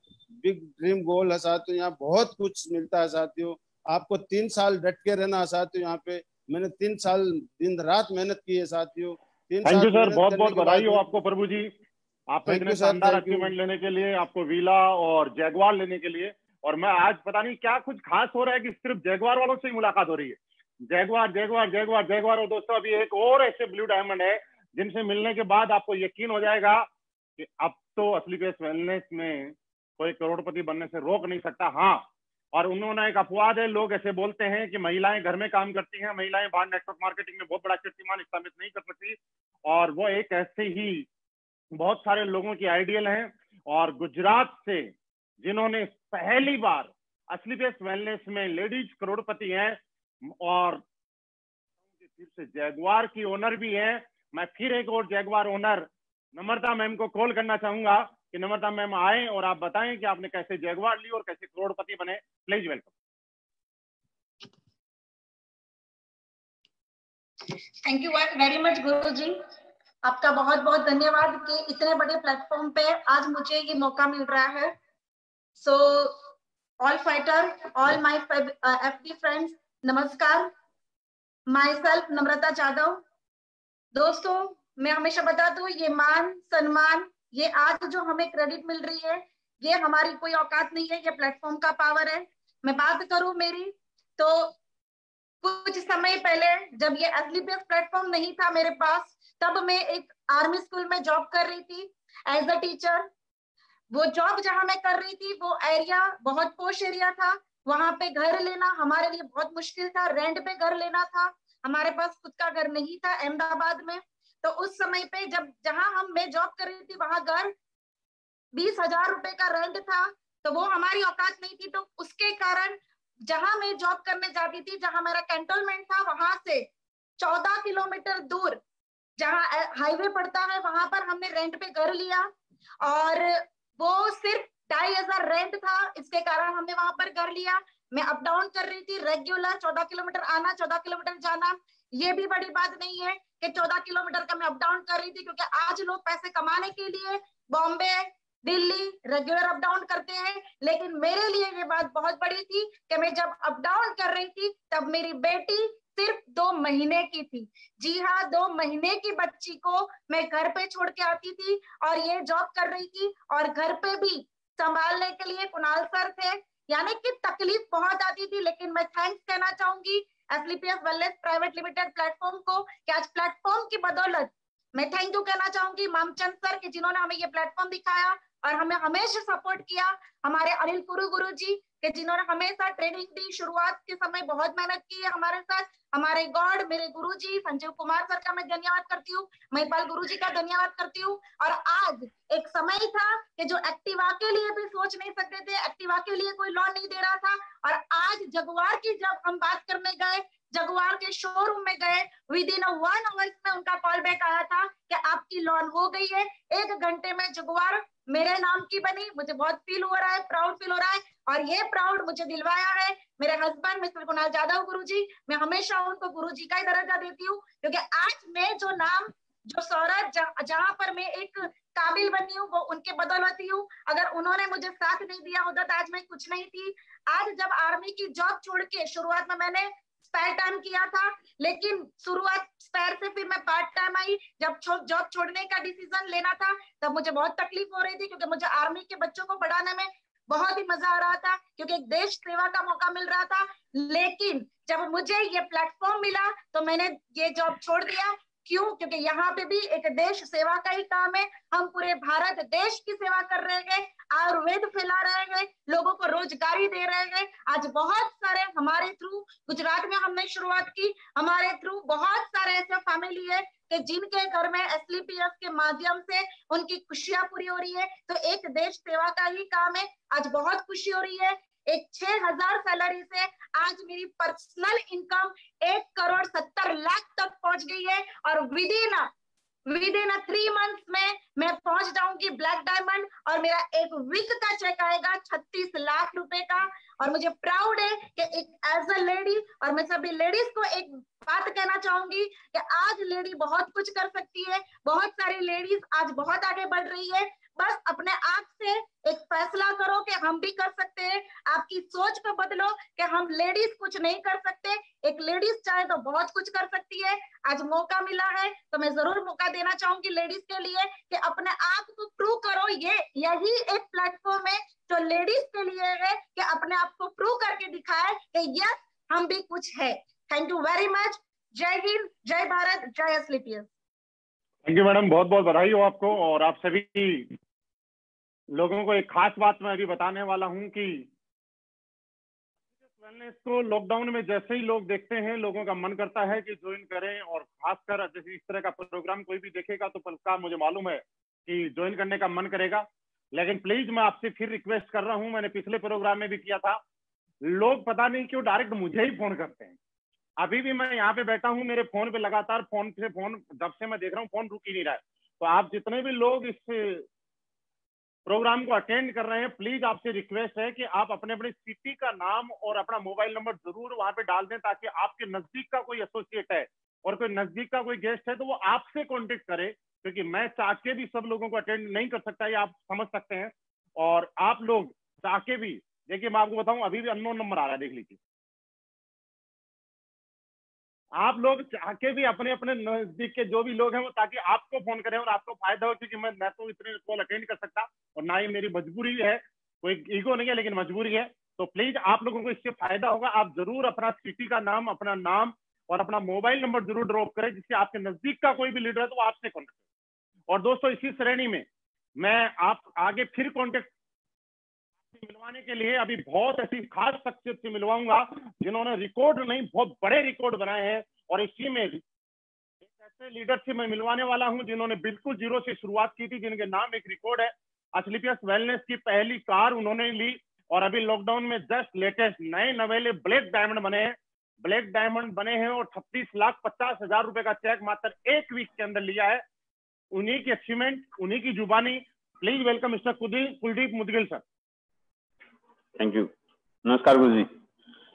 बिग ड्रीम गोल है साथियों, यहाँ बहुत कुछ मिलता है साथियों। आपको 3 साल डट के रहना है साथियों। यहाँ पे मैंने 3 साल दिन रात मेहनत की है साथियों। 3 थैंक साल यू सर, बहुत करने बहुत के बधाई बाद हो आपको प्रभु जी, आपको थैंक इतने यू सर, शानदार थैंक यू। अचीवमेंट लेने के लिए, आपको वीला और जैगवार लेने के लिए। और मैं आज पता नहीं क्या कुछ खास हो रहा है कि सिर्फ जैगवार वालों से ही मुलाकात हो रही है। Jaguar Jaguar Jaguar Jaguar. और दोस्तों अभी एक और ऐसे ब्लू डायमंड है जिनसे मिलने के बाद आपको यकीन हो जाएगा कि अब तो स्लीपियस वेलनेस में कोई करोड़पति बनने से रोक नहीं सकता। हाँ, और उन्होंने एक अपवाद है, लोग ऐसे बोलते हैं कि महिलाएं घर में काम करती हैं, महिलाएं बाहर नेटवर्क मार्केटिंग में बहुत बड़ा कीर्तिमान स्थापित नहीं कर सकती। और वो एक ऐसे ही बहुत सारे लोगों की आइडियल हैं। और गुजरात से जिन्होंने पहली बार स्लीपियस वेलनेस में लेडीज करोड़पति हैं और फिर से जैगवार की ओनर भी है। मैं फिर एक और जैगवार ओनर नम्रता मैम को कॉल करना चाहूंगा कि नम्रता मैम आए और आप बताएं कि आपने कैसे जैगवार ली और कैसे करोड़पति बने। Please welcome. Thank you very much गुरु जी, आपका बहुत बहुत धन्यवाद कि इतने बड़े प्लेटफॉर्म पे आज मुझे ये मौका मिल रहा है। So all fighter, all my FD friends, नमस्कार। माई सेल्फ नम्रता जाधव। दोस्तों मैं हमेशा बता दूं, ये मान सम्मान, ये आज जो हमें क्रेडिट मिल रही है, ये हमारी कोई औकात नहीं है, ये प्लेटफॉर्म का पावर है। मैं बात करूं मेरी, तो कुछ समय पहले जब ये स्लीपियस प्लेटफॉर्म नहीं था मेरे पास, तब मैं एक आर्मी स्कूल में जॉब कर रही थी एज अ टीचर। वो जॉब जहां मैं कर रही थी वो एरिया बहुत पोश एरिया था, वहां पे घर लेना हमारे लिए बहुत मुश्किल था, रेंट पे घर लेना था, हमारे पास खुद का घर नहीं था अहमदाबाद में। तो उस समय पे जब जहां मैं जॉब कर रही थी वहां घर 20,000 रुपए का रेंट था, तो वो हमारी औकात नहीं थी। तो उसके कारण जहां मैं जॉब करने जाती थी, जहां मेरा कैंटोनमेंट था, वहां से 14 किलोमीटर दूर जहां हाईवे पड़ता है वहां पर हमने रेंट पे घर लिया, और वो सिर्फ 2,500 रेंट था। इसके कारण हमने वहां पर घर लिया। मैं अप डाउन कर रही थी रेगुलर, 14 किलोमीटर आना, 14 किलोमीटर जाना। ये भी बड़ी बात नहीं है कि 14 किलोमीटर का मैं अप डाउन कर रही थी, क्योंकि आज लोग पैसे कमाने के लिए Bombay Delhi regular up down करते हैं, लेकिन मेरे लिए ये बात बहुत बड़ी थी कि मैं जब अप डाउन कर रही थी तब मेरी बेटी सिर्फ 2 महीने की थी। जी हाँ, 2 महीने की बच्ची को मैं घर पे छोड़ के आती थी और ये जॉब कर रही थी, और घर पे भी संभालने के लिए कुणाल सर थे। यानी कि तकलीफ बहुत आती थी, लेकिन मैं थैंक्स कहना चाहूंगी एसलीपीएस वेलनेस प्राइवेट लिमिटेड प्लेटफॉर्म को, कि आज प्लेटफॉर्म की बदौलत मैं थैंक यू कहना चाहूंगी मामचंद सर कि जिन्होंने हमें ये प्लेटफॉर्म दिखाया और हमें हमेशा सपोर्ट किया, हमारे अनिल गुरु जी कि जिन्होंने हमेशा ट्रेनिंग दी, शुरुआत के समय बहुत मेहनत की है हमारे साथ, हमारे गॉड मेरे गुरुजी संजीव कुमार सर का मैं धन्यवाद करती हूँ, महिपाल गुरुजी का धन्यवाद करती हूँ। और आज एक समय था कि जो एक्टिवा के लिए भी सोच नहीं सकते थे, एक्टिवा के लिए कोई लोन नहीं दे रहा था, और आज जगुआर की जब हम बात करने गए, जगुआर के शोरूम में गए, विद इन 1 आवर में उनका कॉल बैक आया था कि आपकी लोन हो गई है। 1 घंटे में जगुआर मेरे नाम की बनी। मुझे बहुत फील हो रहा है, प्राउड फील हो रहा है, और ये प्राउड मुझे दिलवाया है मेरे हस्बैंड मिस्टर कुणाल जाधव गुरुजी। मैं हमेशा उनको गुरुजी का ही दर्जा देती हूँ, क्योंकि आज मैं जो नाम, जो शौहरत जहां पर मैं एक काबिल बनी हूँ, वो उनके बदौलत ही हूँ। अगर उन्होंने मुझे साथ नहीं दिया होता तो आज मैं कुछ नहीं थी। आज जब आर्मी की जॉब छोड़ के, शुरुआत में मैंने स्पेयर टाइम किया था, लेकिन शुरुआत स्पेयर से फिर मैं पार्ट टाइम आई। जब जॉब छोड़ने का डिसीजन लेना था तब मुझे बहुत तकलीफ हो रही थी, क्योंकि मुझे आर्मी के बच्चों को पढ़ाने में बहुत ही मजा आ रहा था, क्योंकि एक देश सेवा का मौका मिल रहा था। लेकिन जब मुझे ये प्लेटफॉर्म मिला तो मैंने ये जॉब छोड़ दिया। क्यों? क्योंकि यहाँ पे भी एक देश सेवा का ही काम है। हम पूरे भारत देश की सेवा कर रहे हैं, आयुर्वेद फैला रहे हैं, लोगों को रोजगारी दे रहे हैं। आज बहुत सारे हमारे थ्रू, गुजरात में हमने शुरुआत की, हमारे थ्रू बहुत सारे ऐसे फैमिली है कि जिनके घर में एसलीपीएस के माध्यम से उनकी खुशियां पूरी हो रही है। तो एक देश सेवा का ही काम है। आज बहुत खुशी हो रही है। एक 6,000 सैलरी से आज मेरी पर्सनल इनकम 1,70,00,000 तक पहुंच गई है, और विद इन 3 मंथ्स में मैं पहुंच जाऊंगी ब्लैक डायमंड, और मेरा एक वीक का चेक आएगा 36 लाख रुपए का। और मुझे प्राउड है कि एक एज अ लेडी, और मैं सभी लेडीज को एक बात कहना चाहूंगी कि आज लेडी बहुत कुछ कर सकती है। बहुत सारी लेडीज आज बहुत आगे बढ़ रही है। बस अपने आप से एक फैसला करो कि हम भी कर सकते हैं। आपकी सोच को बदलो कि हम लेडीज कुछ नहीं कर सकते। एक लेडीज चाहे तो बहुत कुछ कर सकती है। आज मौका मिला है तो मैं जरूर मौका देना चाहूंगी लेडीज के लिए कि अपने आप को प्रूव करो। यही एक प्लेटफॉर्म है जो लेडीज के लिए है कि अपने आप को प्रूव करके दिखाए कि यस हम भी कुछ है। Thank you very much. जय हिंद, जय भारत, जय एसलीपीएस। थैंक यू मैडम, बहुत बहुत बधाई हो आपको। और आप सभी लोगों को एक खास बात मैं अभी बताने वाला हूं कि वेलनेस को लॉकडाउन में जैसे ही लोग देखते हैं, लोगों का मन करता है कि ज्वाइन करें। और खासकर जैसे इस तरह का प्रोग्राम कोई भी देखेगा तो पक्का मुझे मालूम है कि ज्वाइन करने का मन करेगा। लेकिन प्लीज मैं आपसे फिर रिक्वेस्ट कर रहा हूं, मैंने पिछले प्रोग्राम में भी किया था, लोग पता नहीं क्यों डायरेक्ट मुझे ही फोन करते हैं। अभी भी मैं यहाँ पे बैठा हूँ, मेरे फोन पे लगातार फोन जब से मैं देख रहा हूँ फोन रुक ही नहीं रहा है। तो आप जितने भी लोग इस प्रोग्राम को अटेंड कर रहे हैं, प्लीज आपसे रिक्वेस्ट है कि आप अपने अपने सिटी का नाम और अपना मोबाइल नंबर जरूर वहां पे डाल दें, ताकि आपके नजदीक का कोई एसोसिएट है और कोई नजदीक का कोई गेस्ट है तो वो आपसे कांटेक्ट करे। क्योंकि मैं चाह के भी सब लोगों को अटेंड नहीं कर सकता, ये आप समझ सकते हैं। और आप लोग चाह के भी, देखिए मैं आपको बताऊं, अभी भी अननोन नंबर आ रहा है, देख लीजिए। आप लोग चाह के भी अपने अपने नजदीक के जो भी लोग हैं वो ताकि आपको फोन करें और आपको फायदा हो, क्योंकि मैं तो इतने कॉल अटेंड कर सकता और ना ही मेरी मजबूरी है, कोई ईगो नहीं है लेकिन मजबूरी है। तो प्लीज आप लोगों को इससे फायदा होगा। आप जरूर अपना सिटी का नाम, अपना नाम और अपना मोबाइल नंबर जरूर ड्रॉप करें, जिससे आपके नजदीक का कोई भी लीडर है तो वो आपसे कॉन्टेक्ट करें। और दोस्तों इसी श्रेणी में मैं आप आगे फिर कॉन्टेक्ट मिलवाने के लिए अभी बहुत ऐसी खास शख्सियत से मिलवाऊंगा जिन्होंने रिकॉर्ड नहीं, बहुत बड़े रिकॉर्ड बनाए हैं। और इसी में ऐसे लीडर से मैं मिलवाने वाला हूं जिन्होंने बिल्कुल जीरो से शुरुआत की थी, जिनके नाम एक रिकॉर्ड है। एसलीपीएस वेलनेस की पहली कार उन्होंने ली और अभी लॉकडाउन में जस्ट लेटेस्ट नए नवेले ब्लैक डायमंड बने हैं, ब्लैक डायमंड बने हैं और 36,50,000 रुपए का चेक मात्र एक वीक के अंदर लिया है। उन्हीं की अचीवमेंट, उन्हीं की जुबानी। Please welcome mister Kuldeep Mudgil sir. Thank you. नमस्कार गुरु जी।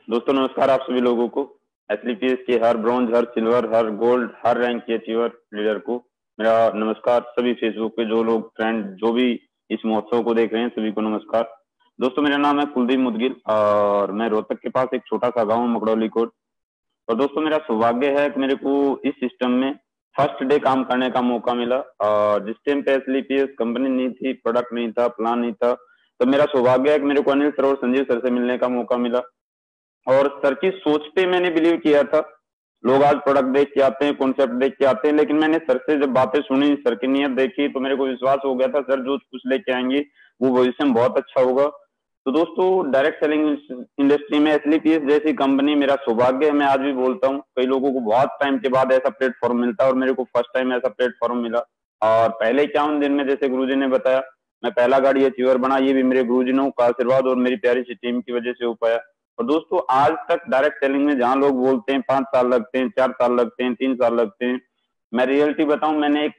दोस्तों नमस्कार आप सभी लोगों को। एसलीपीएस के हर ब्रॉन्ज, हर सिल्वर, हर गोल्ड, हर रैंक के अचीवर लीडर को मेरा नमस्कार। सभी फेसबुक पे जो लोग फ्रेंड जो भी इस महोत्सव को देख रहे हैं सभी को नमस्कार। दोस्तों मेरा नाम है कुलदीप मुदगिल और मैं रोहतक के पास एक छोटा सा गाँव मकड़ौली कोट। और दोस्तों मेरा सौभाग्य है कि मेरे को इस सिस्टम में फर्स्ट डे काम करने का मौका मिला। और जिस टाइम पे एसलीपीएस कंपनी नहीं थी, प्रोडक्ट नहीं था, प्लान नहीं था, तो मेरा सौभाग्य है कि मेरे को अनिल सर और संजीव सर से मिलने का मौका मिला। और सर की सोच पे मैंने बिलीव किया था। लोग आज प्रोडक्ट देख के आते हैं, कॉन्सेप्ट देख के आते हैं, लेकिन मैंने सर से जब बातें सुनी, सर की नीयत देखी, तो मेरे को विश्वास हो गया था सर जो कुछ लेके आएंगे वो भविष्य में बहुत अच्छा होगा। तो दोस्तों डायरेक्ट सेलिंग इंडस्ट्री में एसलीपीएस जैसी कंपनी मेरा सौभाग्य है। मैं आज भी बोलता हूँ, कई लोगों को बहुत टाइम के बाद ऐसा प्लेटफॉर्म मिलता है और मेरे को फर्स्ट टाइम ऐसा प्लेटफॉर्म मिला। और पहले 51 दिन में जैसे गुरुजी ने बताया मैं पहला गाड़ी अचीवर बना, ये भी मेरे गुरुजनों का आशीर्वाद और मेरी प्यारी सी टीम की वजह से हो पाया। और दोस्तों आज तक डायरेक्ट सेलिंग में जहां लोग बोलते हैं 5 साल लगते हैं, 4 साल लगते हैं, 3 साल लगते हैं, मैं रियलिटी बताऊं, मैंने एक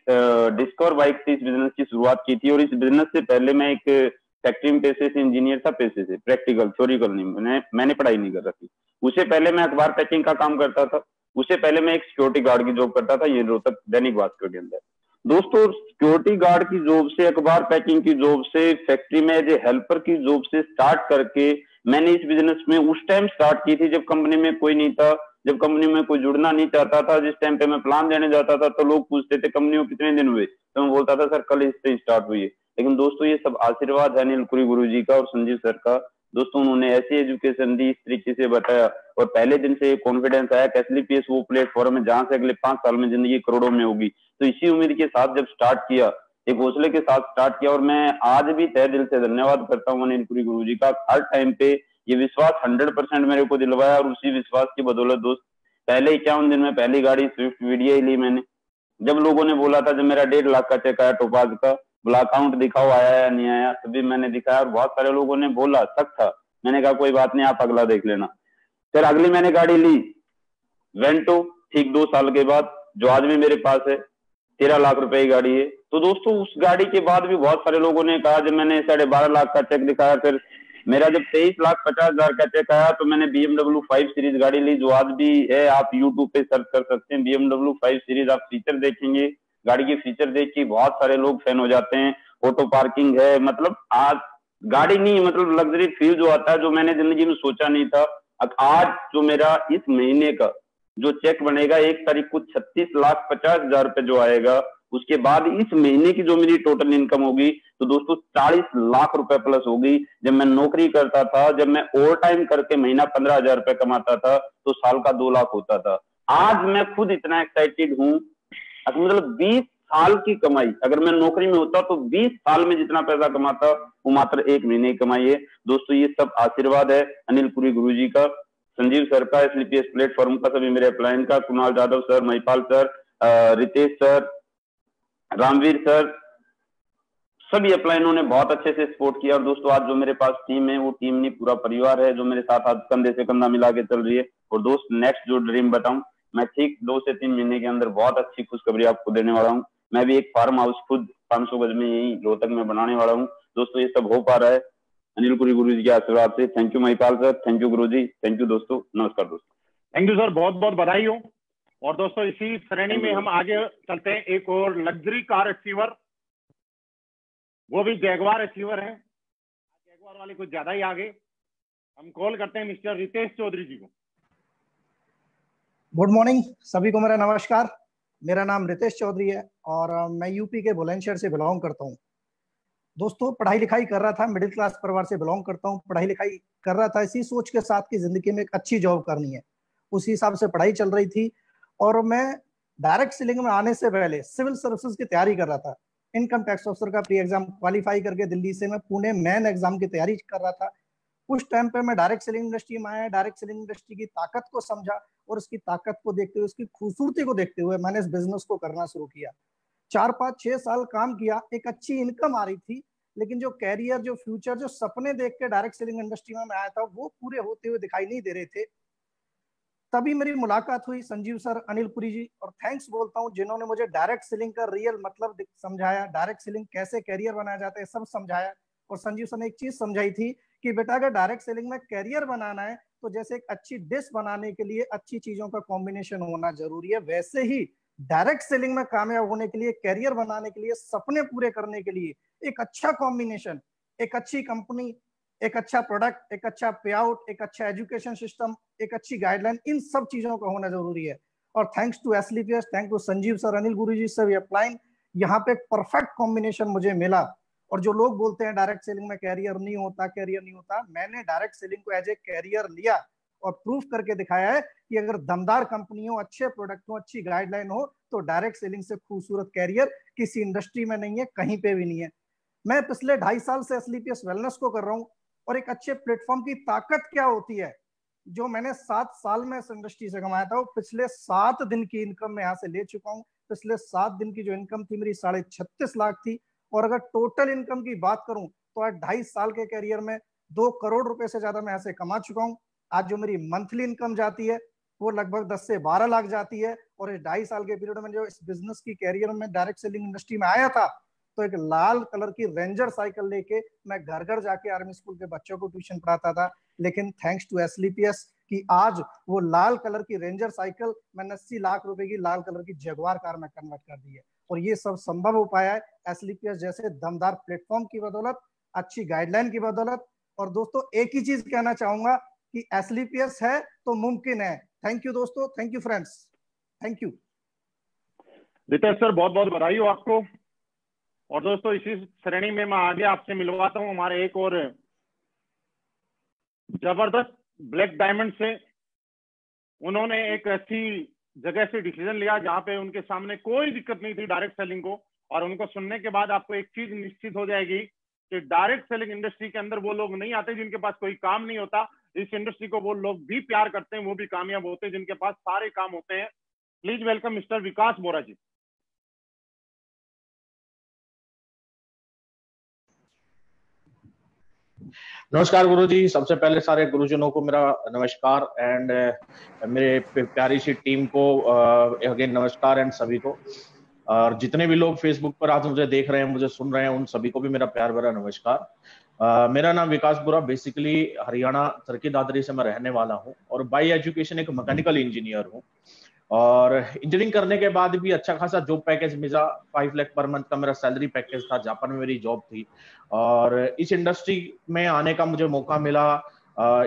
डिस्कवर बाइक से इस बिजनेस की शुरुआत की थी। और इस बिजनेस से पहले मैं एक फैक्ट्री में पेशे से इंजीनियर था, पेशे से, प्रैक्टिकल थ्योरिकल नहीं, मैंने पढ़ाई नहीं कर रखी। उससे पहले मैं अखबार पैकिंग का काम करता था। उससे पहले मैं एक सिक्योरिटी गार्ड की जॉब करता था, ये रोहतक दैनिक भास्कर के अंदर। दोस्तों सिक्योरिटी गार्ड की जॉब से, अखबार पैकिंग की जॉब से, फैक्ट्री में एज ए हेल्पर की जॉब से स्टार्ट करके मैंने इस बिजनेस में उस टाइम स्टार्ट की थी जब कंपनी में कोई नहीं था, जब कंपनी में कोई जुड़ना नहीं चाहता था। जिस टाइम पे मैं प्लान देने जाता था तो लोग पूछते थे कंपनी में कितने दिन हुए, तो मैं बोलता था सर कल इससे स्टार्ट हुई है। लेकिन दोस्तों ये सब आशीर्वाद है अनिल कुरी गुरु जी का और संजीव सर का। दोस्तों उन्होंने ऐसी एजुकेशन दी, इस तरीके से बताया और पहले दिन से कॉन्फिडेंस आया कि एसलीपीएस वो प्लेटफॉर्म है जहां से अगले 5 साल में जिंदगी करोड़ों में होगी। तो इसी उम्मीद के साथ जब स्टार्ट किया, एक हौसले के साथ स्टार्ट किया। और मैं आज भी तहे दिल से धन्यवाद करता हूँ अनिल कुरी गुरु जी का। हर टाइम पे ये विश्वास 100% मेरे को दिलवाया और उसी विश्वास की बदौलत दोस्त पहले 51 दिन में पहली गाड़ी स्विफ्ट वीडियो ही ली मैंने। जब लोगों ने बोला था, जब मेरा 1.5 लाख का चेक आया टोपाज का, बोला अकाउंट दिखाओ आया या नहीं आया, तभी मैंने दिखाया और बहुत सारे लोगों ने बोला, शक था, मैंने कहा कोई बात नहीं आप अगला देख लेना। फिर अगली मैंने गाड़ी ली वेंटो, ठीक 2 साल के बाद, जो आज भी मेरे पास है, 13 लाख रुपए की गाड़ी है। तो दोस्तों उस गाड़ी के बाद भी बहुत सारे लोगों ने कहा, जब मैंने 12.5 लाख का चेक दिखाया, फिर मेरा जब 23,50,000 का चेक आया तो मैंने BMW 5 सीरीज गाड़ी ली, जो आज भी है, आप YouTube पे सर्च कर सकते हैं BMW 5 सीरीज। आप फीचर देखेंगे, गाड़ी के फीचर देख के बहुत सारे लोग फैन हो जाते हैं। ऑटो पार्किंग है, मतलब आज गाड़ी नहीं, मतलब लग्जरी फील जो आता है, जो मैंने जिंदगी में सोचा नहीं था। अब आज जो मेरा इस महीने का जो चेक बनेगा 1 तारीख को 36,50,000 रुपए जो आएगा, उसके बाद इस महीने की जो मेरी टोटल इनकम होगी तो दोस्तों 40 लाख रुपए प्लस होगी। जब मैं नौकरी करता था, जब मैं ओवर टाइम करके महीना 15,000 रुपए कमाता था तो साल का 2 लाख होता था। आज मैं खुद इतना एक्साइटेड हूँ, मतलब 20 साल की कमाई अगर मैं नौकरी में होता तो 20 साल में जितना पैसा कमाता वो मात्र 1 महीने की कमाई है। दोस्तों ये सब आशीर्वाद है अनिल पुरी गुरुजी का, संजीव सर का, एसलीपीएस प्लेटफॉर्म का, सभी मेरे अपलाइन का, Kunal Yadav sir, Mahipal sir, Ritesh sir, Ramveer sir, सभी अपलाइनों ने बहुत अच्छे से सपोर्ट किया। और दोस्तों आज जो मेरे पास टीम है वो टीम नहीं पूरा परिवार है जो मेरे साथ आज कंधे से कंधा मिला के चल रही है। और दोस्त नेक्स्ट जो ड्रीम बताऊं, मैं ठीक 2 से 3 महीने के अंदर बहुत अच्छी खुशखबरी आपको देने वाला हूं। मैं भी एक फार्म हाउस खुद 500 गज में यही रोहतक में बनाने वाला हूँ। दोस्तों ये सब हो पा रहा है अनिल पुरी गुरु जी के आशीर्वाद से। Thank you Mahipal sir, thank you Guru ji, thank you दोस्तों, नमस्कार दोस्तों। थैंक यू सर, बहुत बहुत बधाई हो। और दोस्तों इसी श्रेणी में हम आगे चलते हैं, एक और लग्जरी कार अचीवर, वो भी जैगवार अचीवर है। जैगवार वाले कुछ ज्यादा ही आगे, हम कॉल करते हैं मिस्टर रितेश चौधरी जी को। गुड मॉर्निंग सभी को, मेरा नमस्कार। मेरा नाम रितेश चौधरी है और मैं यूपी के बुलंदशहर से बिलोंग करता हूँ। दोस्तों पढ़ाई लिखाई कर रहा था, मिडिल क्लास परिवार से बिलोंग करता हूँ। पढ़ाई लिखाई कर रहा था इसी सोच के साथ कि जिंदगी में एक अच्छी जॉब करनी है। उसी हिसाब से पढ़ाई चल रही थी। और मैं डायरेक्ट सेलिंग में आने से पहले सिविल सर्विसेज की तैयारी कर रहा था। इनकम टैक्स ऑफिसर का प्री एग्जाम क्वालिफाई करके दिल्ली से मैं पुणे मेन एग्जाम की तैयारी कर रहा था। उस टाइम पे मैं डायरेक्ट सेलिंग इंडस्ट्री में आया, डायरेक्ट सेलिंग इंडस्ट्री की ताकत को समझा और उसकी ताकत को देखते हुए, उसकी खूबसूरती को देखते हुए मैंने इस बिजनेस को करना शुरू किया। 4, 5, 6 साल काम किया, एक अच्छी इनकम आ रही थी, लेकिन जो कैरियर, जो फ्यूचर, जो सपने देख के डायरेक्ट सेलिंग इंडस्ट्री में मैं आया था वो पूरे होते हुए दिखाई नहीं दे रहे थे। तभी मेरी मुलाकात हुई संजीव सर, अनिल पुरी जी, और थैंक्स बोलता हूँ जिन्होंने मुझे डायरेक्ट सेलिंग का रियल मतलब समझाया, डायरेक्ट सेलिंग कैसे कैरियर बनाया जाता है सब समझाया। और संजीव सर ने एक चीज समझाई थी कि बेटा अगर डायरेक्ट सेलिंग में कैरियर बनाना है तो जैसे एक अच्छी डिश बनाने के लिए अच्छी चीजों का कॉम्बिनेशन होना जरूरी है, वैसे ही डायरेक्ट सेलिंग में कामयाब होने के लिए, कैरियर बनाने के लिए, सपने पूरे करने के लिए एक अच्छा कॉम्बिनेशन, एक अच्छी कंपनी, एक अच्छा प्रोडक्ट, एक अच्छा पे आउट, एक अच्छा एजुकेशन सिस्टम, एक अच्छी गाइडलाइन, इन सब चीजों का होना जरूरी है। और thanks to Asclepius, thank to Sanjeev sir, Anil गुरुजी सर, ये अप्लाइन, यहाँ पे एक परफेक्ट कॉम्बिनेशन मुझे मिला। और जो लोग बोलते हैं डायरेक्ट सेलिंग में कैरियर नहीं होता, कैरियर नहीं होता, मैंने डायरेक्ट सेलिंग को एज ए कैरियर लिया और प्रूफ करके दिखाया है कि अगर दमदार कंपनी हो, अच्छे प्रोडक्ट हो, अच्छी गाइडलाइन हो, तो डायरेक्ट सेलिंग से खूबसूरत कैरियर किसी इंडस्ट्री में नहीं है, कहीं पे भी नहीं है। मैं पिछले 2.5 साल से एसलीपीएस वेलनेस को कर रहा हूँ और एक अच्छे प्लेटफॉर्म की ताकत क्या होती है, जो मैंने 7 साल में इस इंडस्ट्री से कमाया था, वो पिछले 7 दिन की इनकम में यहाँ से ले चुका हूँ। पिछले 7 दिन की जो इनकम थी मेरी 36.5 लाख थी, और अगर टोटल इनकम की बात करूं तो आज 2.5 साल के कैरियर में 2 करोड़ रुपए से ज्यादा मैं यहाँ से कमा चुका हूँ। आज जो मेरी मंथली इनकम जाती है वो लगभग 10 से 12 लाख जाती है। और इस 2.5 साल के पीरियड में जो इस बिजनेस की कैरियर में डायरेक्ट सेलिंग इंडस्ट्री में आया था, तो एक लाल कलर की रेंजर साइकिल लेके मैं घर घर जाके आर्मी स्कूल के बच्चों को ट्यूशन पढ़ाता था। लेकिन थैंक्स टू एसलीपीएस कि आज वो लाल कलर की रेंजर साइकिल मैंने 80 लाख रुपए की लाल कलर की जगुआर कार में कन्वर्ट कर दी है। और ये सब संभव हो पाया है एसलीपीएस जैसे दमदार प्लेटफॉर्म की बदौलत, अच्छी गाइडलाइन की बदौलत। और दोस्तों एक ही चीज कहना चाहूंगा कि एसलीपीएस है तो मुमकिन है। थैंक यू दोस्तों, thank you friends, thank you. Ritesh sir बहुत बहुत बधाई हो आपको। और दोस्तों इसी श्रेणी में मैं आगे आपसे मिलवाता हूं हमारे एक और जबरदस्त ब्लैक डायमंड से। उन्होंने एक ऐसी जगह से डिसीजन लिया जहां पे उनके सामने कोई दिक्कत नहीं थी डायरेक्ट सेलिंग को, और उनको सुनने के बाद आपको एक चीज निश्चित हो जाएगी कि डायरेक्ट सेलिंग इंडस्ट्री के अंदर वो लोग नहीं आते जिनके पास कोई काम नहीं होता। इस इंडस्ट्री को वो लोग भी प्यार करते हैं, वो भी कामयाब होते हैं जिनके पास सारे काम होते हैं। प्लीज वेलकम मिस्टर विकास बोरा जी। नमस्कार गुरुजी, सबसे पहले सारे गुरुजनों को मेरा नमस्कार एंड मेरे प्यारी सी टीम को अगेन नमस्कार एंड सभी को, और जितने भी लोग फेसबुक पर आज मुझे देख रहे हैं, मुझे सुन रहे हैं, उन सभी को भी मेरा प्यार भरा नमस्कार। मेरा नाम विकास बोरा, बेसिकली हरियाणा तरकी दादरी से मैं रहने वाला हूं और बाय एजुकेशन एक मैकेनिकल इंजीनियर हूं। और इंजीनियरिंग करने के बाद भी अच्छा खासा जॉब पैकेज मिला, 5 लाख पर मंथ का मेरा सैलरी पैकेज था, जापान में मेरी जॉब थी। और इस इंडस्ट्री में आने का मुझे मौका मिला,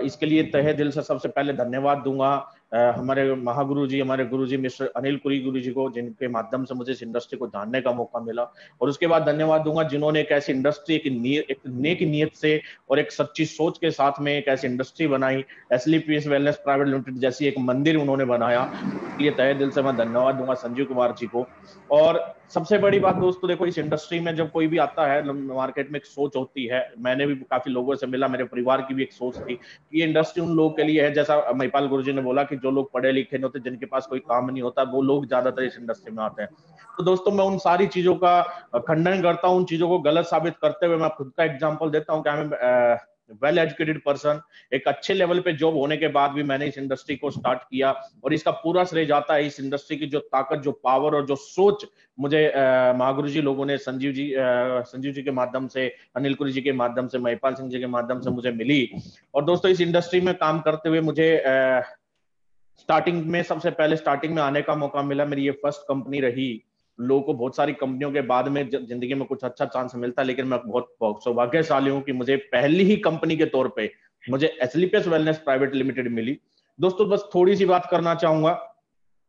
इसके लिए तहे दिल से सबसे पहले धन्यवाद दूंगा हमारे महागुरु जी, हमारे गुरु जी मिस्टर अनिल पुरी गुरु जी को, जिनके माध्यम से मुझे इस इंडस्ट्री को जानने का मौका मिला। और उसके बाद धन्यवाद दूंगा जिन्होंने एक ऐसी इंडस्ट्री एक नेक नियत से और एक सच्ची सोच के साथ में एक ऐसी इंडस्ट्री बनाई, एसलीपीएस वेलनेस प्राइवेट लिमिटेड जैसी एक मंदिर उन्होंने बनाया। इसलिए तहे दिल से मैं धन्यवाद दूंगा संजीव कुमार जी को। और सबसे बड़ी बात दोस्तों, देखो इस इंडस्ट्री में जब कोई भी आता है, मार्केट में एक सोच होती है, मैंने भी काफी लोगों से मिला, मेरे परिवार की भी एक सोच थी कि ये इंडस्ट्री उन लोगों के लिए है, जैसा महिपाल गुरुजी ने बोला कि जो लोग पढ़े लिखे नहीं होते, जिनके पास कोई काम नहीं होता, वो लोग ज्यादातर इस इंडस्ट्री में आते हैं। तो दोस्तों मैं उन सारी चीजों का खंडन करता हूँ, उन चीजों को गलत साबित करते हुए मैं खुद का एग्जाम्पल देता हूँ कि वेल एजुकेटेड पर्सन, एक अच्छे लेवल पे जॉब होने के बाद भी मैंने इस इंडस्ट्री को स्टार्ट किया। और इसका पूरा श्रेय जाता है इस इंडस्ट्री की जो ताकत, जो पावर और जो सोच मुझे महागुरु जी लोगों ने संजीव जी के माध्यम से, अनिल गुरु जी के माध्यम से, महिपाल सिंह जी के माध्यम से मुझे मिली। और दोस्तों इस इंडस्ट्री में काम करते हुए मुझे स्टार्टिंग में आने का मौका मिला। मेरी ये फर्स्ट कंपनी रही। लोगों को बहुत सारी कंपनियों के बाद में जिंदगी में कुछ अच्छा चांस मिलता है, लेकिन मैं बहुत सौभाग्यशाली हूं कि मुझे पहली ही कंपनी के तौर पे मुझे एसलीपीएस वेलनेस प्राइवेट लिमिटेड मिली। दोस्तों बस थोड़ी सी बात करना चाहूंगा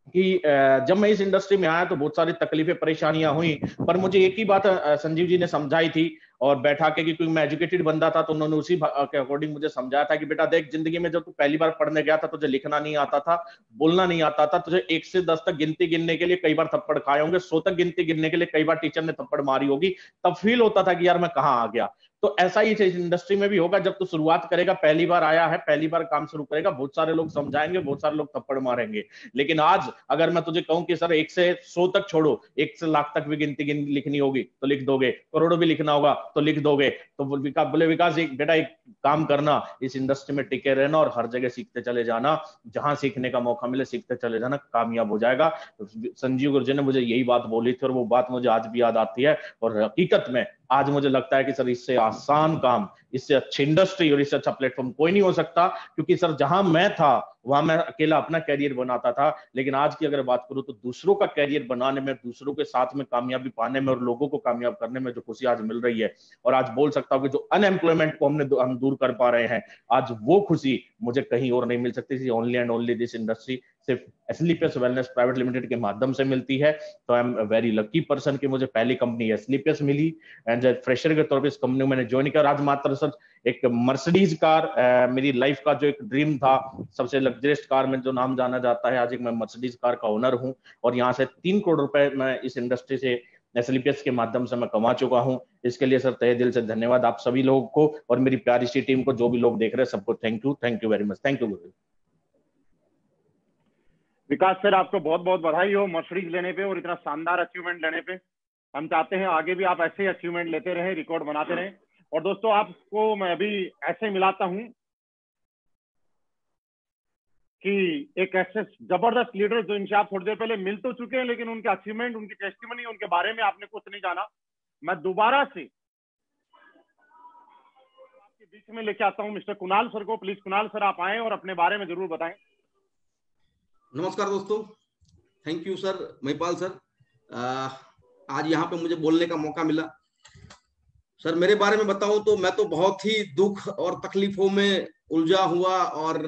कि जब मैं इस इंडस्ट्री में आया तो बहुत सारी तकलीफें परेशानियां हुई, पर मुझे एक ही बात संजीव जी ने समझाई थी, और बैठा के, क्योंकि मैं एजुकेटेड बंदा था तो उन्होंने उसी के अकॉर्डिंग मुझे समझाया था कि बेटा देख, जिंदगी में जब तू पहली बार पढ़ने गया था तुझे लिखना नहीं आता था, बोलना नहीं आता था, तुझे 1 से 10 तक गिनती गिनने के लिए कई बार थप्पड़ खाए होंगे, 100 तक गिनती गिनने के लिए कई बार टीचर ने थप्पड़ मारी होगी, तब फील होता था कि यार मैं कहाँ आ गया। तो ऐसा ही इस इंडस्ट्री में भी होगा, जब तू शुरुआत करेगा, पहली बार आया है, पहली बार काम शुरू करेगा, बहुत सारे लोग समझाएंगे, बहुत सारे लोग थप्पड़ मारेंगे, लेकिन आज अगर मैं तुझे कहूं कि सर 1 से 100 तक छोड़ो, 1 से लाख तक भी गिनती लिखनी होगी तो लिख दोगे, करोड़ों भी लिखना होगा तो लिख दोगे। तो बोले विकास बेटा एक काम करना, इस इंडस्ट्री में टिके रहना और हर जगह सीखते चले जाना, जहां सीखने का मौका मिले सीखते चले जाना, कामयाब हो जाएगा। संजीव गुरुजी ने मुझे यही बात बोली थी और वो बात मुझे आज भी याद आती है, और हकीकत में आज मुझे लगता है कि सर इससे आसान काम, इससे अच्छी इंडस्ट्री और इससे अच्छा प्लेटफॉर्म कोई नहीं हो सकता, क्योंकि सर जहां मैं था वहां मैं अकेला अपना कैरियर बनाता था, लेकिन आज की अगर बात करूं तो दूसरों का कैरियर बनाने में, दूसरों के साथ में कामयाबी पाने में और लोगों को कामयाब करने में जो खुशी आज मिल रही है, और आज बोल सकता हूं कि जो अनएम्प्लॉयमेंट को हम दूर कर पा रहे हैं, आज वो खुशी मुझे कहीं और नहीं मिल सकती थी। Only and only this industry सिर्फ एसलीपीएस वेलनेस प्राइवेट लिमिटेड के माध्यम से मिलती है। तो I am very lucky person कि मुझे पहली कंपनी एसलीपीएस मिली, एंड फ्रेशर के तौर पर इस कंपनी में मैंने ज्वाइन किया। आज मात्र सर एक मर्सिडीज कार मेरी लाइफ का जो एक ड्रीम था, सबसे लग्जरियस कार में जो नाम जाना जाता है, आज एक मैं मर्सिडीज कार का ओनर हूं, और यहाँ से 3 करोड़ रुपए मैं इस इंडस्ट्री से एसलीपीएस के माध्यम से मैं कमा चुका हूं। इसके लिए सर तहे दिल से धन्यवाद आप सभी लोगों को, और मेरी प्यारी सी टीम को, जो भी लोग देख रहे हैं सबको thank you very much. Thank you Vikas sir, आपको बहुत बहुत बधाई हो मर्सिडीज लेने पे और इतना शानदार अचीवमेंट लेने पे। हम चाहते हैं आगे भी आप ऐसे ही अचीवमेंट लेते रहें, रिकॉर्ड बनाते रहें। और दोस्तों आपको मैं अभी ऐसे मिलाता हूं कि एक ऐसे जबरदस्त लीडर जो इनसे आप थोड़ी देर पहले मिल तो चुके हैं, लेकिन उनके अचीवमेंट, उनकी टेस्टिमनी, उनके बारे में आपने कुछ नहीं जाना। मैं दोबारा से आपके बीच में लेके आता हूं मिस्टर कुणाल सर को। प्लीज कुणाल सर आप आए और अपने बारे में जरूर बताएं। नमस्कार दोस्तों, thank you sir, Mahipal sir, आज यहाँ पे मुझे बोलने का मौका मिला। सर मेरे बारे में बताऊं तो मैं तो बहुत ही दुख और तकलीफों में उलझा हुआ और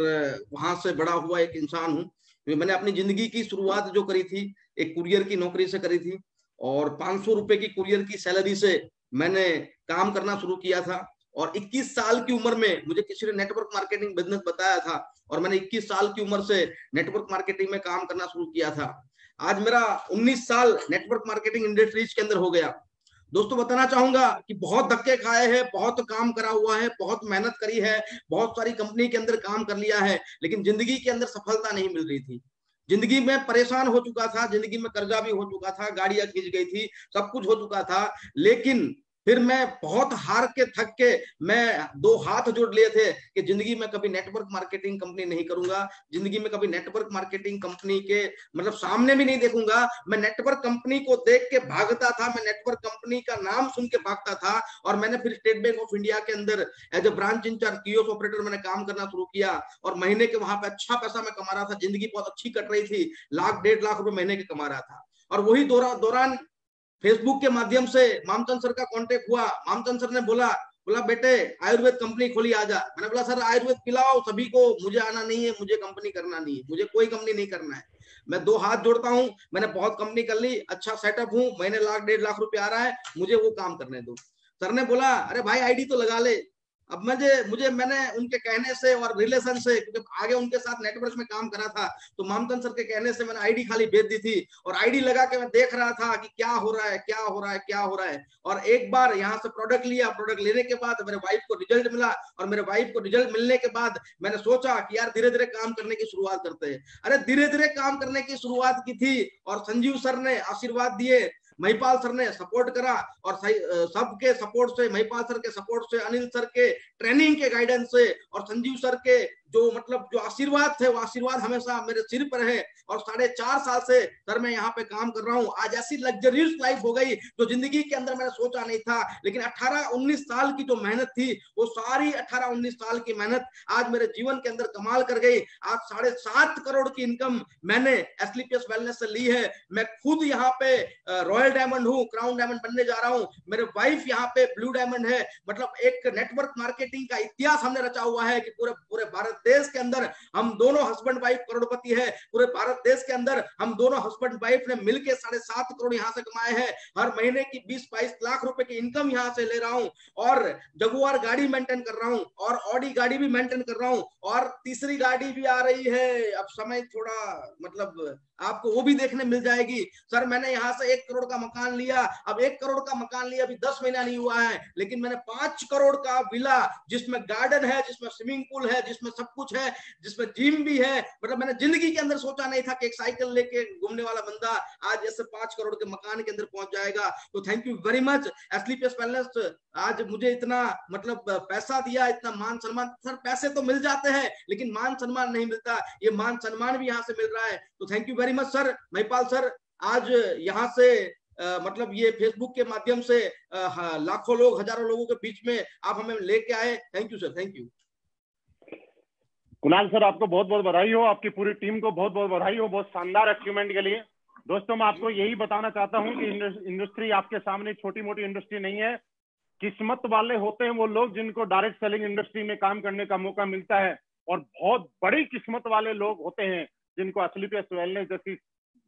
वहां से बड़ा हुआ एक इंसान हूं। मैंने अपनी जिंदगी की शुरुआत जो करी थी एक कुरियर की नौकरी से करी थी, और 500 रुपए की कुरियर की सैलरी से मैंने काम करना शुरू किया था। और 21 साल की उम्र में मुझे किसी ने नेटवर्क मार्केटिंग बिजनेस बताया था, और मैंने 21 साल की उम्र से नेटवर्क मार्केटिंग में काम करना शुरू किया था। आज मेरा 19 साल नेटवर्क मार्केटिंग इंडस्ट्रीज के अंदर हो गया। दोस्तों बताना चाहूंगा कि बहुत धक्के खाए हैं, बहुत काम करा हुआ है, बहुत मेहनत करी है, बहुत सारी कंपनी के अंदर काम कर लिया है, लेकिन जिंदगी के अंदर सफलता नहीं मिल रही थी। जिंदगी में परेशान हो चुका था, जिंदगी में कर्जा भी हो चुका था, गाड़ियां खींच गई थी, सब कुछ हो चुका था, लेकिन फिर मैं बहुत हार के थक के मैं 2 हाथ जोड़ लिए थे कि जिंदगी में कभी नेटवर्क मार्केटिंग कंपनी नहीं करूंगा, जिंदगी में कभी नेटवर्क मार्केटिंग कंपनी के मतलब सामने भी नहीं देखूंगा। मैं नेटवर्क कंपनी को देख के भागता था, मैं नेटवर्क कंपनी का नाम सुन के भागता था, और मैंने फिर स्टेट बैंक ऑफ इंडिया के अंदर as a branch incharge kiosk operator मैंने काम करना शुरू किया, और महीने के वहां पे अच्छा पैसा मैं कमा रहा था, जिंदगी बहुत अच्छी कट रही थी, 1 डेढ़ लाख रुपए महीने के कमा रहा था। और वही दौरान फेसबुक के माध्यम से मामचंद सर का कांटेक्ट हुआ। मामचंद सर ने बोला बेटे आयुर्वेद कंपनी खोली आजा। मैंने बोला सर आयुर्वेद पिलाओ सभी को, मुझे आना नहीं है, मुझे कंपनी करना नहीं है, मुझे कोई कंपनी नहीं करना है। मैं 2 हाथ जोड़ता हूँ, मैंने बहुत कंपनी कर ली, अच्छा सेटअप हूँ, महीने 1 डेढ़ लाख रुपए आ रहा है, मुझे वो काम करने दो। सर ने बोला अरे भाई आईडी तो लगा ले। अब मैंने उनके कहने से और रिलेशन से, क्योंकि आगे उनके साथ नेटवर्क में काम करा था, तो मामचंद सर के कहने से मैंने आईडी खाली भेज दी थी, और आईडी लगा के मैं देख रहा था कि क्या हो रहा है, क्या हो रहा है, क्या हो रहा है। और एक बार यहाँ से प्रोडक्ट लिया, प्रोडक्ट लेने के बाद मेरे वाइफ को रिजल्ट मिला, और मेरे वाइफ को रिजल्ट मिलने के बाद मैंने सोचा कि यार धीरे धीरे काम करने की शुरुआत करते हैं। अरे धीरे धीरे काम करने की शुरुआत की थी, और संजीव सर ने आशीर्वाद दिए, महिपाल सर ने सपोर्ट करा, और सबके सपोर्ट से, महिपाल सर के सपोर्ट से, अनिल सर के ट्रेनिंग के गाइडेंस से, और संजीव सर के जो आशीर्वाद थे वो आशीर्वाद हमेशा मेरे सिर पर है। और 4.5 साल से सर मैं यहाँ पे काम कर रहा हूँ। आज ऐसी लग्जरियस लाइफ हो गई जो जिंदगी के अंदर मैंने सोचा नहीं था, लेकिन 18-19 साल की जो मेहनत थी वो सारी 18-19 साल की मेहनत आज मेरे जीवन के अंदर कमाल कर गई। आज 7.5 करोड़ की इनकम मैंने एसलीपीएस वेलनेस से ली है। मैं खुद यहाँ पे रॉयल डायमंड हूँ, क्राउन डायमंड बनने जा रहा हूँ। मेरे वाइफ यहाँ पे ब्लू डायमंड है। मतलब एक नेटवर्क मार्केटिंग का इतिहास हमने रचा हुआ है कि पूरे भारत देश के अंदर हम दोनों हस्बैंड वाइफ करोड़पति है। पूरे भारत देश के अंदर हम दोनों हस्बैंड वाइफ ने मिलकर 7.5 करोड़ यहाँ से कमाए हैं। हर महीने की 20-22 लाख रुपए की इनकम यहाँ से ले रहा हूँ और जगुआर गाड़ी मेंटेन कर रहा हूँ और ऑडी गाड़ी भी मेंटेन कर रहा हूँ और तीसरी गाड़ी भी आ रही है। अब समय थोड़ा मतलब आपको वो भी देखने मिल जाएगी। सर मैंने यहाँ से 1 करोड़ का मकान लिया, अब 1 करोड़ का मकान लिया, अभी 10 महीना नहीं हुआ है, लेकिन मैंने 5 करोड़ का विला जिसमें गार्डन है, जिसमें स्विमिंग पूल है, जिसमें सब कुछ है, जिसमें जिम भी है। मतलब मैंने जिंदगी के अंदर सोचा नहीं था कि एक साइकिल लेके घूमने वाला बंदा आज ऐसे 5 करोड़ के मकान के अंदर पहुंच जाएगा। तो thank you very much Asclepius wellness, आज मुझे इतना मतलब पैसा दिया, इतना मान सम्मान। सर पैसे तो मिल जाते हैं लेकिन मान सम्मान नहीं मिलता, ये मान सम्मान भी यहाँ से मिल रहा है। तो thank you very much sir. Mahipal sir आज यहाँ से मतलब ये फेसबुक के माध्यम से लाखों लोग, हजारों लोगों के बीच में आप हमें लेके आए। Thank you sir, thank you. Kunal sir आपको बहुत बहुत बधाई हो, आपकी पूरी टीम को बहुत बहुत बधाई हो, बहुत शानदार अचीवमेंट के लिए। दोस्तों मैं आपको यही बताना चाहता हूं कि इंडस्ट्री आपके सामने छोटी मोटी इंडस्ट्री नहीं है। किस्मत वाले होते हैं वो लोग जिनको डायरेक्ट सेलिंग इंडस्ट्री में काम करने का मौका मिलता है, और बहुत बड़ी किस्मत वाले लोग होते हैं जिनको एसलीपीएस वेलनेस जैसी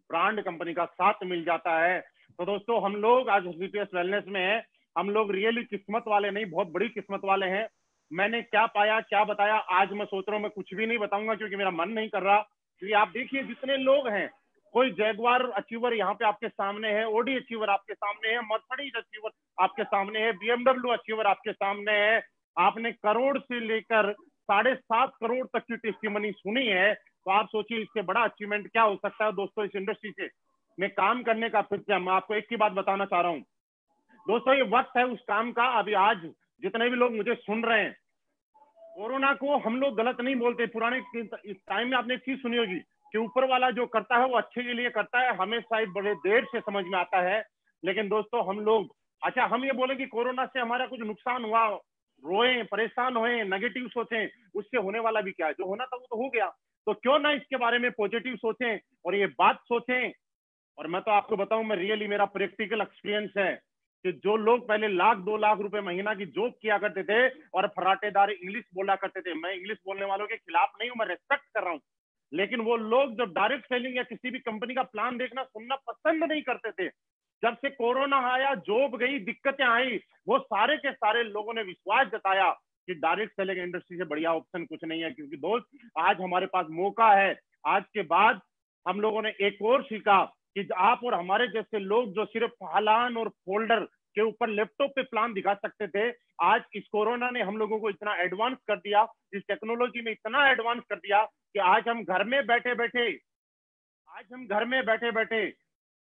ब्रांड कंपनी का साथ मिल जाता है। तो दोस्तों हम लोग आज एसलीपीएस वेलनेस में हैं, हम लोग रियली किस्मत वाले नहीं, बहुत बड़ी किस्मत वाले हैं। मैंने क्या पाया क्या बताया आज मैं सोच रहा हूँ मैं कुछ भी नहीं बताऊंगा क्योंकि मेरा मन नहीं कर रहा। क्योंकि आप देखिए जितने लोग हैं, कोई जैगवार अचीवर यहाँ पे आपके सामने है, ओडी अचीवर आपके सामने है, मर्सिडीज अचीवर आपके सामने है, बीएमडब्ल्यू अचीवर आपके सामने है। आपने करोड़ से लेकर 7.5 करोड़ तक की टेस्टिमनी सुनी है, तो आप सोचिए इससे बड़ा अचीवमेंट क्या हो सकता है। दोस्तों इस इंडस्ट्री से में काम करने का फिर क्या, मैं आपको एक ही बात बताना चाह रहा हूँ दोस्तों, ये वक्त है उस काम का। अभी आज जितने भी लोग मुझे सुन रहे हैं, कोरोना को हम लोग गलत नहीं बोलते। पुराने इस टाइम में आपने एक चीज सुनी होगी कि ऊपर वाला जो करता है वो अच्छे के लिए करता है, हमें शायद बड़े देर से समझ में आता है। लेकिन दोस्तों हम लोग, अच्छा हम ये बोले कि कोरोना से हमारा कुछ नुकसान हुआ, रोए परेशान हुए, नेगेटिव सोचें, उससे होने वाला भी क्या है, जो होना था वो तो हो गया। तो क्यों ना इसके बारे में पॉजिटिव सोचें और ये बात सोचें। और मैं तो आपको बताऊं, मैं रियली मेरा प्रैक्टिकल एक्सपीरियंस है कि जो लोग पहले 1-2 लाख रुपए महीना की जॉब किया करते थे और फराटेदार इंग्लिश बोला करते थे, मैं इंग्लिश बोलने वालों के खिलाफ नहीं हूं, मैं रेस्पेक्ट कर रहा हूं, लेकिन वो लोग जब डायरेक्ट सेलिंग या किसी भी कंपनी का प्लान देखना सुनना पसंद नहीं करते थे। जब से कोरोना आया, जॉब गई, दिक्कतें आई, वो सारे के सारे लोगों ने विश्वास जताया कि डायरेक्ट सेलिंग इंडस्ट्री से बढ़िया ऑप्शन कुछ नहीं है। क्योंकि दोस्त आज हमारे पास मौका है। आज के बाद हम लोगों ने एक और सीखा कि आप और हमारे जैसे लोग जो सिर्फ हालान और फोल्डर के ऊपर लैपटॉप पे प्लान दिखा सकते थे, आज इस कोरोना ने हम लोगों को इतना एडवांस कर दिया, इस टेक्नोलॉजी में इतना एडवांस कर दिया कि आज हम घर में बैठे बैठे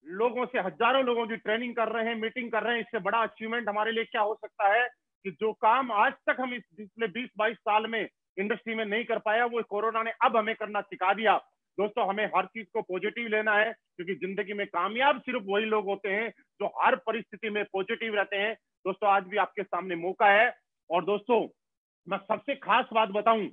लोगों से, हजारों लोगों की ट्रेनिंग कर रहे हैं, मीटिंग कर रहे हैं। इससे बड़ा अचीवमेंट हमारे लिए क्या हो सकता है कि जो काम आज तक हम इस पिछले 20-22 साल में इंडस्ट्री में नहीं कर पाया, वो कोरोना ने अब हमें करना सिखा दिया। दोस्तों हमें हर चीज को पॉजिटिव लेना है, क्योंकि जिंदगी में कामयाब सिर्फ वही लोग होते हैं जो हर परिस्थिति में पॉजिटिव रहते हैं। दोस्तों आज भी आपके सामने मौका है। और दोस्तों मैं सबसे खास बात बताऊं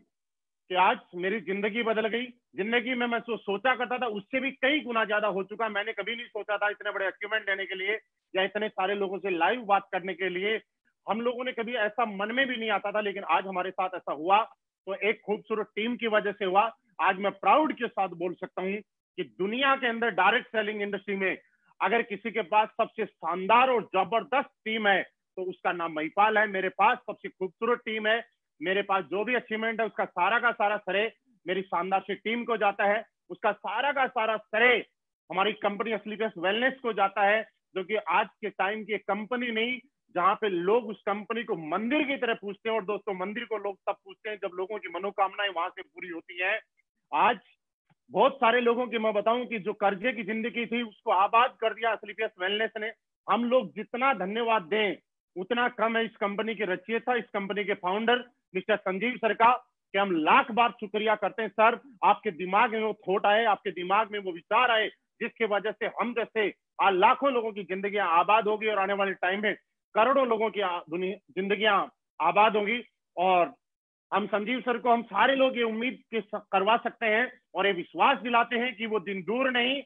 कि आज मेरी जिंदगी बदल गई। जिंदगी में मैं सोचा करता था उससे भी कई गुना ज्यादा हो चुका। मैंने कभी नहीं सोचा था इतने बड़े अचीवमेंट लेने के लिए या इतने सारे लोगों से लाइव बात करने के लिए। हम लोगों ने कभी ऐसा मन में भी नहीं आता था, लेकिन आज हमारे साथ ऐसा हुआ तो एक खूबसूरत टीम की वजह से हुआ। आज मैं प्राउड के साथ बोल सकता हूं कि दुनिया के अंदर डायरेक्ट सेलिंग इंडस्ट्री में अगर किसी के पास सबसे शानदार और जबरदस्त टीम है तो उसका नाम महिपाल है। मेरे पास सबसे खूबसूरत टीम है। मेरे पास जो भी अचीवमेंट है उसका सारा का सारा श्रेय मेरी शानदार सी टीम को जाता है। उसका सारा का सारा श्रेय हमारी कंपनी एसलीपीएस वेलनेस को जाता है, जो कि आज के टाइम की कंपनी नहीं जहां पे लोग उस कंपनी को मंदिर की तरह पूछते हैं। और दोस्तों मंदिर को लोग तब पूछते हैं जब लोगों की मनोकामनाएं वहां से पूरी होती हैं। आज बहुत सारे लोगों की मैं बताऊं कि जो कर्जे की जिंदगी थी उसको आबाद कर दिया एसलीपीएस वेलनेस ने। हम लोग जितना धन्यवाद दें उतना कम है इस कंपनी के रचयिता, इस कंपनी के फाउंडर मिस्टर संजीव सर का, कि हम लाख बार शुक्रिया करते हैं। सर आपके दिमाग में वो थॉट आए, आपके दिमाग में वो विचार आए जिसकी वजह से हम जैसे आज लाखों लोगों की जिंदगियां आबाद होगी और आने वाले टाइम में करोड़ों लोगों की जिंदगियां आबाद होगी। और हम संजीव सर को हम सारे लोग ये उम्मीद करवा सकते हैं और ये विश्वास दिलाते हैं कि वो दिन दूर नहीं,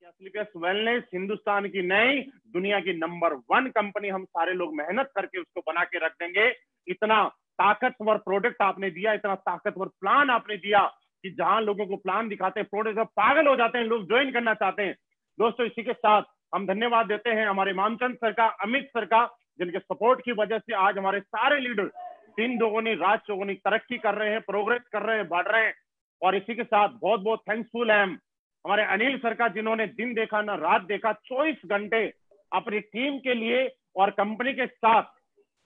एसलीपीएस वेलनेस हिंदुस्तान की नई दुनिया की नंबर 1 कंपनी हम सारे लोग मेहनत करके उसको बना के रख देंगे। इतना ताकतवर प्रोडक्ट आपने दिया, इतना ताकतवर प्लान आपने दिया कि जहां लोगों को प्लान दिखाते हैं प्रोडक्ट पागल हो जाते हैं, लोग ज्वाइन करना चाहते हैं। दोस्तों इसी के साथ हम धन्यवाद देते हैं हमारे मामचंद सर का, अमित सर का, जिनके सपोर्ट की वजह से आज हमारे सारे लीडर दिन दोगुनी रात चौगुनी तरक्की कर रहे हैं, प्रोग्रेस कर रहे हैं, बढ़ रहे हैं। और इसी के साथ बहुत बहुत थैंक्सफुल है हमारे अनिल सर का, जिन्होंने दिन देखा ना रात देखा, 24 घंटे अपनी टीम के लिए और कंपनी के साथ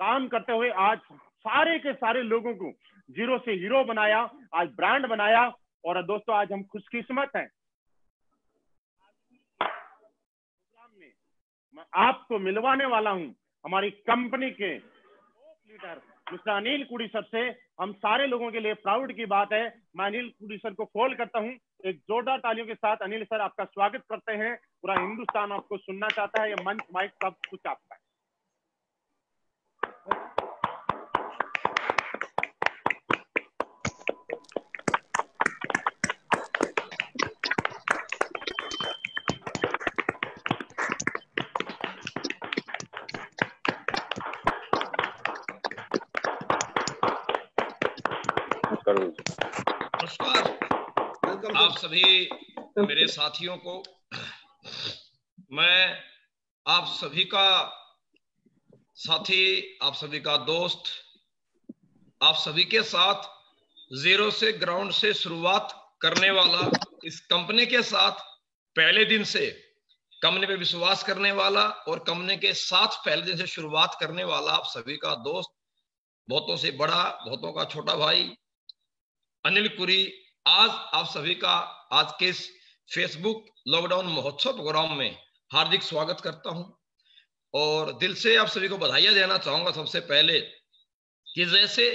काम करते हुए आज सारे के सारे लोगों को जीरो से हीरो बनाया, आज ब्रांड बनाया। और दोस्तों आज हम खुशकिस्मत हैं, मैं आपको मिलवाने वाला हूं हमारी कंपनी के लीडर मिस्टर अनिल कुड़ी सर से। हम सारे लोगों के लिए प्राउड की बात है। मैं अनिल कुड़ी सर को कॉल करता हूं, एक जोरदार तालियों के साथ अनिल सर आपका स्वागत करते हैं। पूरा हिंदुस्तान आपको सुनना चाहता है, ये मंच माइक सब कुछ आपका है। नमस्कार आप सभी मेरे साथियों को, मैं आप सभी का साथी, आप सभी का दोस्त, आप सभी के साथ जीरो से ग्राउंड से शुरुआत करने वाला, इस कंपनी के साथ पहले दिन से कंपनी पे विश्वास करने वाला और कंपनी के साथ पहले दिन से शुरुआत करने वाला आप सभी का दोस्त, बहुतों से बड़ा, बहुतों का छोटा भाई अनिल कुरी आज आप सभी का आज के इस फेसबुक लॉकडाउन महोत्सव प्रोग्राम में हार्दिक स्वागत करता हूं और दिल से आप सभी को बधाइयां देना चाहूंगा। सबसे पहले कि जैसे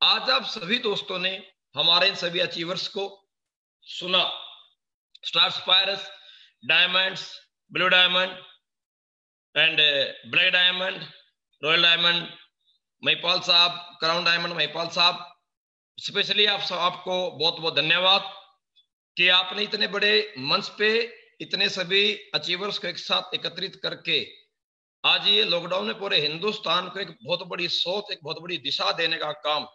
आज आप सभी दोस्तों ने हमारे इन सभी अचीवर्स को सुना, star spires, diamonds, blue diamond and black diamond, royal diamond, Mahipal साहब, क्राउन डायमंड महिपाल साहब, स्पेशली आपको बहुत बहुत धन्यवाद कि आपने इतने बड़े मंच पे इतने सभी अचीवर्स को एक साथ एकत्रित करके आज ये लॉकडाउन में पूरे हिंदुस्तान को एक बहुत बड़ी सोच, एक बहुत बड़ी दिशा देने का काम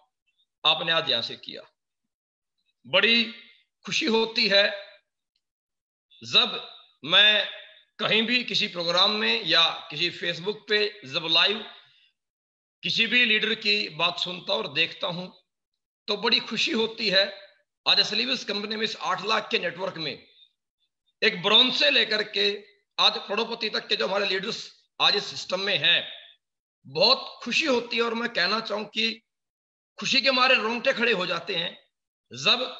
आपने आज यहां से किया। बड़ी खुशी होती है जब मैं कहीं भी किसी प्रोग्राम में या किसी फेसबुक पे जब लाइव किसी भी लीडर की बात सुनता और देखता हूं तो बड़ी खुशी होती है। आज असली में इस कंपनी में इस 8 लाख के नेटवर्क में एक ब्रॉन्ज से लेकर के आज करोड़पति तक के जो हमारे लीडर्स आज इस सिस्टम में हैं, बहुत खुशी होती है। और मैं कहना चाहूं कि खुशी के मारे रोंगटे खड़े हो जाते हैं जब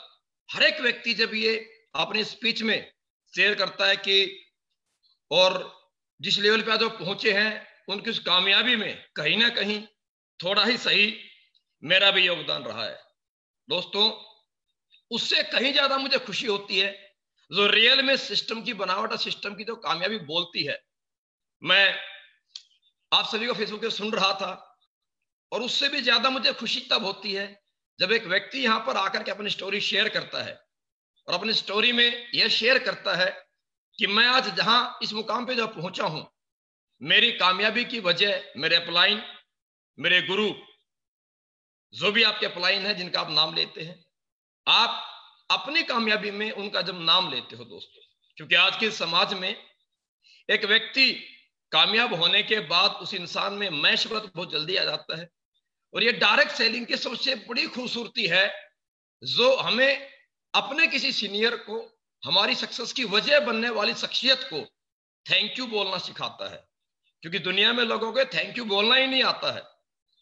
हर एक व्यक्ति जब ये अपनी स्पीच में शेयर करता है कि और जिस लेवल पे आज वो पहुंचे हैं उनकी उस कामयाबी में कहीं ना कहीं थोड़ा ही सही मेरा भी योगदान रहा है। दोस्तों उससे कहीं ज्यादा मुझे खुशी होती है जो रियल में सिस्टम की बनावट और सिस्टम की जो कामयाबी बोलती है। मैं आप सभी को फेसबुक पे सुन रहा था और उससे भी ज्यादा मुझे खुशी तब होती है जब एक व्यक्ति यहां पर आकर के अपनी स्टोरी शेयर करता है और अपनी स्टोरी में यह शेयर करता है कि मैं आज जहां इस मुकाम पे जो पहुंचा हूं, मेरी कामयाबी की वजह मेरे अपलाइन, मेरे गुरु, जो भी आपके अपलाइन है जिनका आप नाम लेते हैं, आप अपनी कामयाबी में उनका जब नाम लेते हो दोस्तों, क्योंकि आज के समाज में एक व्यक्ति कामयाब होने के बाद उस इंसान में मैं शब्द बहुत जल्दी आ जाता है। और ये डायरेक्ट सेलिंग की सबसे बड़ी खूबसूरती है जो हमें अपने किसी सीनियर को हमारी सक्सेस की वजह बनने वाली शख्सियत को थैंक यू बोलना सिखाता है। क्योंकि दुनिया में लोगों को थैंक यू बोलना ही नहीं आता है,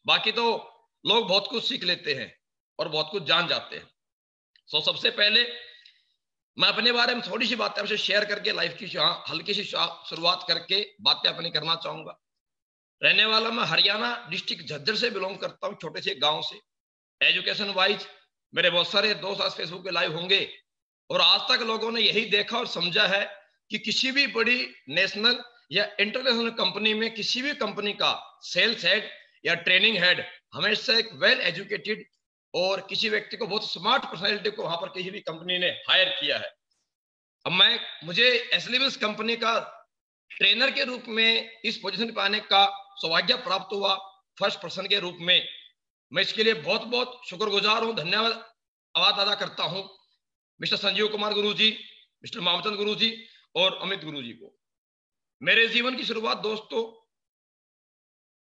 बाकी तो लोग बहुत कुछ सीख लेते हैं और बहुत कुछ जान जाते हैं। सो सबसे पहले मैं अपने बारे में थोड़ी सी बातें आपसे शेयर करके लाइफ की हल्की सी शुरुआत करके बातें अपनी करना चाहूंगा। रहने वाला मैं हरियाणा डिस्ट्रिक्ट झज्जर से बिलोंग करता हूँ, छोटे से गांव से। एजुकेशन वाइज मेरे बहुत सारे दोस्त आज फेसबुक पे लाइव होंगे और आज तक लोगों ने यही देखा और समझा है कि किसी भी बड़ी नेशनल या इंटरनेशनल कंपनी में किसी भी कंपनी का सेल्स हेड या ट्रेनिंग हेड हमेशा एक वेल एजुकेटेड और किसी व्यक्ति को बहुत स्मार्ट पर्सनैलिटी को वहां पर किसी भी कंपनी ने हायर किया है। अब मुझे एसलीविस कंपनी का ट्रेनर के रूप में इस पोजीशन पर आने का सौभाग्य प्राप्त हुआ फर्स्ट पर्सन के रूप में। मैं इसके लिए बहुत बहुत शुक्रगुजार हूं, धन्यवाद अदा करता हूं मिस्टर संजीव कुमार गुरु जी, मिस्टर मामचंद गुरु जी और अमित गुरु जी को। मेरे जीवन की शुरुआत दोस्तों,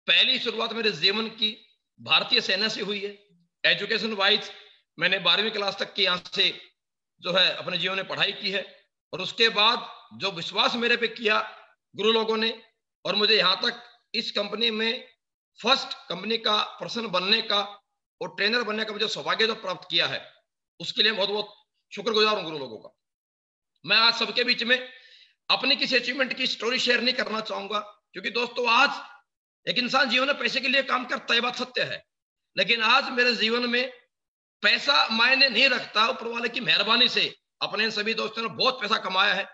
पहली शुरुआत मेरे जीवन की भारतीय सेना से हुई है। एजुकेशन वाइज मैंने 12वीं क्लास तक की यहाँ से जो है अपने जीवन में पढ़ाई की है, और उसके बाद जो विश्वास मेरे पे किया गुरु लोगों ने, और मुझे यहाँ तक इस कंपनी में फर्स्ट कंपनी का पर्सन बनने का और ट्रेनर बनने का मुझे सौभाग्य जो प्राप्त किया है, उसके लिए बहुत बहुत शुक्रगुजार हूं गुरु लोगों का। मैं आज सबके बीच में अपनी किसी अचीवमेंट की स्टोरी शेयर नहीं करना चाहूंगा, क्योंकि दोस्तों आज एक इंसान जीवन में पैसे के लिए काम करता है, बात सत्य है, लेकिन आज मेरे जीवन में पैसा मायने नहीं रखता। ऊपर वाले की मेहरबानी से अपने सभी दोस्तों ने बहुत पैसा कमाया है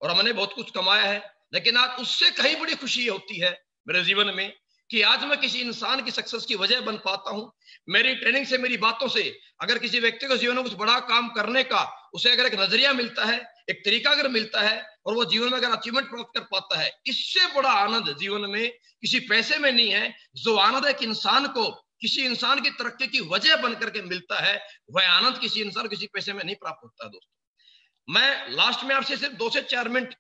और हमने बहुत कुछ कमाया है, लेकिन आज उससे कहीं बड़ी खुशी होती है मेरे जीवन में कि आज मैं किसी इंसान की सक्सेस की वजह बन पाता हूं। मेरी ट्रेनिंग से, मेरी बातों से अगर किसी व्यक्ति को जीवन में कुछ बड़ा काम करने का, उसे अगर एक नजरिया मिलता है, एक तरीका अगर मिलता है, और वो जीवन में अगर अचीवमेंट प्राप्त कर पाता है, इससे बड़ा आनंद जीवन में किसी पैसे में नहीं है। जो आनंद एक इंसान को किसी इंसान की तरक्की की वजह बन करके मिलता है, वह आनंद किसी इंसान किसी पैसे में नहीं प्राप्त होता है। दोस्तों मैं लास्ट में आपसे सिर्फ 2 से 4 मिनट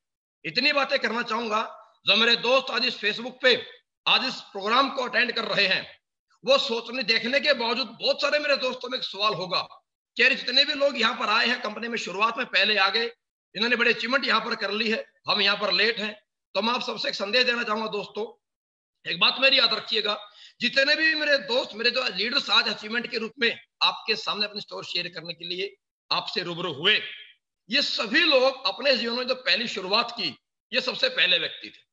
इतनी बातें करना चाहूंगा। जो मेरे दोस्त आज इस फेसबुक पे आज इस प्रोग्राम को अटेंड कर रहे हैं, वो सोचने देखने के बावजूद बहुत सारे मेरे दोस्तों में एक सवाल होगा कि यार जितने भी लोग यहाँ पर आए हैं कंपनी में शुरुआत में पहले आ गए, इन्होंने बड़े अचीवमेंट यहाँ पर कर ली है, हम यहाँ पर लेट हैं। तो मैं आप सबसे एक संदेश देना चाहूंगा दोस्तों, एक बात मेरी याद रखिएगा, जितने भी मेरे दोस्त, मेरे जो लीडर्स आज अचीवमेंट के रूप में आपके सामने अपनी स्टोरी शेयर करने के लिए आपसे रूबरू हुए, ये सभी लोग अपने जीवन में जो पहली शुरुआत की, ये सबसे पहले व्यक्ति थे।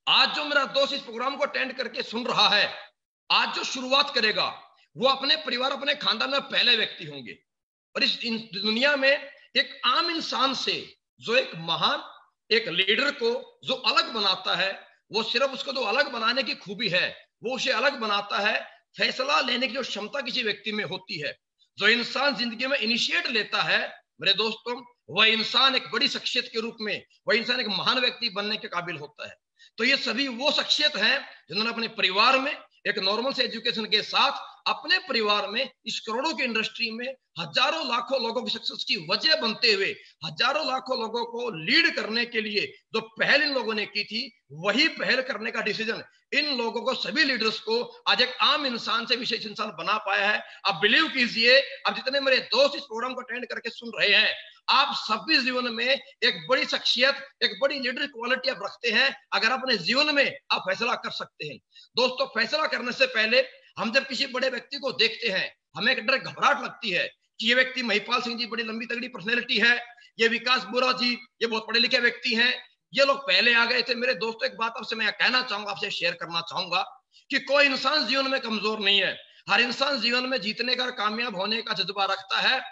आज जो मेरा दोस्त इस प्रोग्राम को अटेंड करके सुन रहा है, आज जो शुरुआत करेगा, वो अपने परिवार, अपने खानदान में पहले व्यक्ति होंगे। और इस दुनिया में एक आम इंसान से जो एक महान एक लीडर को जो अलग बनाता है, वो सिर्फ उसको जो अलग बनाने की खूबी है, वो उसे अलग बनाता है फैसला लेने की जो क्षमता किसी व्यक्ति में होती है। जो इंसान जिंदगी में इनिशिएट लेता है मेरे दोस्तों, वह इंसान एक बड़ी शख्सियत के रूप में, वह इंसान एक महान व्यक्ति बनने के काबिल होता है। तो ये सभी वो शख्सियत हैं जिन्होंने अपने परिवार में एक नॉर्मल से एजुकेशन के साथ अपने परिवार में इस करोड़ों की इंडस्ट्री में हजारों लाखों लोगों की सक्सेस की वजह बनते हुए हजारों लाखों लोगों को लीड करने के लिए जो पहल इन लोगों ने की थी, वही पहल करने का डिसीजन इन लोगों को, सभी लीडर्स को आज एक आम इंसान से विशेष इंसान बना पाया है। आप बिलीव कीजिए, अब जितने मेरे दोस्त इस प्रोग्राम को अटेंड करके सुन रहे हैं, आप सभी जीवन में एक बड़ी शख्सियत, एक बड़ी लीडर क्वालिटी आप रखते हैं। अगर अपने जीवन में आप फैसला कर सकते हैं। दोस्तों फैसला करने से पहले हम जब किसी बड़े व्यक्ति को देखते हैं, हमें एक डर घबराहट लगती है कि ये व्यक्ति महिपाल सिंह जी बड़ी लंबी तगड़ी पर्सनैलिटी है, ये विकास बोरा जी ये बहुत पढ़े लिखे व्यक्ति हैं, ये लोग पहले आ गए थे। मेरे दोस्तों एक बात आपसे मैं कहना चाहूंगा, आपसे शेयर करना चाहूंगा कि कोई इंसान जीवन में कमजोर नहीं है। हर इंसान जीवन में जीतने का, कामयाब होने का जज्बा रखता है।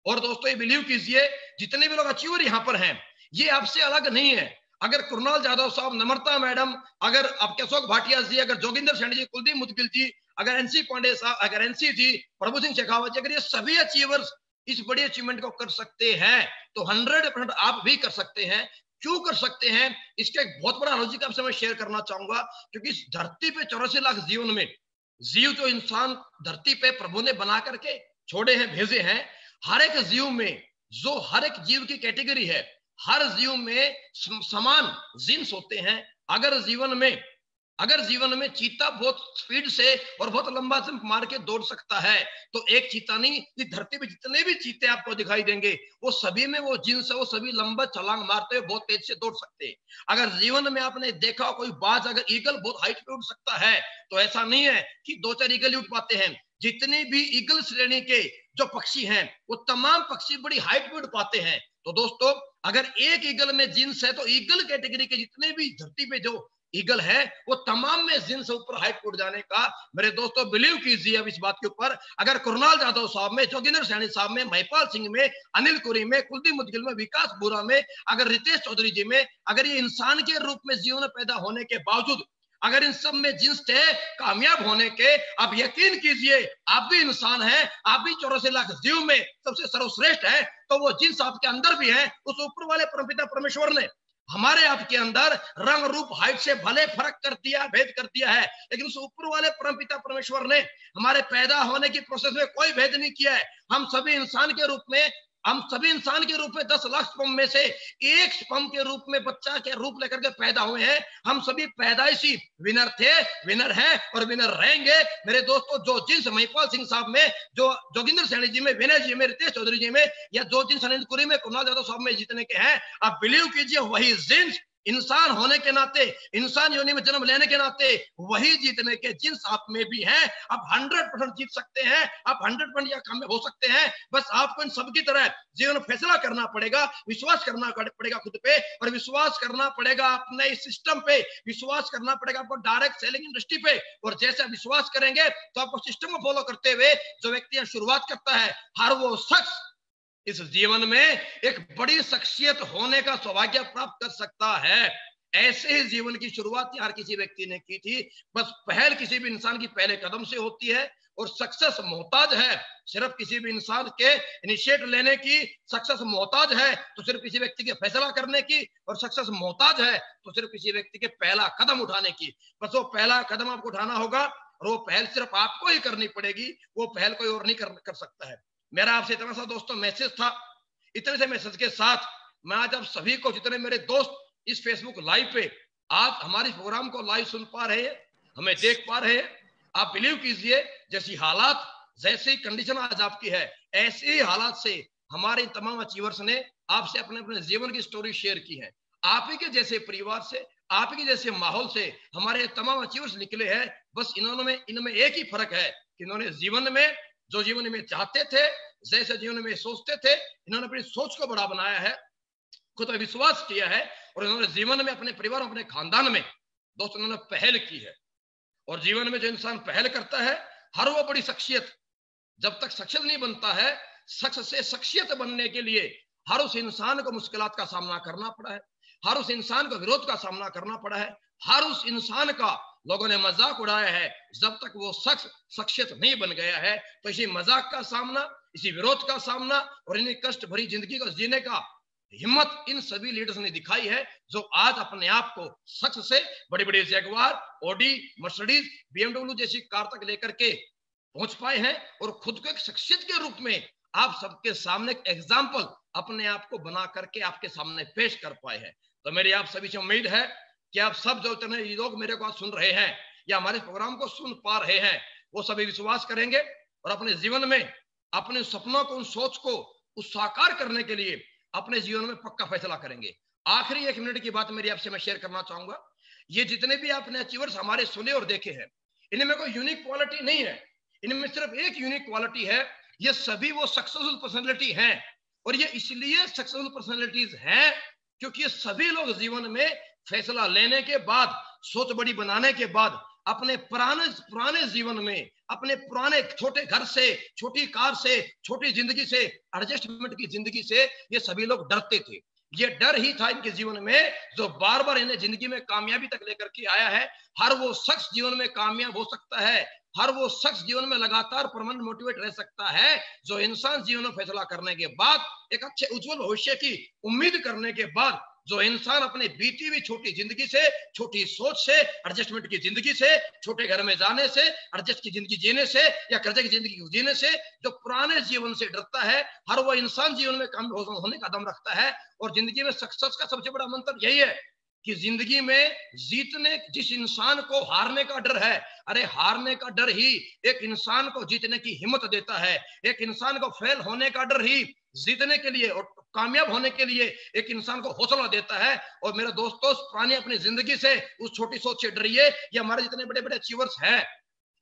और दोस्तों ये बिलीव कीजिए, जितने भी लोग अचीवर यहाँ पर हैं, ये आपसे अलग नहीं है। अगर कुणाल जाधव साहब, नम्रता मैडम, अगर आपके अशोक भाटिया जी, अगर जोगिंदर सैनी जी, कुलदीप मुदगिल जी, अगर एनसी पांडे साहब, अगर एनसी जी, प्रभु सिंह शेखावत जी, अगर ये सभी अचीवर्स इस बड़ी अचीवमेंट को कर सकते हैं, तो 100% आप भी कर सकते हैं। क्यों कर सकते हैं, इसका एक बहुत बड़ा लॉजिक आपसे मैं शेयर करना चाहूंगा। क्योंकि इस धरती पे 84 लाख जीवन में जीव जो इंसान धरती पे प्रभु ने बना करके छोड़े हैं, भेजे हैं, हर एक जीव में, जो हर एक जीव की कैटेगरी है, हर जीव में समान जीन्स होते हैं। अगर जीवन में चीता बहुत स्पीड से और बहुत लंबा जंप मार के दौड़ सकता है, तो एक चीता नहीं, इस धरती पे जितने भी चीते आपको दिखाई देंगे, वो सभी में वो जीन्स है, वो सभी लंबा छलांग मारते हुए बहुत तेज से दौड़ सकते हैं। अगर जीवन में आपने देखा कोई बाज, अगर ईगल बहुत हाइट पे उड़ सकता है, तो ऐसा नहीं है कि 2-4 ईगल ही उठ पाते हैं। जितने भी ईगल श्रेणी के जो पक्षी हैं, वो तमाम पक्षी बड़ी हाइट पे उड़ पाते हैं। तो दोस्तों अगर एक ईगल में जीन्स है, तो ईगल कैटेगरी के जितने भी धरती पे जो ईगल है, वो तमाम में जीन्स ऊपर हाइट उड़ जाने का, मेरे दोस्तों बिलीव कीजिए अब इस बात के ऊपर, अगर कुणाल जाधव साहब में, जोगिंदर सैनी साहब में, महिपाल सिंह में, अनिल कुरी में, कुलदीप मुदगिल में, विकास बोरा में, अगर रितेश चौधरी जी में, अगर ये इंसान के रूप में जीवन में पैदा होने के बावजूद अगर इन सब में जिन्स थे कामयाब होने के, आप यकीन कीजिए आप भी इंसान हैं, आप भी 84 लाख जीव में सबसे सर्वश्रेष्ठ है। तो वो जिन्स आपके अंदर भी है, उस ऊपर वाले परमपिता परमेश्वर ने हमारे आपके अंदर रंग रूप हाइट से भले फर्क कर दिया, भेद कर दिया है, लेकिन उस ऊपर वाले परमपिता परमेश्वर ने हमारे पैदा होने की प्रोसेस में कोई भेद नहीं किया है। हम सभी इंसान के रूप में 10 लाख स्पर्म में से एक स्पर्म के रूप में बच्चा के रूप लेकर के पैदा हुए हैं। हम सभी पैदाइशी विनर थे, विनर हैं और विनर रहेंगे। मेरे दोस्तों, जो जिन्स महिपाल सिंह साहब में, जो जोगिंदर सैनी जी में, विनय जी में, रितेश चौधरी जी में, या जो जिन्स अनंतपुरी में, कुणाल यादव साहब में जीतने के हैं, आप बिलीव कीजिए वही जिन्स इंसान होने के नाते, इंसान योनि में जन्म लेने के नाते वही जीतने के जिन्स आप में भी हैं। आप 100% जीत सकते हैं, आप 100% या कामयाब हो सकते हैं। बस आपको इन सबकी तरह जीवन में फैसला करना पड़ेगा, विश्वास करना पड़ेगा खुद पे, और विश्वास करना पड़ेगा अपने इस सिस्टम पे, विश्वास करना पड़ेगा आपको डायरेक्ट सेलिंग इंडस्ट्री पे। और जैसे विश्वास करेंगे तो आपको सिस्टम को फॉलो करते हुए जो व्यक्ति शुरुआत करता है, हर वो शख्स इस जीवन में एक बड़ी शख्सियत होने का सौभाग्य प्राप्त कर सकता है। ऐसे ही जीवन की शुरुआत हर किसी व्यक्ति ने की थी। बस पहल किसी भी इंसान की पहले कदम से होती है, और सक्सेस मोहताज है सिर्फ किसी भी इंसान के इनिशिएट लेने की। सक्सेस मोहताज है तो सिर्फ किसी व्यक्ति के फैसला करने की, और सक्सेस मोहताज है तो सिर्फ किसी व्यक्ति के पहला कदम उठाने की। बस वो पहला कदम आपको उठाना होगा, और वो पहल सिर्फ आपको ही करनी पड़ेगी, वो पहल कोई और नहीं कर सकता है। मेरा आपसे इतना सा दोस्तों मैसेज था। इतने से मैसेज के साथ मैं आज आप सभी को, जितने मेरे दोस्त इस फेसबुक लाइव पे आज हमारे प्रोग्राम को लाइव सुन पा रहे हैं, हमें देख पा रहे हैं, आप बिलीव कीजिए जैसी हालात, जैसी कंडीशन आज आपकी है, ऐसे ही हालात से हमारे तमाम अचीवर्स ने आपसे अपने अपने जीवन की स्टोरी शेयर की है। आप ही के जैसे परिवार से, आप ही के जैसे माहौल से हमारे तमाम अचीवर्स निकले हैं। बस इनमें एक ही फर्क है कि इन्होंने जीवन में जो जीवन में चाहते थे, जैसे जीवन में सोचते थे, इन्होंने अपनी सोच को बड़ा बनाया है, खुद पर विश्वास किया है, और इन्होंने जीवन में अपने परिवार, अपने खानदान में दोस्तों इन्होंने पहल की है। और जीवन में जो इंसान पहल करता है, हर वो बड़ी शख्सियत, जब तक शख्सियत नहीं बनता है, शख्स से शख्सियत बनने के लिए हर उस इंसान को मुश्किलात का सामना करना पड़ा है, हर उस इंसान को विरोध का सामना करना पड़ा है, हर उस इंसान का लोगों ने मजाक उड़ाया है। जब तक वो शख्स शख्सियत नहीं बन गया है, तो इसी मजाक का सामना, इसी विरोध का सामना और इन्हीं कष्ट भरी जिंदगी को जीने का हिम्मत इन सभी लीडर्स ने दिखाई है, जो आज अपने आप को शख्स से बड़ी बड़ी जैगवार, ऑडी, मर्सिडीज, BMW जैसी कार तक लेकर के पहुंच पाए हैं, और खुद को एक शख्सियत के रूप में आप सबके सामने एक एग्जाम्पल अपने आप को बना करके आपके सामने पेश कर पाए हैं। तो मेरी आप सभी से उम्मीद है कि आप सब जो इतने लोग मेरे को आज सुन रहे हैं या हमारे प्रोग्राम को सुन पा रहे हैं, वो सभी विश्वास करेंगे और अपने जीवन में अपने सपनों को, उन सोच को उस साकार करने के लिए अपने जीवन में पक्का फैसला करेंगे। आखिरी 1 मिनट की बात मेरी आपसे मैं शेयर करना चाहूंगा। ये जितने भी आपने अचीवर्स हमारे सुने और देखे हैं, इनमें कोई यूनिक क्वालिटी नहीं है, इनमें सिर्फ एक यूनिक क्वालिटी है, ये सभी वो सक्सेसफुल पर्सनैलिटी हैं। और ये इसलिए सक्सेसफुल पर्सनैलिटीज हैं क्योंकि ये सभी लोग जीवन में फैसला लेने के बाद, सोच बड़ी बनाने के बाद, अपने पुराने जीवन में, अपने पुराने छोटे घर से, छोटी कार से, छोटी जिंदगी से, एडजस्टमेंट की जिंदगी से ये सभी लोग डरते थे। ये डर ही था इनके जीवन में जो बार बार इन्हें जिंदगी में कामयाबी तक लेकर के आया है। हर वो शख्स जीवन में कामयाब हो सकता है, हर वो शख्स जीवन में लगातार परमानेंट मोटिवेट रह सकता है जो इंसान जीवन में फैसला करने के बाद, एक अच्छे उज्जवल भविष्य की उम्मीद करने के बाद, जो इंसान अपने बीती हुई छोटी जिंदगी से, छोटी सोच से, एडजस्टमेंट की जिंदगी से, छोटे घर में जाने से, एडजस्ट की जिंदगी जीने से या कर्जे की जिंदगी जीने से जो पुराने जीवन से डरता है, हर वो इंसान जीवन में कामयाब होने का दम रखता है। और जिंदगी में सक्सेस का सबसे बड़ा मंत्र यही है कि जिंदगी में जीतने, जिस इंसान को हारने का डर है, अरे हारने का डर ही एक इंसान को जीतने की हिम्मत देता है। एक इंसान को फेल होने का डर ही जीतने के लिए और कामयाब होने के लिए एक इंसान को हौसला देता है। और मेरे दोस्तों, पुरानी अपनी जिंदगी से, उस छोटी सोच से डरिए। ये हमारे जितने बड़े बड़े अचीवर्स हैं,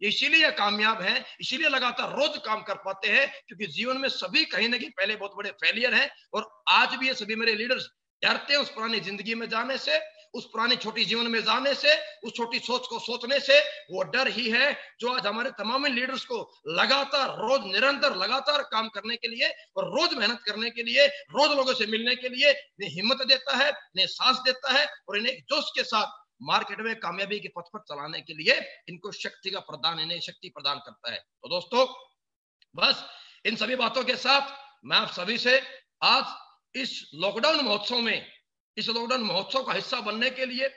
इसीलिए कामयाब हैं, इसीलिए लगातार रोज काम कर पाते हैं, क्योंकि जीवन में सभी कहीं ना कहीं पहले बहुत बड़े फेलियर हैं। और आज भी ये सभी मेरे लीडर्स डरते हैं उस पुरानी जिंदगी में जाने से, उस पुरानी छोटी जीवन में जाने से, उस छोटी सोच को सोचने से। वो डर ही है जो आज हमारे तमाम लीडर्स को लगातार, रोज निरंतर लगातार काम करने के लिए और रोज मेहनत करने के लिए, रोज लोगों से मिलने के लिए इन्हें हिम्मत देता है, इन्हें सांस देता है और इन्हें जोश के साथ मार्केट में कामयाबी के पथ पर चलाने के लिए इनको शक्ति का प्रदान, इन्हें शक्ति प्रदान करता है। तो दोस्तों, बस इन सभी बातों के साथ मैं आप सभी से आज इस लॉकडाउन महोत्सव में इस लॉकडाउन महोत्सव का हिस्सा बनने के लिए,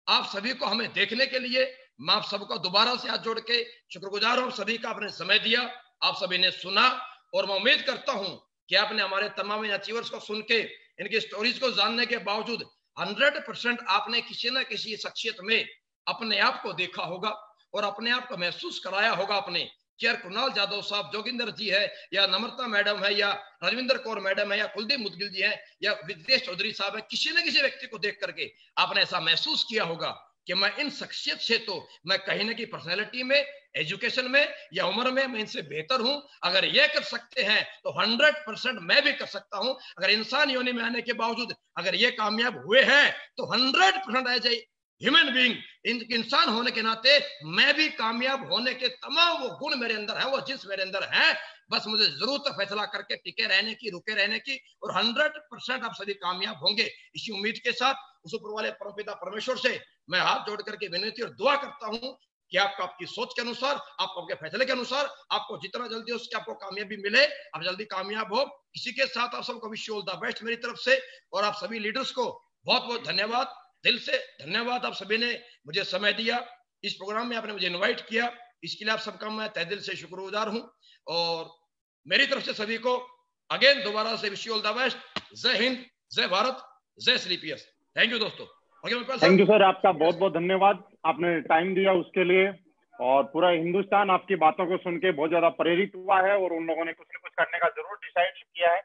आप सभी को हमें देखने के लिए मैं आप सबको दोबारा से हाथ जोड़ के शुक्रगुजार हूं। सभी का आपने समय दिया, आप सभी ने सुना, और मैं उम्मीद करता हूं कि आपने हमारे तमाम अचीवर्स को सुन के, इनकी स्टोरीज को जानने के बावजूद 100% आपने किसी न किसी शख्सियत में अपने आप को देखा होगा और अपने आप को महसूस कराया होगा अपने। चाहे कुणाल जाधव साहब, जोगिंदर जी है, या नम्रता मैडम है, या राजविंदर कौर मैडम है, या कुलदीप मुदगिल जी है, या विद्वेश चौधरी साहब है, किसी न किसी व्यक्ति को देख करके आपने ऐसा महसूस किया होगा कि मैं इन शख्सियत से तो मैं कहीं ना कहीं पर्सनैलिटी में, एजुकेशन में या उम्र में मैं इनसे बेहतर हूं। अगर ये कर सकते हैं तो 100% मैं भी कर सकता हूं। अगर इंसान योनि में आने के बावजूद अगर ये कामयाब हुए हैं तो 100% एज ए ह्यूमन बीइंग, इंसान होने के नाते मैं भी कामयाब होने के तमाम वो गुण मेरे अंदर है, वो जिस मेरे अंदर है, बस मुझे जरूरत है फैसला करके टिके रहने की, रुके रहने की, और 100% आप सभी कामयाब होंगे। इसी उम्मीद के साथ उस ऊपर वाले परमपिता परमेश्वर से मैं हाथ जोड़ करके विनती और दुआ करता हूं कि आपको आपकी सोच के अनुसार, आपको आपके फैसले के अनुसार, आपको जितना जल्दी हो सके आपको कामयाबी मिले, आप जल्दी कामयाब हो। इसी के साथ आप सबको विश ऑल द बेस्ट मेरी तरफ से, और आप सभी लीडर्स को बहुत बहुत धन्यवाद, दिल से धन्यवाद। आप सभी ने मुझे समय दिया, इस प्रोग्राम में आपने मुझे इनवाइट किया, इसके लिए आप सबका मैं तहे दिल से शुक्रगुजार हूं। और मेरी तरफ से सभी को अगेन दोबारा से विश ऑल द बेस्ट। जय हिंद, जय भारत, जय SLPS। थैंक यू दोस्तों। थैंक यू सर, आपका बहुत बहुत धन्यवाद, आपने टाइम दिया उसके लिए। और पूरा हिंदुस्तान आपकी बातों को सुन के बहुत ज्यादा प्रेरित हुआ है और उन लोगों ने कुछ न कुछ करने का जरूर डिसाइड किया है।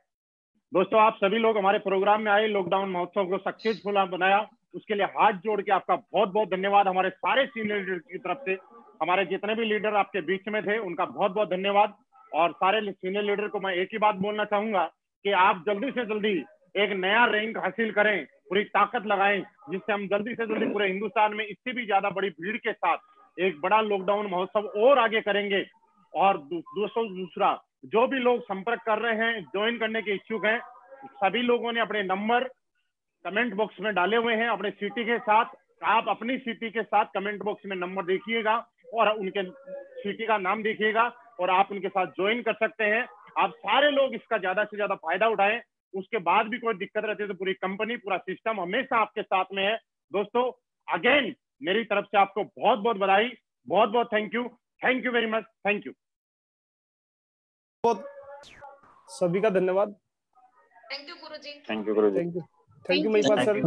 दोस्तों, आप सभी लोग हमारे प्रोग्राम में आए, लॉकडाउन महोत्सव को सक्सेसफुल बनाया, उसके लिए हाथ जोड़ के आपका बहुत बहुत धन्यवाद। हमारे सारे सीनियर लीडर की तरफ से, हमारे जितने भी लीडर आपके बीच में थे उनका बहुत बहुत धन्यवाद। और सारे सीनियर लीडर को मैं एक ही बात बोलना चाहूंगा कि आप जल्दी से जल्दी एक नया रैंक हासिल करें, पूरी ताकत लगाएं, जिससे हम जल्दी से जल्दी पूरे हिंदुस्तान में इससे भी ज्यादा बड़ी भीड़ के साथ एक बड़ा लॉकडाउन महोत्सव और आगे करेंगे। और दोस्तों, दूसरा, जो भी लोग संपर्क कर रहे हैं, ज्वाइन करने के इच्छुक हैं, सभी लोगों ने अपने नंबर कमेंट बॉक्स में डाले हुए हैं अपने सिटी के साथ। आप अपनी सिटी के साथ कमेंट बॉक्स में नंबर देखिएगा और उनके सिटी का नाम देखिएगा और आप उनके साथ ज्वाइन कर सकते हैं। आप सारे लोग इसका ज्यादा से ज्यादा फायदा उठाएं। उसके बाद भी कोई दिक्कत रहती है तो पूरी कंपनी, पूरा सिस्टम हमेशा आपके साथ में है। दोस्तों, अगेन मेरी तरफ से आपको बहुत बहुत बधाई, बहुत बहुत thank you very much, thank you. बहुत सभी का धन्यवाद। Thank you Guruji. Thank you Guruji. Thank you Mahipal sir.